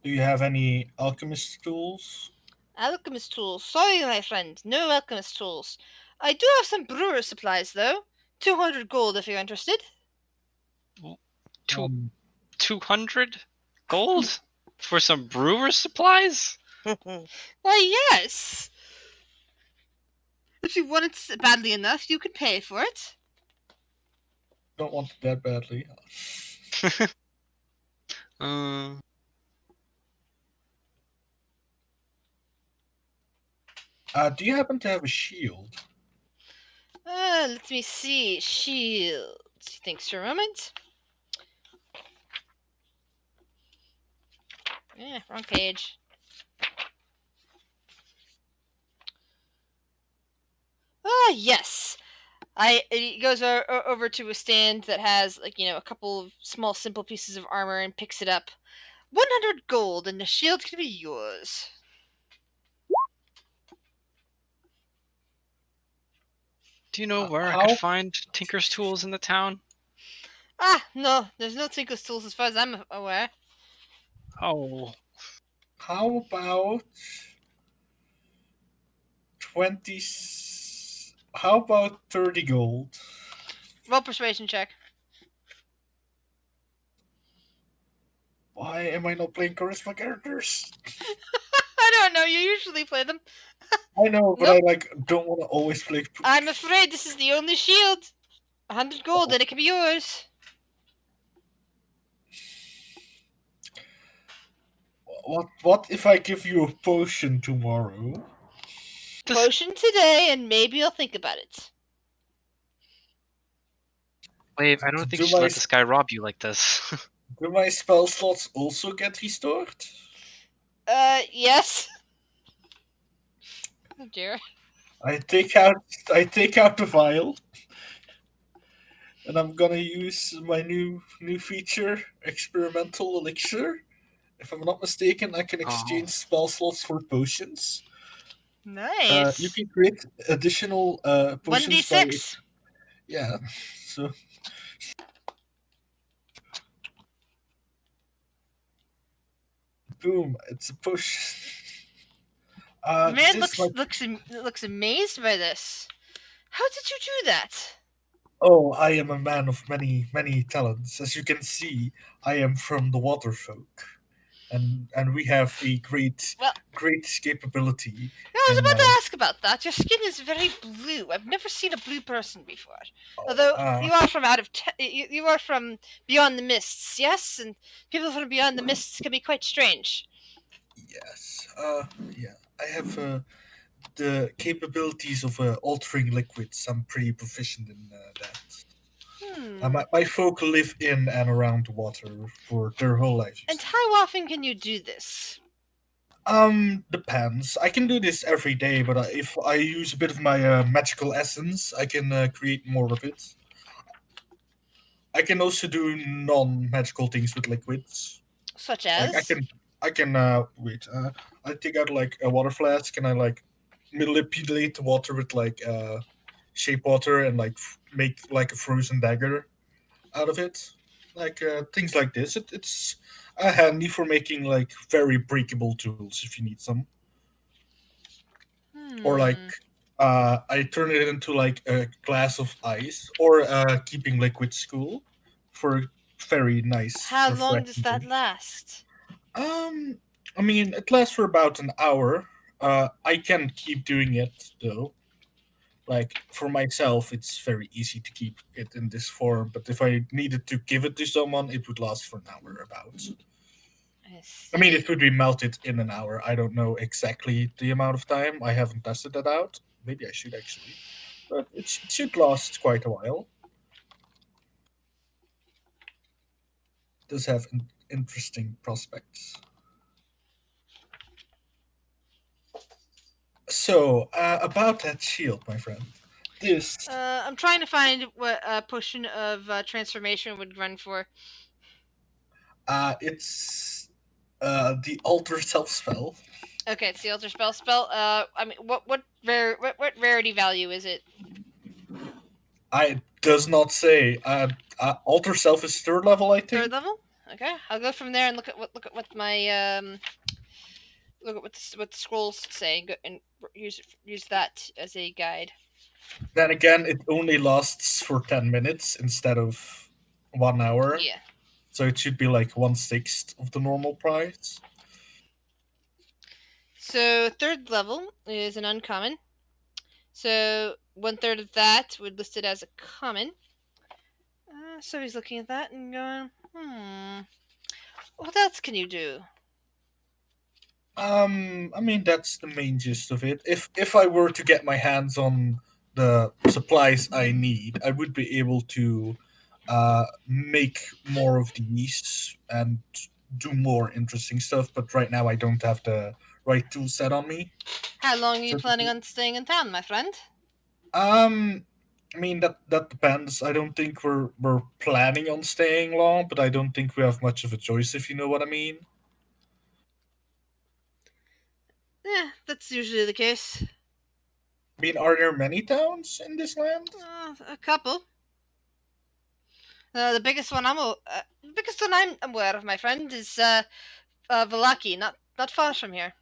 [SPEAKER 9] Do you have any alchemist tools?
[SPEAKER 1] Alchemist tools. Sorry, my friend. No alchemist tools. I do have some brewer supplies, though. 200 gold if you're interested.
[SPEAKER 3] 200 gold? For some brewer supplies?
[SPEAKER 1] Why, yes. If you want it badly enough, you could pay for it.
[SPEAKER 9] Don't want it that badly. Do you happen to have a shield?
[SPEAKER 1] Let me see. Shield. Thanks for a moment. Yeah, wrong page. Ah, yes. He goes over to a stand that has, like, a couple of small, simple pieces of armor and picks it up. 100 gold, and the shield can be yours.
[SPEAKER 3] Do you know where I could find tinker's tools in the town?
[SPEAKER 1] Ah, no. There's no tinker's tools as far as I'm aware.
[SPEAKER 3] Oh.
[SPEAKER 9] How about 20... How about 30 gold?
[SPEAKER 1] Roll persuasion check.
[SPEAKER 9] Why am I not playing charisma characters?
[SPEAKER 1] I don't know. You usually play them.
[SPEAKER 9] I know, but
[SPEAKER 1] Nope.
[SPEAKER 9] I don't want to always play.
[SPEAKER 1] I'm afraid this is the only shield. 100 gold, and it can be yours.
[SPEAKER 9] What if I give you a potion tomorrow?
[SPEAKER 1] Potion today, and maybe you'll think about it.
[SPEAKER 3] Wait, I don't think you should let this guy rob you like this.
[SPEAKER 9] Do my spell slots also get restored?
[SPEAKER 1] Yes. Oh dear.
[SPEAKER 9] I take out the vial, and I'm gonna use my new feature, experimental elixir. If I'm not mistaken, I can exchange spell slots for potions.
[SPEAKER 1] Nice.
[SPEAKER 9] You can create additional potions
[SPEAKER 1] 1d6.
[SPEAKER 9] Yeah. So. Boom! It's a push.
[SPEAKER 1] The man looks amazed by this. How did you do that?
[SPEAKER 9] Oh, I am a man of many talents. As you can see, I am from the water folk, and we have a great capability.
[SPEAKER 1] I was about to ask about that. Your skin is very blue. I've never seen a blue person before. Although you are from you are from beyond the mists, yes, and people from beyond the mists can be quite strange.
[SPEAKER 9] Yes. Yeah. I have the capabilities of altering liquids. I'm pretty proficient in that. My folk live in and around water for their whole life.
[SPEAKER 1] And how often can you do this?
[SPEAKER 9] Depends. I can do this every day, but if I use a bit of my magical essence, I can create more of it. I can also do non-magical things with liquids.
[SPEAKER 1] Such
[SPEAKER 9] Like
[SPEAKER 1] as?
[SPEAKER 9] I can wait. I take out like a water flask and I like manipulate the water with like shape water and like make like a frozen dagger out of it. Like things like this. It's handy for making like very breakable tools if you need some. Or like I turn it into like a glass of ice or keeping liquids cool for very nice.
[SPEAKER 1] How long does
[SPEAKER 9] refreshing
[SPEAKER 1] that
[SPEAKER 9] drink.
[SPEAKER 1] last?
[SPEAKER 9] I mean, it lasts for about an hour. I can keep doing it though. Like for myself, it's very easy to keep it in this form. But if I needed to give it to someone, it would last for an hour about. I mean, it would be melted in an hour. I don't know exactly the amount of time. I haven't tested that out. Maybe I should actually, but it should last quite a while. It does have interesting prospects. So, about that shield, my friend. This
[SPEAKER 1] I'm trying to find what a potion of transformation would run for.
[SPEAKER 9] it's the alter self spell.
[SPEAKER 1] Okay, it's the alter spell. I mean, what rarity value is it?
[SPEAKER 9] I does not say. Alter self is third level, I think.
[SPEAKER 1] Third level. Okay, I'll go from there and look at what my look at what the scrolls say and use that as a guide.
[SPEAKER 9] Then again, it only lasts for 10 minutes instead of 1 hour.
[SPEAKER 1] Yeah.
[SPEAKER 9] So it should be like 1/6 of the normal price.
[SPEAKER 1] So third level is an uncommon. So 1/3 of that would list it as a common. So he's looking at that and going, what else can you do?
[SPEAKER 9] I mean that's the main gist of it. If I were to get my hands on the supplies I need, I would be able to make more of these and do more interesting stuff. But right now, I don't have the right tool set on me.
[SPEAKER 1] How long are you planning on staying in town, my friend?
[SPEAKER 9] I mean that depends. I don't think we're planning on staying long, but I don't think we have much of a choice, if you know what I mean.
[SPEAKER 1] Yeah, that's usually the case.
[SPEAKER 9] I mean, are there many towns in this land?
[SPEAKER 1] A couple. The biggest one I'm aware of, my friend, is Valaki, not far from here.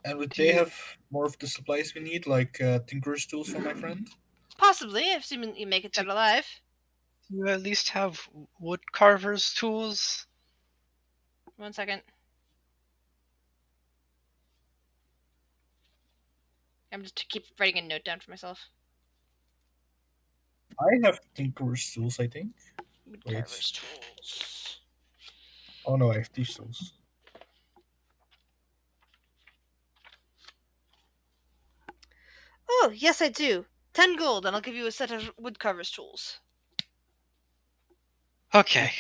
[SPEAKER 9] And would they have more of the supplies we need, like tinker's tools for my friend?
[SPEAKER 1] Possibly, assuming you make it there alive.
[SPEAKER 3] Do you at least have wood carver's tools?
[SPEAKER 1] 1 second. I'm just to keep writing a note down for myself.
[SPEAKER 9] I have tinker's tools, I think.
[SPEAKER 1] Wood
[SPEAKER 9] Wait.
[SPEAKER 1] carver's tools.
[SPEAKER 9] Oh no, I have these tools.
[SPEAKER 1] Oh, yes, I do. 10 gold, and I'll give you a set of woodcarver's tools.
[SPEAKER 3] Okay.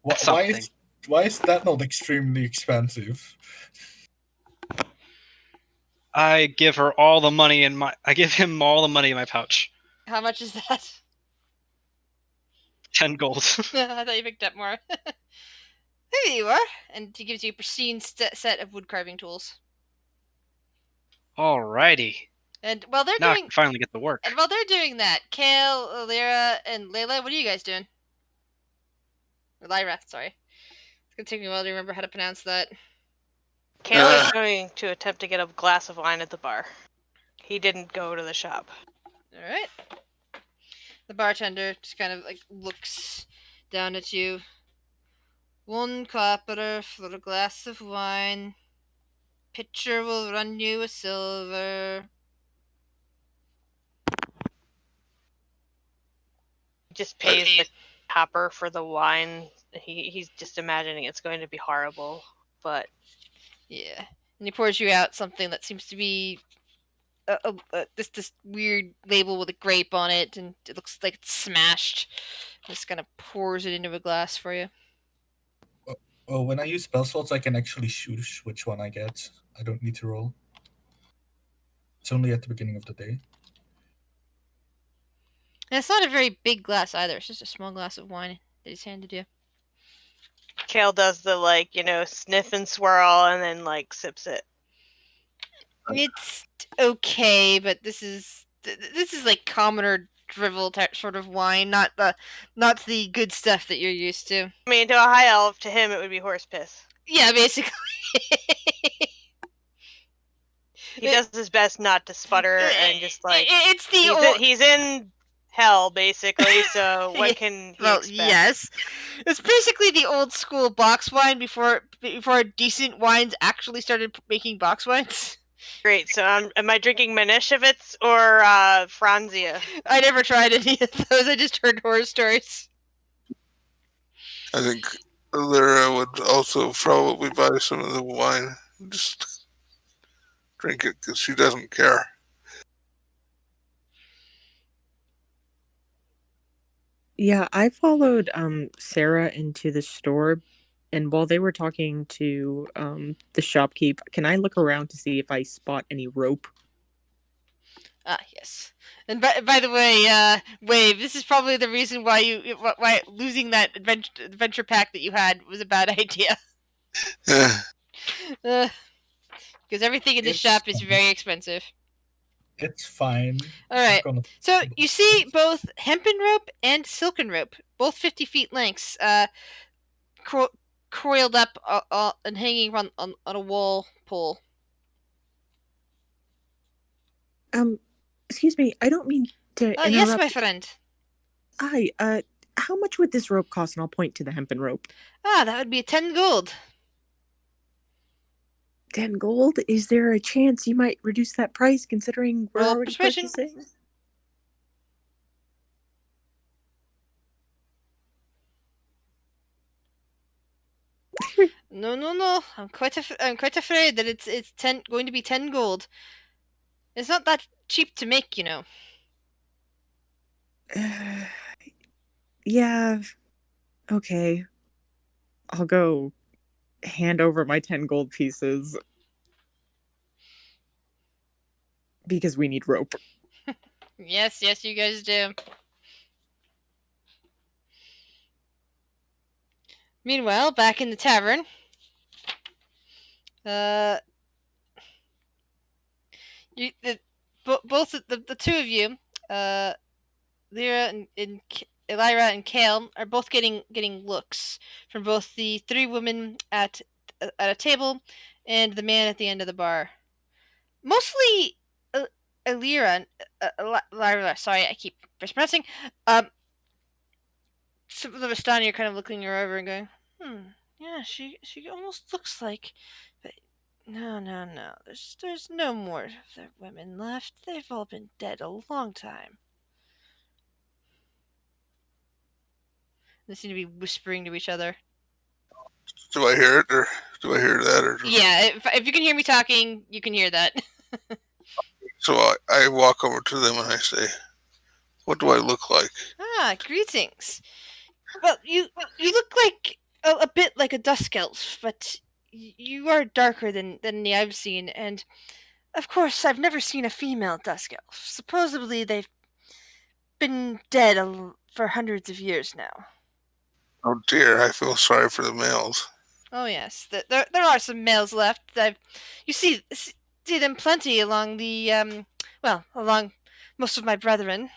[SPEAKER 9] Why is that not extremely expensive?
[SPEAKER 3] I give her all the money I give him all the money in my pouch.
[SPEAKER 1] How much is that?
[SPEAKER 3] 10 gold.
[SPEAKER 1] I thought you picked up more. Here you are. And he gives you a pristine set of wood carving tools.
[SPEAKER 3] Alrighty.
[SPEAKER 1] And while they're
[SPEAKER 3] now I can finally get to work.
[SPEAKER 1] And while they're doing that, Kale, Lyra, and Layla, what are you guys doing? Or Lyra, sorry. It's gonna take me a while to remember how to pronounce that.
[SPEAKER 6] Kale is going to attempt to get a glass of wine at the bar. He didn't go to the shop.
[SPEAKER 1] Alright. The bartender just kind of like looks down at you. 1 copper for a glass of wine. Pitcher will run you a silver.
[SPEAKER 6] He just pays the copper for the wine. He's just imagining it's going to be horrible, but
[SPEAKER 1] yeah. And he pours you out something that seems to be this weird label with a grape on it, and it looks like it's smashed. Just kind of pours it into a glass for you.
[SPEAKER 9] Oh, when I use spell slots, I can actually choose which one I get. I don't need to roll. It's only at the beginning of the day.
[SPEAKER 1] And it's not a very big glass either. It's just a small glass of wine that he's handed you.
[SPEAKER 6] Kale does the sniff and swirl and then sips it.
[SPEAKER 1] It's okay, but this is like commoner drivel type sort of wine, not the good stuff that you're used to.
[SPEAKER 6] I mean, to a high elf, to him it would be horse piss.
[SPEAKER 1] Yeah, basically.
[SPEAKER 6] He does his best not to sputter and just
[SPEAKER 1] it's the
[SPEAKER 6] he's in hell basically. So what can he expect?
[SPEAKER 1] Yes, it's basically the old school box wine before decent wines actually started making box wines.
[SPEAKER 6] Great. So am I drinking Manischewitz or Franzia?
[SPEAKER 1] I never tried any of those. I just heard horror stories.
[SPEAKER 4] I think Lyra would also probably buy some of the wine. Just drink it because she doesn't care.
[SPEAKER 7] Yeah, I followed Sarah into the store, and while they were talking to the shopkeep, can I look around to see if I spot any rope?
[SPEAKER 1] Yes. And by the way, Wave, this is probably the reason why why losing that adventure pack that you had was a bad idea. Because everything in this shop is very expensive.
[SPEAKER 9] It's fine.
[SPEAKER 1] All right. So you see both hempen rope and silken rope, both 50 feet lengths, coiled up and hanging on a wall pole.
[SPEAKER 7] Excuse me, I don't mean to interrupt.
[SPEAKER 1] Yes, my friend.
[SPEAKER 7] How much would this rope cost? And I'll point to the hempen rope.
[SPEAKER 1] That would be 10 gold.
[SPEAKER 7] 10 gold? Is there a chance you might reduce that price considering we're already purchasing?
[SPEAKER 1] No. I'm quite afraid that it's going to be 10 gold. It's not that cheap to make, you know.
[SPEAKER 7] Yeah. Okay. I'll go hand over my 10 gold pieces. Because we need rope.
[SPEAKER 1] Yes, you guys do. Meanwhile, back in the tavern, both the two of you, Lyra and Elira and Kale, are both getting looks from both the three women at a table and the man at the end of the bar. Mostly Elira and Lyra. Sorry, I keep mispronouncing. Vistani kind of looking her over and going, yeah, she almost looks like, but no. There's no more of their women left. They've all been dead a long time. They seem to be whispering to each other.
[SPEAKER 4] Do I hear it, or do I hear that? Or
[SPEAKER 1] yeah, if you can hear me talking, you can hear that.
[SPEAKER 4] So I walk over to them and I say, "What do I look like?"
[SPEAKER 1] Greetings. Well, you look like a bit like a dusk elf, but you are darker than any I've seen, and of course I've never seen a female dusk elf. Supposedly they've been dead for hundreds of years now.
[SPEAKER 4] Oh dear, I feel sorry for the males.
[SPEAKER 1] Oh yes, there are some males left. You see them plenty along the along most of my brethren.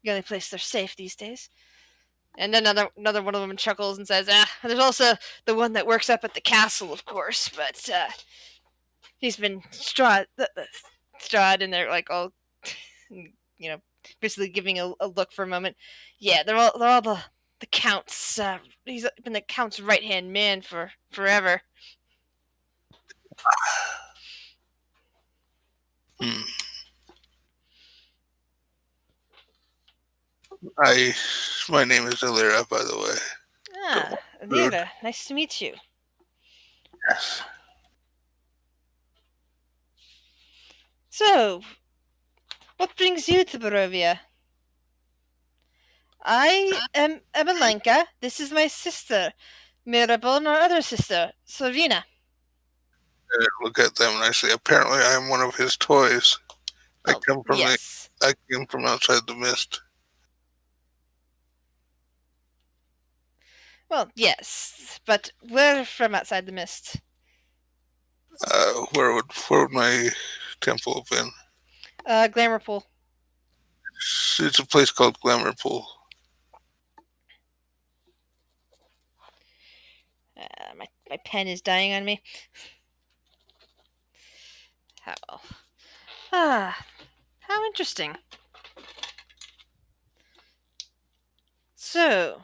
[SPEAKER 1] The only place they're safe these days. And another one of them chuckles and says, there's also the one that works up at the castle, of course, but he's been Strahd, and they're like all, basically giving a look for a moment. Yeah, they're all the count's. He's been the count's right hand man for forever.
[SPEAKER 4] My name is Elira, by the way.
[SPEAKER 1] Elira, nice to meet you.
[SPEAKER 4] Yes.
[SPEAKER 1] So, what brings you to Barovia? I am Emelenka. This is my sister, Mirabel, and our other sister, Slovina.
[SPEAKER 4] I look at them and I say, apparently I am one of his toys. I came from outside the mist.
[SPEAKER 1] Well, yes, but we're from outside the mist.
[SPEAKER 4] Where would my temple have been?
[SPEAKER 1] Glamour Pool.
[SPEAKER 4] It's a place called Glamour Pool.
[SPEAKER 1] My pen is dying on me. How interesting. So,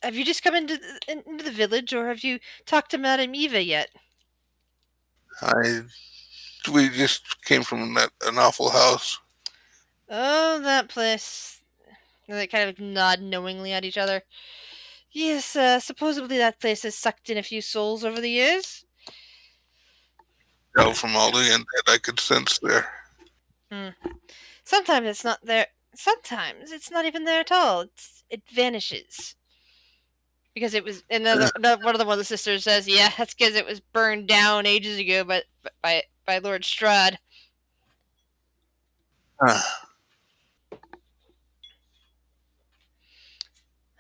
[SPEAKER 1] have you just come into the village, or have you talked to Madame Eva yet?
[SPEAKER 4] We just came from an awful house.
[SPEAKER 1] Oh, that place. They kind of nod knowingly at each other. Yes, supposedly that place has sucked in a few souls over the years.
[SPEAKER 4] From all the undead I could sense there.
[SPEAKER 1] Sometimes it's not there. Sometimes it's not even there at all. It vanishes. Because it was one of the sisters says, "Yeah, that's because it was burned down ages ago, but by Lord Strahd."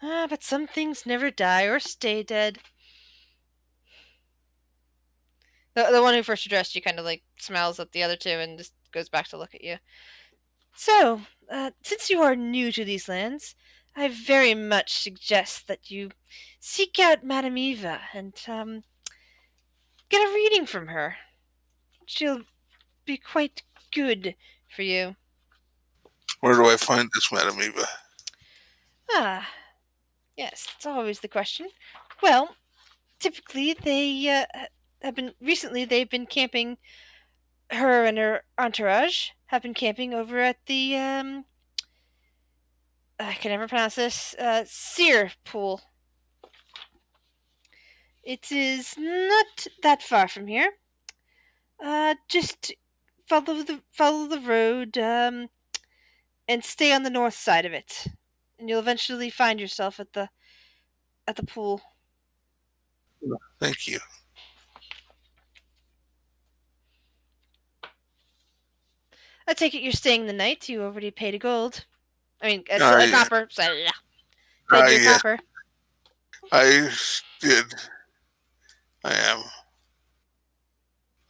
[SPEAKER 1] But some things never die or stay dead. The one who first addressed you kind of like smiles at the other two and just goes back to look at you. So, since you are new to these lands, I very much suggest that you seek out Madame Eva and get a reading from her. She'll be quite good for you.
[SPEAKER 4] Where do I find this Madame Eva?
[SPEAKER 1] Yes, that's always the question. Well, typically they've been camping. Her and her entourage have been camping over at the I can never pronounce this. Sear Pool. It is not that far from here. Just follow the road, and stay on the north side of it, and you'll eventually find yourself at the pool.
[SPEAKER 4] Thank you.
[SPEAKER 1] I take it you're staying the night. You already paid a gold. I mean, a copper. Sorry, paid your copper.
[SPEAKER 4] I did. I am.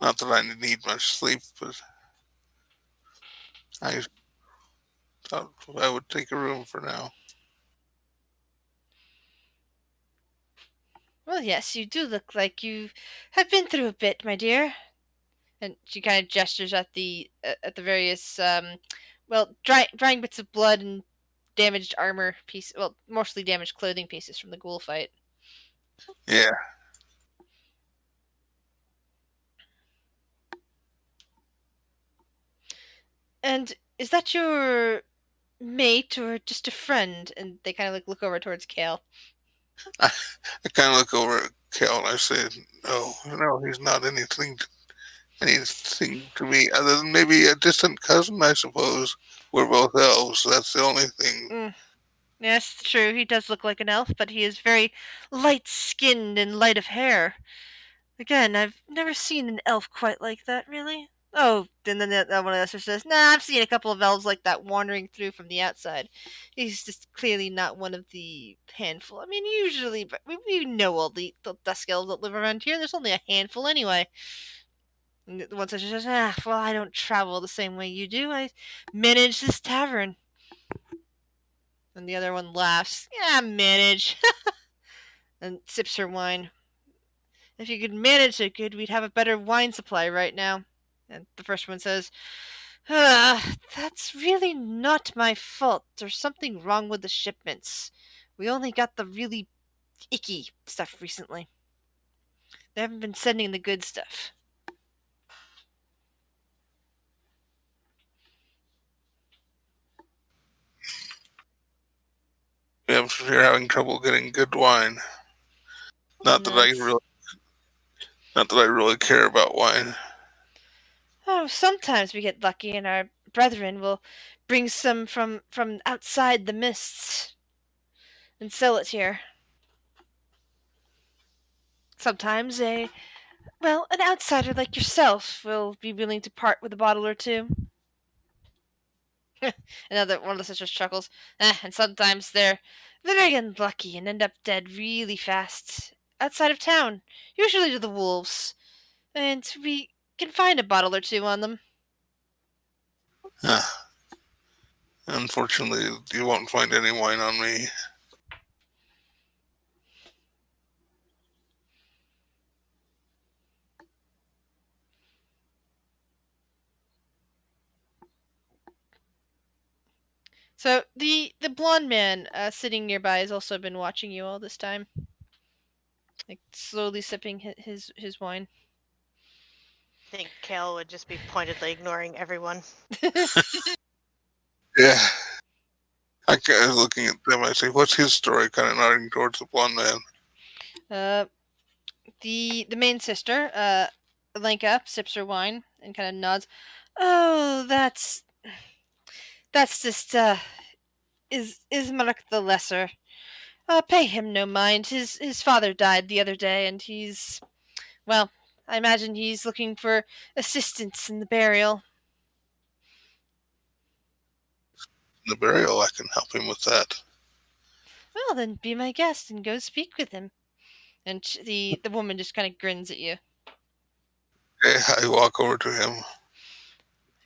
[SPEAKER 4] Not that I need much sleep, but I thought I would take a room for now.
[SPEAKER 1] Well, yes, you do look like you have been through a bit, my dear. And she kind of gestures at the various drying bits of blood and damaged armor pieces. Well, mostly damaged clothing pieces from the ghoul fight.
[SPEAKER 4] Yeah.
[SPEAKER 1] And is that your mate or just a friend? And they kind of look over towards Kale.
[SPEAKER 4] I kind of look over at Kel and I say, no, he's not anything to me other than maybe a distant cousin, I suppose. We're both elves. That's the only thing.
[SPEAKER 1] Yes, it's true. He does look like an elf, but he is very light-skinned and light of hair. Again, I've never seen an elf quite like that, really. Oh, and then one of the others says, "Nah, I've seen a couple of elves like that wandering through from the outside. He's just clearly not one of the handful. I mean, usually, but we know all the dusk elves that live around here. There's only a handful anyway." And the one sister says, well, I don't travel the same way you do. I manage this tavern." And the other one laughs. "Yeah, manage." And sips her wine. "If you could manage it good, we'd have a better wine supply right now." And the first one says, "That's really not my fault. There's something wrong with the shipments. We only got the really icky stuff recently. They haven't been sending the good stuff."
[SPEAKER 4] You're having trouble getting good wine. Not that I really care about wine.
[SPEAKER 1] Oh, sometimes we get lucky and our brethren will bring some from outside the mists and sell it here. Sometimes an outsider like yourself will be willing to part with a bottle or two. Another one of the sisters chuckles. And sometimes they're very unlucky and end up dead really fast. Outside of town, usually to the wolves. And we can find a bottle or two on them.
[SPEAKER 4] Unfortunately, you won't find any wine on me.
[SPEAKER 1] So the blonde man sitting nearby has also been watching you all this time, like slowly sipping his wine.
[SPEAKER 6] I think Kale would just be pointedly ignoring everyone.
[SPEAKER 4] Yeah. I was looking at them. I say, "What's his story?" Kind of nodding towards the blonde man.
[SPEAKER 1] The main sister, Lenka, sips her wine and kind of nods. Oh, that's just is Mark the Lesser. Pay him no mind. His father died the other day, and he's, well, I imagine he's looking for assistance in the burial.
[SPEAKER 4] The burial, I can help him with that.
[SPEAKER 1] Well, then be my guest and go speak with him. And the woman just kind of grins at you.
[SPEAKER 4] Okay, I walk over to him.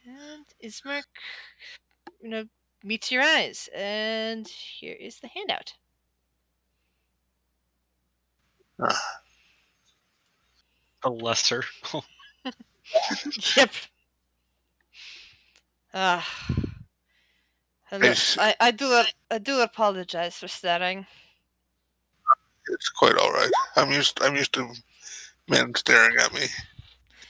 [SPEAKER 1] And Ismark, meets your eyes. And here is the handout.
[SPEAKER 3] The lesser.
[SPEAKER 1] Yep. I do apologize for staring.
[SPEAKER 4] It's quite all right. I'm used to men staring at me.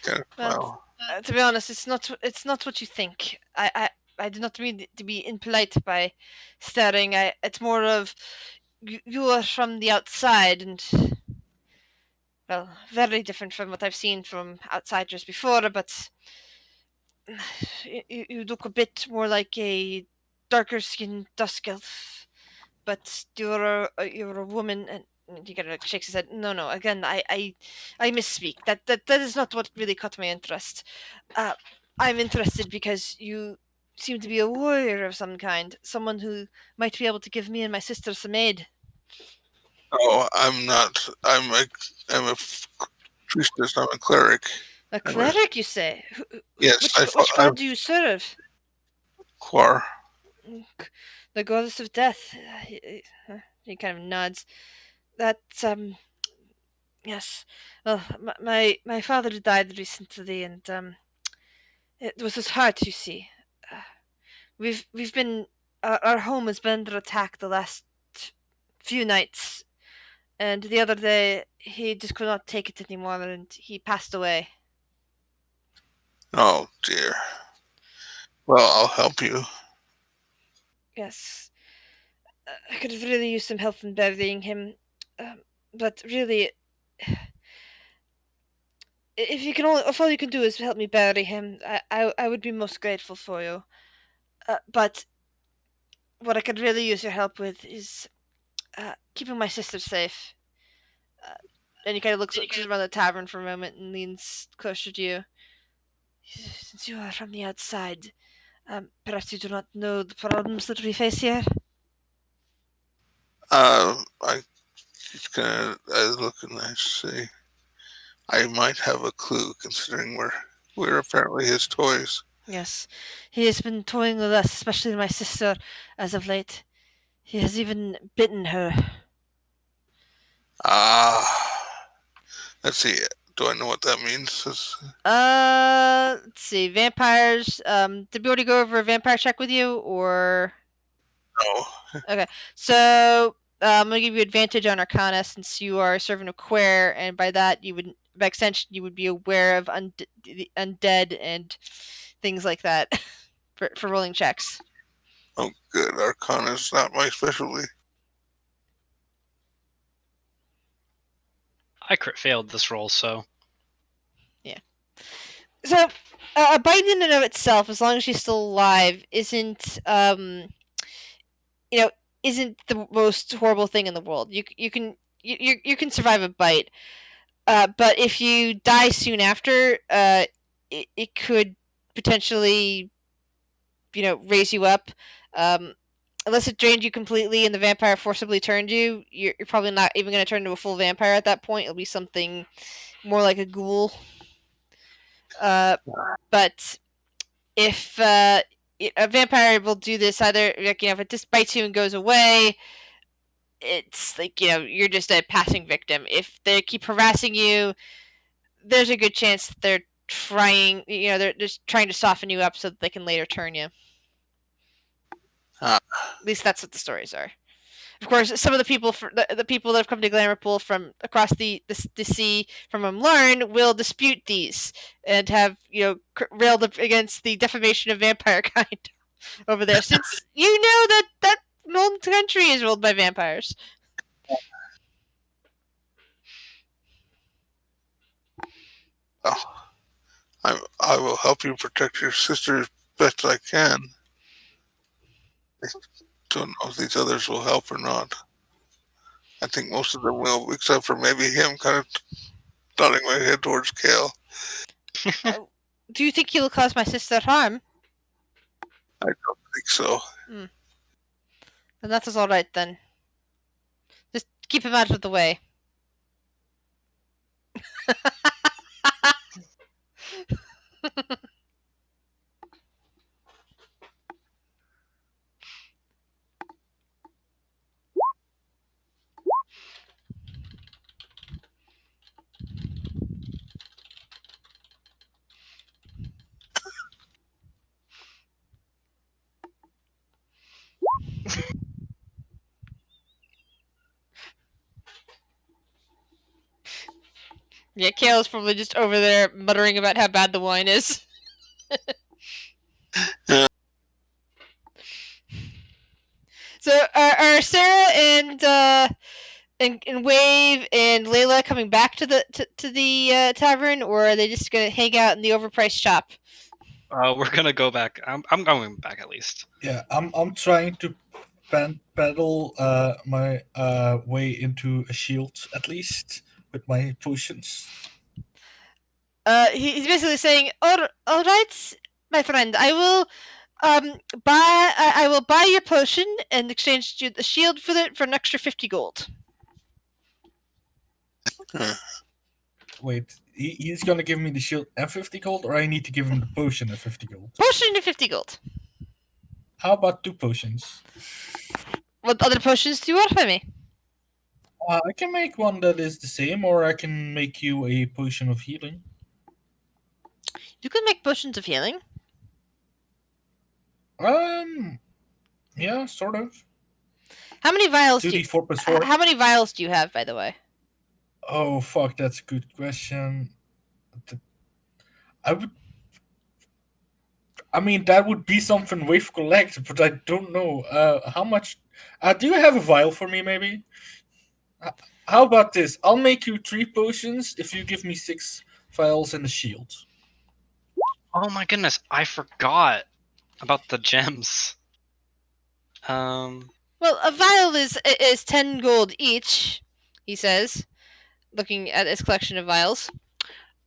[SPEAKER 4] Kind of
[SPEAKER 1] Well, to be honest, it's not what you think. I do not mean to be impolite by staring. It's more of you are from the outside and, well, very different from what I've seen from outsiders before. But you look a bit more like a darker skinned dusk elf. But you're a woman, and he kind of shakes his head. No. Again, I misspeak. That is not what really caught my interest. I'm interested because you seem to be a warrior of some kind, someone who might be able to give me and my sister some aid.
[SPEAKER 4] Oh, I'm not. I'm a priestess. I'm a cleric.
[SPEAKER 1] A cleric, you say?
[SPEAKER 4] Yes,
[SPEAKER 1] Which god do you serve?
[SPEAKER 4] Quar.
[SPEAKER 1] The goddess of death. He kind of nods. That yes. Well, my father died recently, and it was his heart. You see, we've been our home has been under attack the last few nights, and the other day he just could not take it anymore, and he passed away.
[SPEAKER 4] Oh dear. Well, I'll help you.
[SPEAKER 1] Yes, I could have really used some help in burying him, but really, if all you can do is help me bury him, I would be most grateful for you. But what I could really use your help with is keeping my sister safe. And he kind of looks around the tavern for a moment and leans closer to you. Since you are from the outside, perhaps you do not know the problems that we face here?
[SPEAKER 4] I just I look and I say, I might have a clue, considering we're apparently his toys.
[SPEAKER 1] Yes, he has been toying with us, especially my sister, as of late. He has even bitten her.
[SPEAKER 4] Let's see. Do I know what that means?
[SPEAKER 1] Let's see. Vampires. Did we already go over a vampire check with you, or?
[SPEAKER 4] No.
[SPEAKER 1] Okay, so I'm gonna give you advantage on Arcana since you are serving a queer, and by that by extension, you would be aware of the undead and things like that for rolling checks.
[SPEAKER 4] Oh, good. Arcana is not my specialty.
[SPEAKER 3] I crit failed this roll, so.
[SPEAKER 1] Yeah. So, a bite in and of itself, as long as she's still alive, isn't isn't the most horrible thing in the world. You can survive a bite, but if you die soon after, it could potentially raise you up. Unless it drained you completely and the vampire forcibly turned you, you're probably not even going to turn into a full vampire at that point. It'll be something more like a ghoul. But if a vampire will do this, either if it just bites you and goes away, it's like you're just a passing victim. If they keep harassing you, there's a good chance that they're they're just trying to soften you up so that they can later turn you. At least that's what the stories are. Of course, some of the people the people that have come to Glamourpool from across the sea from Umlarn will dispute these and have railed against the defamation of vampire kind over there, since that whole country is ruled by vampires.
[SPEAKER 4] Oh, I will help you protect your sister as best I can. I don't know if these others will help or not. I think most of them will, except for maybe him, kind of nodding my head towards Kale.
[SPEAKER 1] Do you think he will cause my sister harm?
[SPEAKER 4] I don't think so.
[SPEAKER 1] Then that is all right then. Just keep him out of the way. Yeah, Kale's probably just over there muttering about how bad the wine is. So are Sarah and Wave and Layla coming back to the tavern, or are they just gonna hang out in the overpriced shop?
[SPEAKER 3] We're gonna go back. I'm going back at least.
[SPEAKER 9] Yeah, I'm trying to paddle my way into a shield at least with my potions.
[SPEAKER 1] He's basically saying, all right, my friend, I will buy your potion and exchange the shield for an extra 50 gold.
[SPEAKER 9] Wait, he's gonna give me the shield and 50 gold, or I need to give him the potion at 50 gold?
[SPEAKER 1] Potion and 50 gold.
[SPEAKER 9] How about 2 potions?
[SPEAKER 1] What other potions do you offer me?
[SPEAKER 9] I can make one that is the same, or I can make you a potion of healing.
[SPEAKER 1] You can make potions of healing?
[SPEAKER 9] Yeah, sort of.
[SPEAKER 1] How many vials
[SPEAKER 9] 2d4 plus 4.
[SPEAKER 1] How many vials do you have, by the way?
[SPEAKER 9] Oh, fuck, that's a good question. I mean, that would be something Wave collects, but I don't know. How much... do you have a vial for me, maybe? How about this? I'll make you 3 potions if you give me 6 vials and a shield.
[SPEAKER 3] Oh my goodness, I forgot about the gems.
[SPEAKER 1] Well, a vial is 10 gold each, he says, looking at his collection of vials.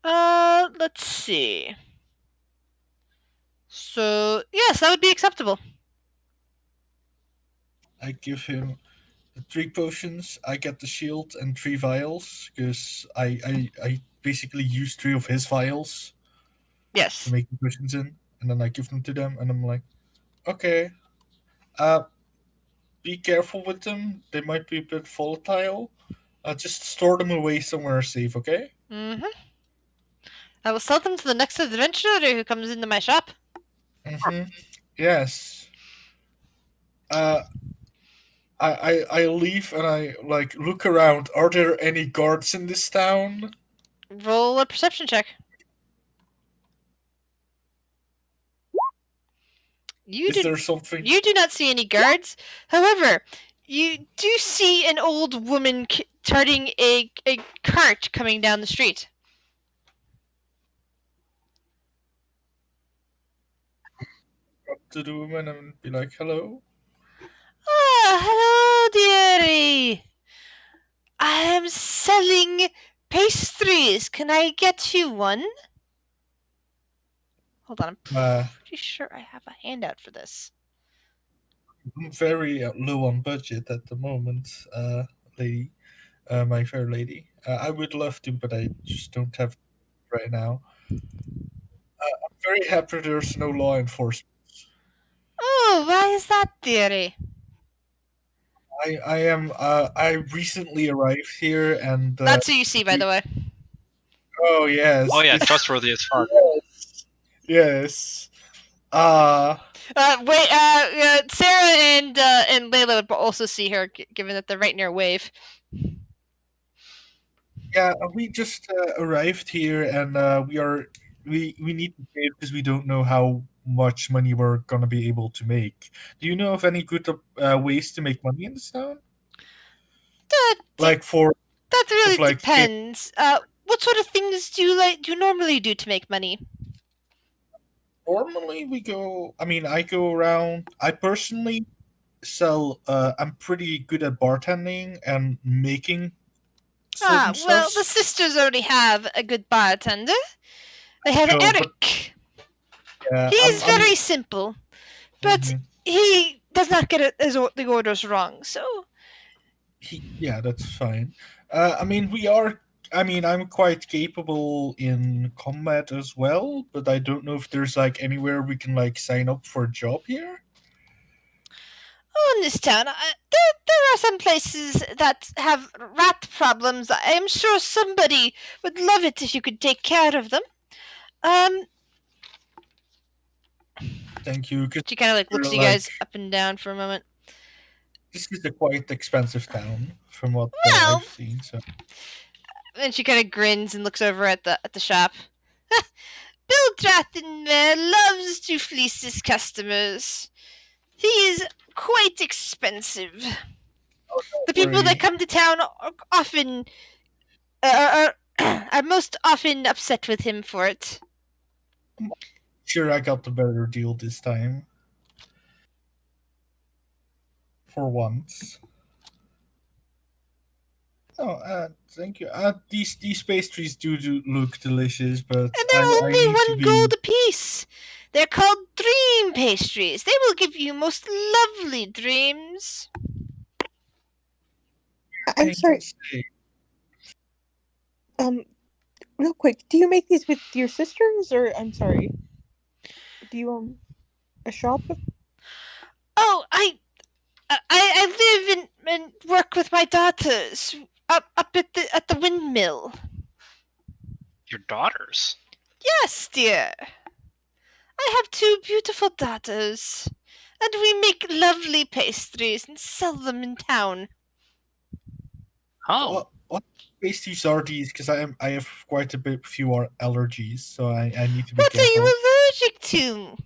[SPEAKER 1] Let's see. So, yes, that would be acceptable.
[SPEAKER 9] I give him the 3 potions, I get the shield and 3 vials, because I basically use 3 of his vials.
[SPEAKER 1] Yes.
[SPEAKER 9] To make the potions in, and then I give them to them, and I'm like, okay, be careful with them. They might be a bit volatile. Just store them away somewhere safe, okay?
[SPEAKER 1] Mm-hmm. I will sell them to the next adventurer who comes into my shop.
[SPEAKER 9] Mm-hmm. Yes. I leave and I look around. Are there any guards in this town?
[SPEAKER 1] Roll a perception check.
[SPEAKER 9] Is there something?
[SPEAKER 1] You do not see any guards. However, you do see an old woman charting a cart coming down the street.
[SPEAKER 9] Up to the woman and be like, hello?
[SPEAKER 1] Hello, dearie. I am selling pastries. Can I get you one? Hold on, I'm
[SPEAKER 5] Uh,
[SPEAKER 1] pretty sure I have a handout for this.
[SPEAKER 5] I'm very low on budget at the moment, lady, my fair lady. I would love to, but I just don't have it right now. I'm very happy there's no law enforcement.
[SPEAKER 1] Oh, why is that, dearie?
[SPEAKER 5] I recently arrived here, and
[SPEAKER 1] That's who you see, by the way.
[SPEAKER 5] oh yes,
[SPEAKER 3] Oh yeah,
[SPEAKER 5] this-
[SPEAKER 3] trustworthy as fuck.
[SPEAKER 5] yes.
[SPEAKER 1] Wait, Sarah and Layla would also see her, given that they're right near Wave.
[SPEAKER 5] Yeah, we just arrived here, and we need to pay because we don't know how much money we're gonna be able to make. Do you know of any good ways to make money in this town?
[SPEAKER 1] That
[SPEAKER 5] Like for
[SPEAKER 1] that really
[SPEAKER 5] like
[SPEAKER 1] depends. What sort of things do you normally do to make money?
[SPEAKER 5] normally we go. I mean, I go around. I personally sell. I'm pretty good at bartending and making certain
[SPEAKER 1] Well, the
[SPEAKER 5] stuff.
[SPEAKER 1] sisters already have a good bartender. They have
[SPEAKER 5] No, but-
[SPEAKER 1] Eric.
[SPEAKER 5] Yeah,
[SPEAKER 1] He's very simple, but
[SPEAKER 5] Mhm.
[SPEAKER 1] he does not get the orders wrong. So
[SPEAKER 5] Yeah, that's fine. I mean, we are. I mean, I'm quite capable in combat as well, but I don't know if there's like anywhere we can like sign up for a job here.
[SPEAKER 1] in this town, there are some places that have rat problems. I am sure somebody would love it if you could take care of them.
[SPEAKER 5] Thank you. 'Cause
[SPEAKER 1] She kind of like looks
[SPEAKER 5] you're,
[SPEAKER 1] you guys up and down for a moment.
[SPEAKER 5] This is a quite expensive town, from what
[SPEAKER 1] Well-
[SPEAKER 5] I've seen. So
[SPEAKER 1] And she kind of grins and looks over at the shop. Bill Drathenmere loves to fleece his customers. He is quite expensive. The people
[SPEAKER 5] worry.
[SPEAKER 1] that come to town are often are most often upset with him for it.
[SPEAKER 5] sure, I got the better deal this time. For once. Oh, thank you. These pastries do look delicious, but
[SPEAKER 1] And they're
[SPEAKER 5] I
[SPEAKER 1] only
[SPEAKER 5] need to
[SPEAKER 1] 1
[SPEAKER 5] be.
[SPEAKER 1] gold apiece. They're called dream pastries. They will give you most lovely dreams.
[SPEAKER 7] I'm sorry. Real quick, do you make these with your sisters, or I'm sorry, do you own a shop?
[SPEAKER 1] Oh, I live and work with my daughters up at the windmill.
[SPEAKER 3] Your daughters.
[SPEAKER 1] Yes, dear. I have 2 beautiful daughters, and we make lovely pastries and sell them in town.
[SPEAKER 3] Oh,
[SPEAKER 5] What pastries are these? Because I have quite a few allergies, so I need to be
[SPEAKER 1] What are
[SPEAKER 5] careful.
[SPEAKER 1] you allergic to?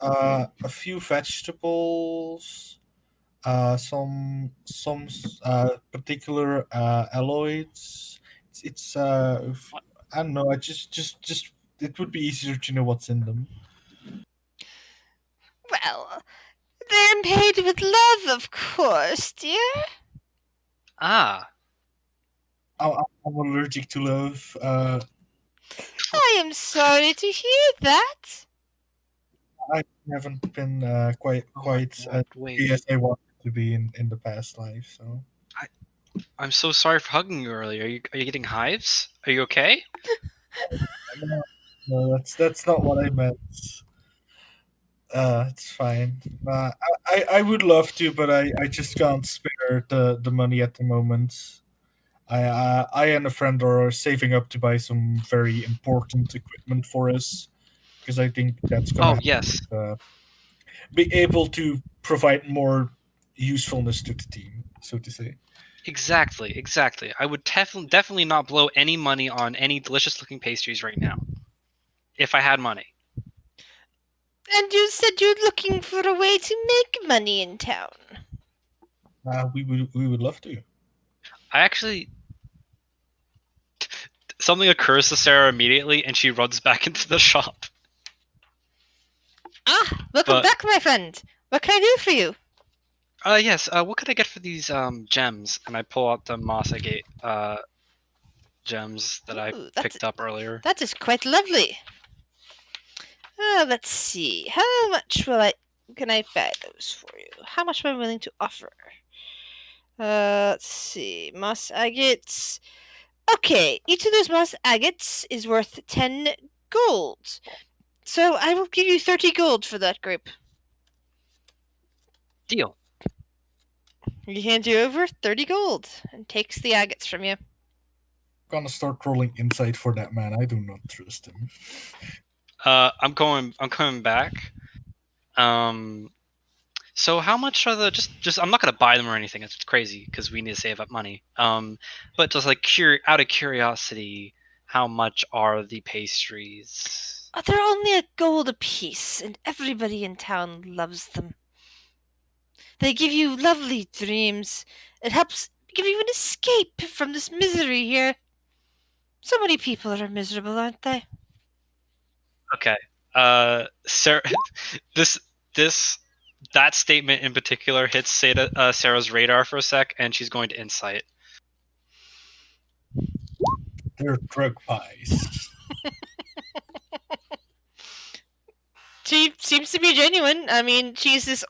[SPEAKER 5] That a few vegetables, some particular alloys. It's I don't know. I just it would be easier to know what's in them.
[SPEAKER 1] Well, they're made with love, of course, dear.
[SPEAKER 3] ah.
[SPEAKER 5] I'm allergic to love.
[SPEAKER 1] I am sorry to hear that.
[SPEAKER 5] I haven't been quite
[SPEAKER 3] Wait.
[SPEAKER 5] happy as I wanted to be in the past life. So
[SPEAKER 3] I'm so sorry for hugging you earlier. Are you getting hives? Are you okay?
[SPEAKER 5] no, that's not what I meant. It's fine. I would love to, but I just can't spare the money at the moment. I and a friend are saving up to buy some very important equipment for us because I think that's gonna
[SPEAKER 3] Oh yes.
[SPEAKER 5] be able to provide more usefulness to the team, so to say.
[SPEAKER 3] Exactly. I would definitely not blow any money on any delicious looking pastries right now. If I had money.
[SPEAKER 1] And you said you're looking for a way to make money in town.
[SPEAKER 5] We would love to.
[SPEAKER 3] I actually something occurs to Sarah immediately and she runs back into the shop.
[SPEAKER 1] Welcome back, my friend. What can I do for you?
[SPEAKER 3] Yes, what could I get for these gems? And I pull out the moss agate gems that I
[SPEAKER 1] Ooh,
[SPEAKER 3] picked up earlier.
[SPEAKER 1] That is quite lovely. Let's see. How much can I buy those for you? How much am I willing to offer? Let's see. Moss agates. Okay, each of those moss agates is worth 10 gold. So I will give you 30 gold for that group.
[SPEAKER 3] Deal.
[SPEAKER 1] He hands you over 30 gold and takes the agates from you.
[SPEAKER 9] Gonna start rolling insight for that man. I do not trust him.
[SPEAKER 3] I'm coming back. So how much are the just I'm not gonna buy them or anything. It's crazy because we need to save up money. But just like out of curiosity, how much are the pastries?
[SPEAKER 1] They're only a gold apiece, and everybody in town loves them. They give you lovely dreams. It helps give you an escape from this misery here. So many people are miserable, aren't they?
[SPEAKER 3] Okay. Sarah, that statement in particular hits Sarah's radar for a sec, and she's going to insight.
[SPEAKER 9] They're drug pies.
[SPEAKER 1] She seems to be genuine. I mean, she's this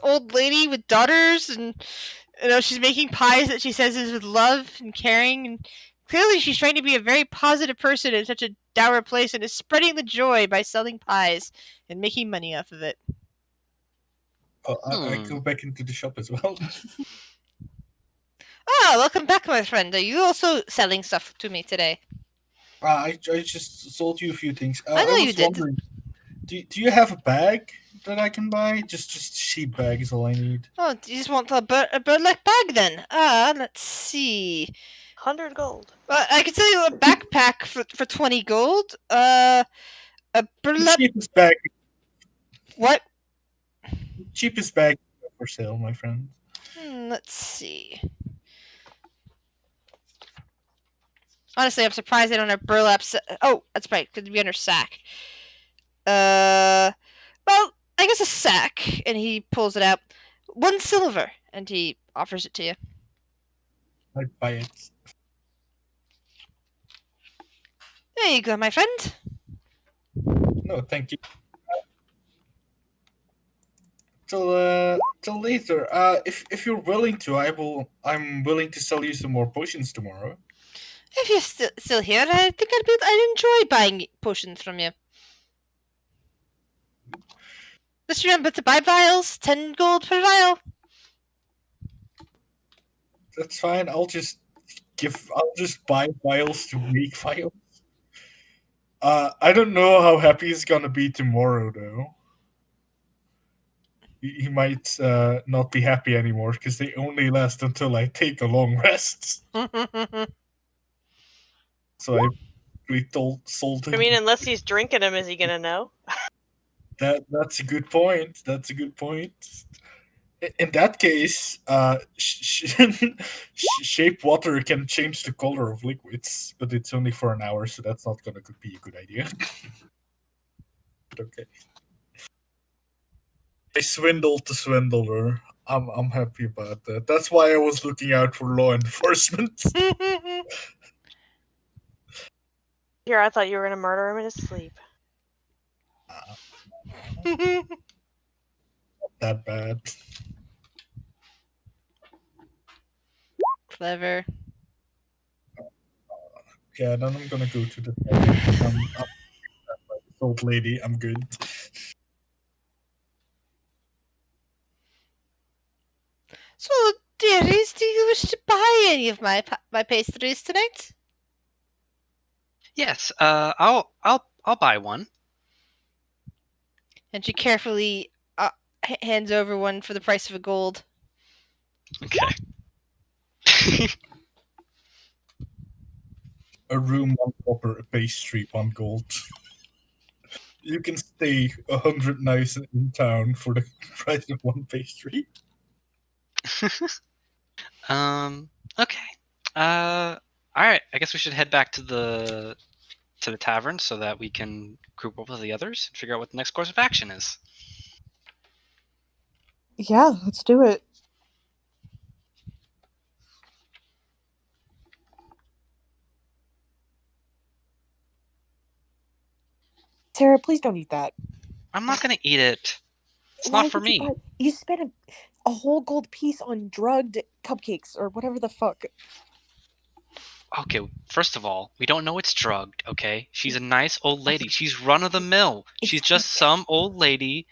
[SPEAKER 1] old lady with daughters, and she's making pies that she says is with love and caring, and clearly she's trying to be a very positive person in such a dour place, and is spreading the joy by selling pies and making money off of it.
[SPEAKER 9] I go back into the shop as well.
[SPEAKER 1] Welcome back, my friend. Are you also selling stuff to me today?
[SPEAKER 9] I just sold you a few things.
[SPEAKER 1] I know
[SPEAKER 9] was
[SPEAKER 1] you did.
[SPEAKER 9] wondering, do you have a bag that I can buy? Just a sheep bag is all I need.
[SPEAKER 1] Oh, do you just want a burlap bag then? Let's see.
[SPEAKER 8] 100 gold.
[SPEAKER 1] I can sell you a backpack for 20 gold. A burlap.
[SPEAKER 9] Cheapest bag.
[SPEAKER 1] What?
[SPEAKER 9] Cheapest bag for sale, my friend.
[SPEAKER 1] Let's see. Honestly, I'm surprised they don't have burlap. Oh, that's right. Could be under sack. Well, I guess a sack. And he pulls it out. 1 silver, and he offers it to you.
[SPEAKER 9] I'd buy it.
[SPEAKER 1] There you go, my friend.
[SPEAKER 9] No, thank you. Till later. If you're willing to, I'm willing to sell you some more potions tomorrow.
[SPEAKER 1] If you're still here, I think I'd enjoy buying potions from you. Just remember to buy vials. 10 gold per vial.
[SPEAKER 9] That's fine. I'll just buy vials to make vials. I don't know how happy he's gonna be tomorrow, though. He might not be happy anymore because they only last until I take a long rest. So I sold him.
[SPEAKER 6] I mean, unless he's drinking them, is he gonna know?
[SPEAKER 9] That's a good point. That's a good point. In that case, shape water can change the color of liquids, but it's only for an hour, so that's not going to be a good idea. Okay. I swindled the swindler. I'm happy about that. That's why I was looking out for law enforcement.
[SPEAKER 6] Here, I thought you were gonna murder him in his sleep.
[SPEAKER 9] Not that bad.
[SPEAKER 1] Clever.
[SPEAKER 9] Yeah, then I'm gonna go to the old lady. I'm good.
[SPEAKER 1] So, dearies, do you wish to buy any of my pastries tonight?
[SPEAKER 3] Yes. I'll buy one.
[SPEAKER 1] And she carefully hands over one for the price of a gold.
[SPEAKER 3] Okay.
[SPEAKER 9] A room, 1 copper, a pastry, 1 gold. You can stay 100 nights in town for the price of 1 pastry.
[SPEAKER 3] Okay. All right. I guess we should head back to the tavern so that we can group up with the others and figure out what the next course of action is.
[SPEAKER 7] Yeah, let's do it. Sarah, please don't eat that.
[SPEAKER 3] I'm not gonna eat it. It's
[SPEAKER 7] Why
[SPEAKER 3] not for
[SPEAKER 7] would you
[SPEAKER 3] me.
[SPEAKER 7] You spent a whole gold piece on drugged cupcakes or whatever the fuck.
[SPEAKER 3] Okay, first of all, we don't know it's drugged, okay? She's a nice old lady. She's run of the mill. She's just some old lady,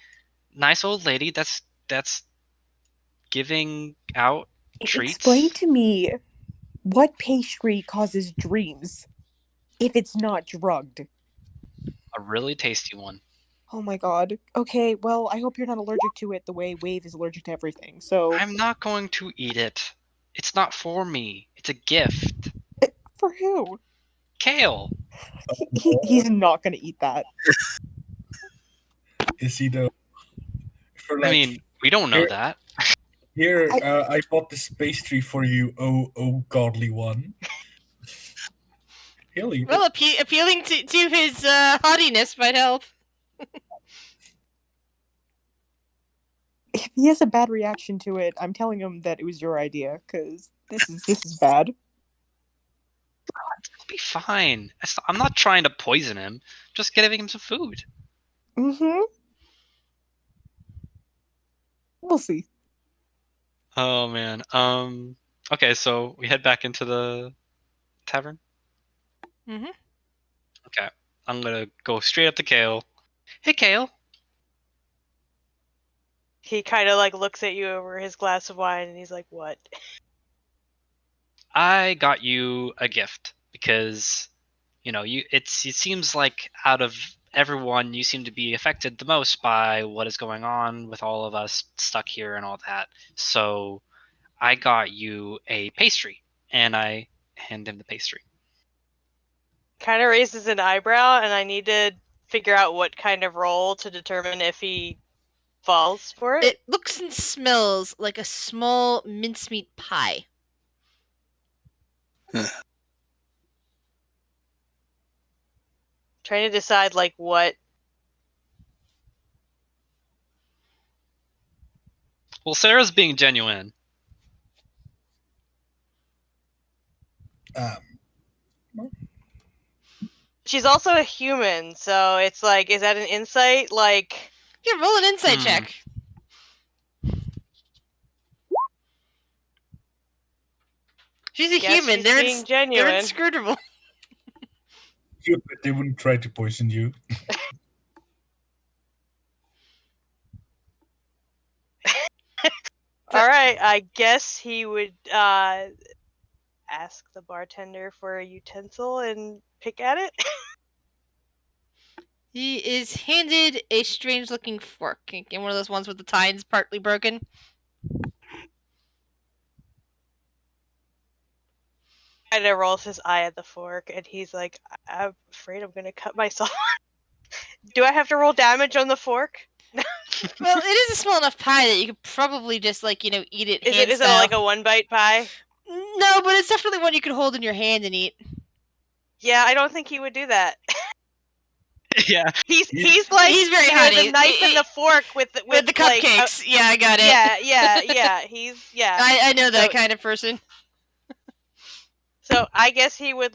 [SPEAKER 3] nice old lady that's giving out treats.
[SPEAKER 7] Explain to me what pastry causes dreams if it's not drugged.
[SPEAKER 3] A really tasty one.
[SPEAKER 7] Oh my god. Okay, well, I hope you're not allergic to it the way Wave is allergic to everything, so...
[SPEAKER 3] I'm not going to eat it. It's not for me. It's a gift.
[SPEAKER 7] For who?
[SPEAKER 3] Kale.
[SPEAKER 7] He's not gonna eat that.
[SPEAKER 9] Is he though?
[SPEAKER 3] I mean, we don't know that.
[SPEAKER 9] Here, I bought this pastry for you, oh godly one. He'll eat
[SPEAKER 1] Well,
[SPEAKER 9] it.
[SPEAKER 1] appealing to his haughtiness might help.
[SPEAKER 7] If he has a bad reaction to it, I'm telling him that it was your idea, because this is bad.
[SPEAKER 3] It'll be fine. I'm not trying to poison him. Just giving him some food.
[SPEAKER 7] Mm-hmm. We'll see.
[SPEAKER 3] Oh man. Okay, so we head back into the tavern.
[SPEAKER 1] Mm-hmm.
[SPEAKER 3] Okay. I'm gonna go straight up to Kale. Hey, Kale.
[SPEAKER 6] He kind of like looks at you over his glass of wine, and he's like, "What?"
[SPEAKER 3] I got you a gift because, it seems like out of everyone, you seem to be affected the most by what is going on with all of us stuck here and all that. So I got you a pastry, and I hand him the pastry.
[SPEAKER 6] Kind of raises an eyebrow, and I need to figure out what kind of roll to determine if he falls for it.
[SPEAKER 1] It looks and smells like a small mincemeat pie.
[SPEAKER 6] Trying to decide like what.
[SPEAKER 3] Well, Sarah's being genuine.
[SPEAKER 6] She's also a human, so it's like, is that an insight? Like,
[SPEAKER 1] yeah, roll an insight check. She's a human.
[SPEAKER 6] She's
[SPEAKER 1] They're
[SPEAKER 6] being genuine.
[SPEAKER 1] They're inscrutable.
[SPEAKER 9] Yeah, but they wouldn't try to poison you.
[SPEAKER 6] All right, I guess he would ask the bartender for a utensil and pick at it.
[SPEAKER 1] He is handed a strange-looking fork, and one of those ones with the tines partly broken.
[SPEAKER 6] Kind of rolls his eye at the fork, and he's like, "I'm afraid I'm gonna cut myself." Do I have to roll damage on the fork?
[SPEAKER 1] Well, it is a small enough pie that you could probably just eat it.
[SPEAKER 6] Is it like a one bite pie?
[SPEAKER 1] No, but it's definitely one you could hold in your hand and eat.
[SPEAKER 6] Yeah, I don't think he would do that.
[SPEAKER 3] Yeah,
[SPEAKER 6] he's like
[SPEAKER 1] he's very haughty.
[SPEAKER 6] The knife and the fork with the
[SPEAKER 1] cupcakes.
[SPEAKER 6] Like,
[SPEAKER 1] yeah, I got it.
[SPEAKER 6] Yeah.
[SPEAKER 1] I know that kind of person.
[SPEAKER 6] So I guess he would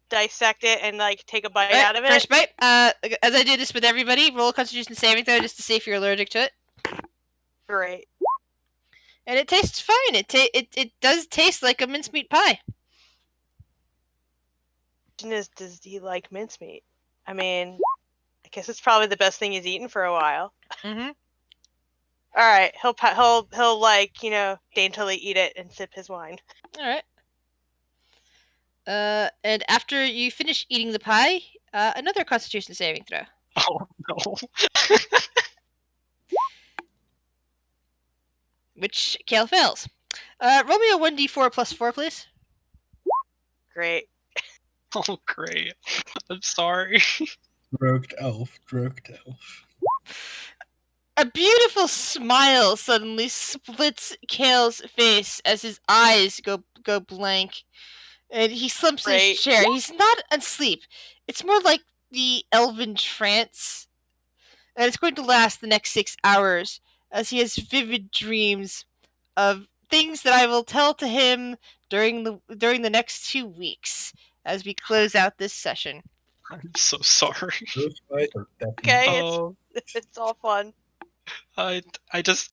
[SPEAKER 6] dissect it and take a bite out of it.
[SPEAKER 1] First bite. As I do this with everybody, roll a Constitution saving throw just to see if you're allergic to it.
[SPEAKER 6] Great.
[SPEAKER 1] And it tastes fine. It does taste like a mincemeat pie.
[SPEAKER 6] Does he like mincemeat? I mean, I guess it's probably the best thing he's eaten for a while.
[SPEAKER 1] Mm-hmm.
[SPEAKER 6] All right, he'll daintily eat it and sip his wine.
[SPEAKER 1] All right. And after you finish eating the pie, another Constitution saving throw.
[SPEAKER 3] Oh no.
[SPEAKER 1] Which Kale fails. Roll me a 1d4 plus 4, please.
[SPEAKER 6] Great.
[SPEAKER 3] Oh, great. I'm sorry.
[SPEAKER 9] Drugged elf.
[SPEAKER 1] A beautiful smile suddenly splits Kale's face as his eyes go blank. And he slumps in his chair. He's not asleep. It's more like the elven trance. And it's going to last the next 6 hours as he has vivid dreams of things that I will tell to him during the next 2 weeks as we close out this session.
[SPEAKER 3] I'm so sorry.
[SPEAKER 9] Those guys are definitely.
[SPEAKER 6] Okay,
[SPEAKER 3] Oh,
[SPEAKER 6] it's all fun.
[SPEAKER 3] I just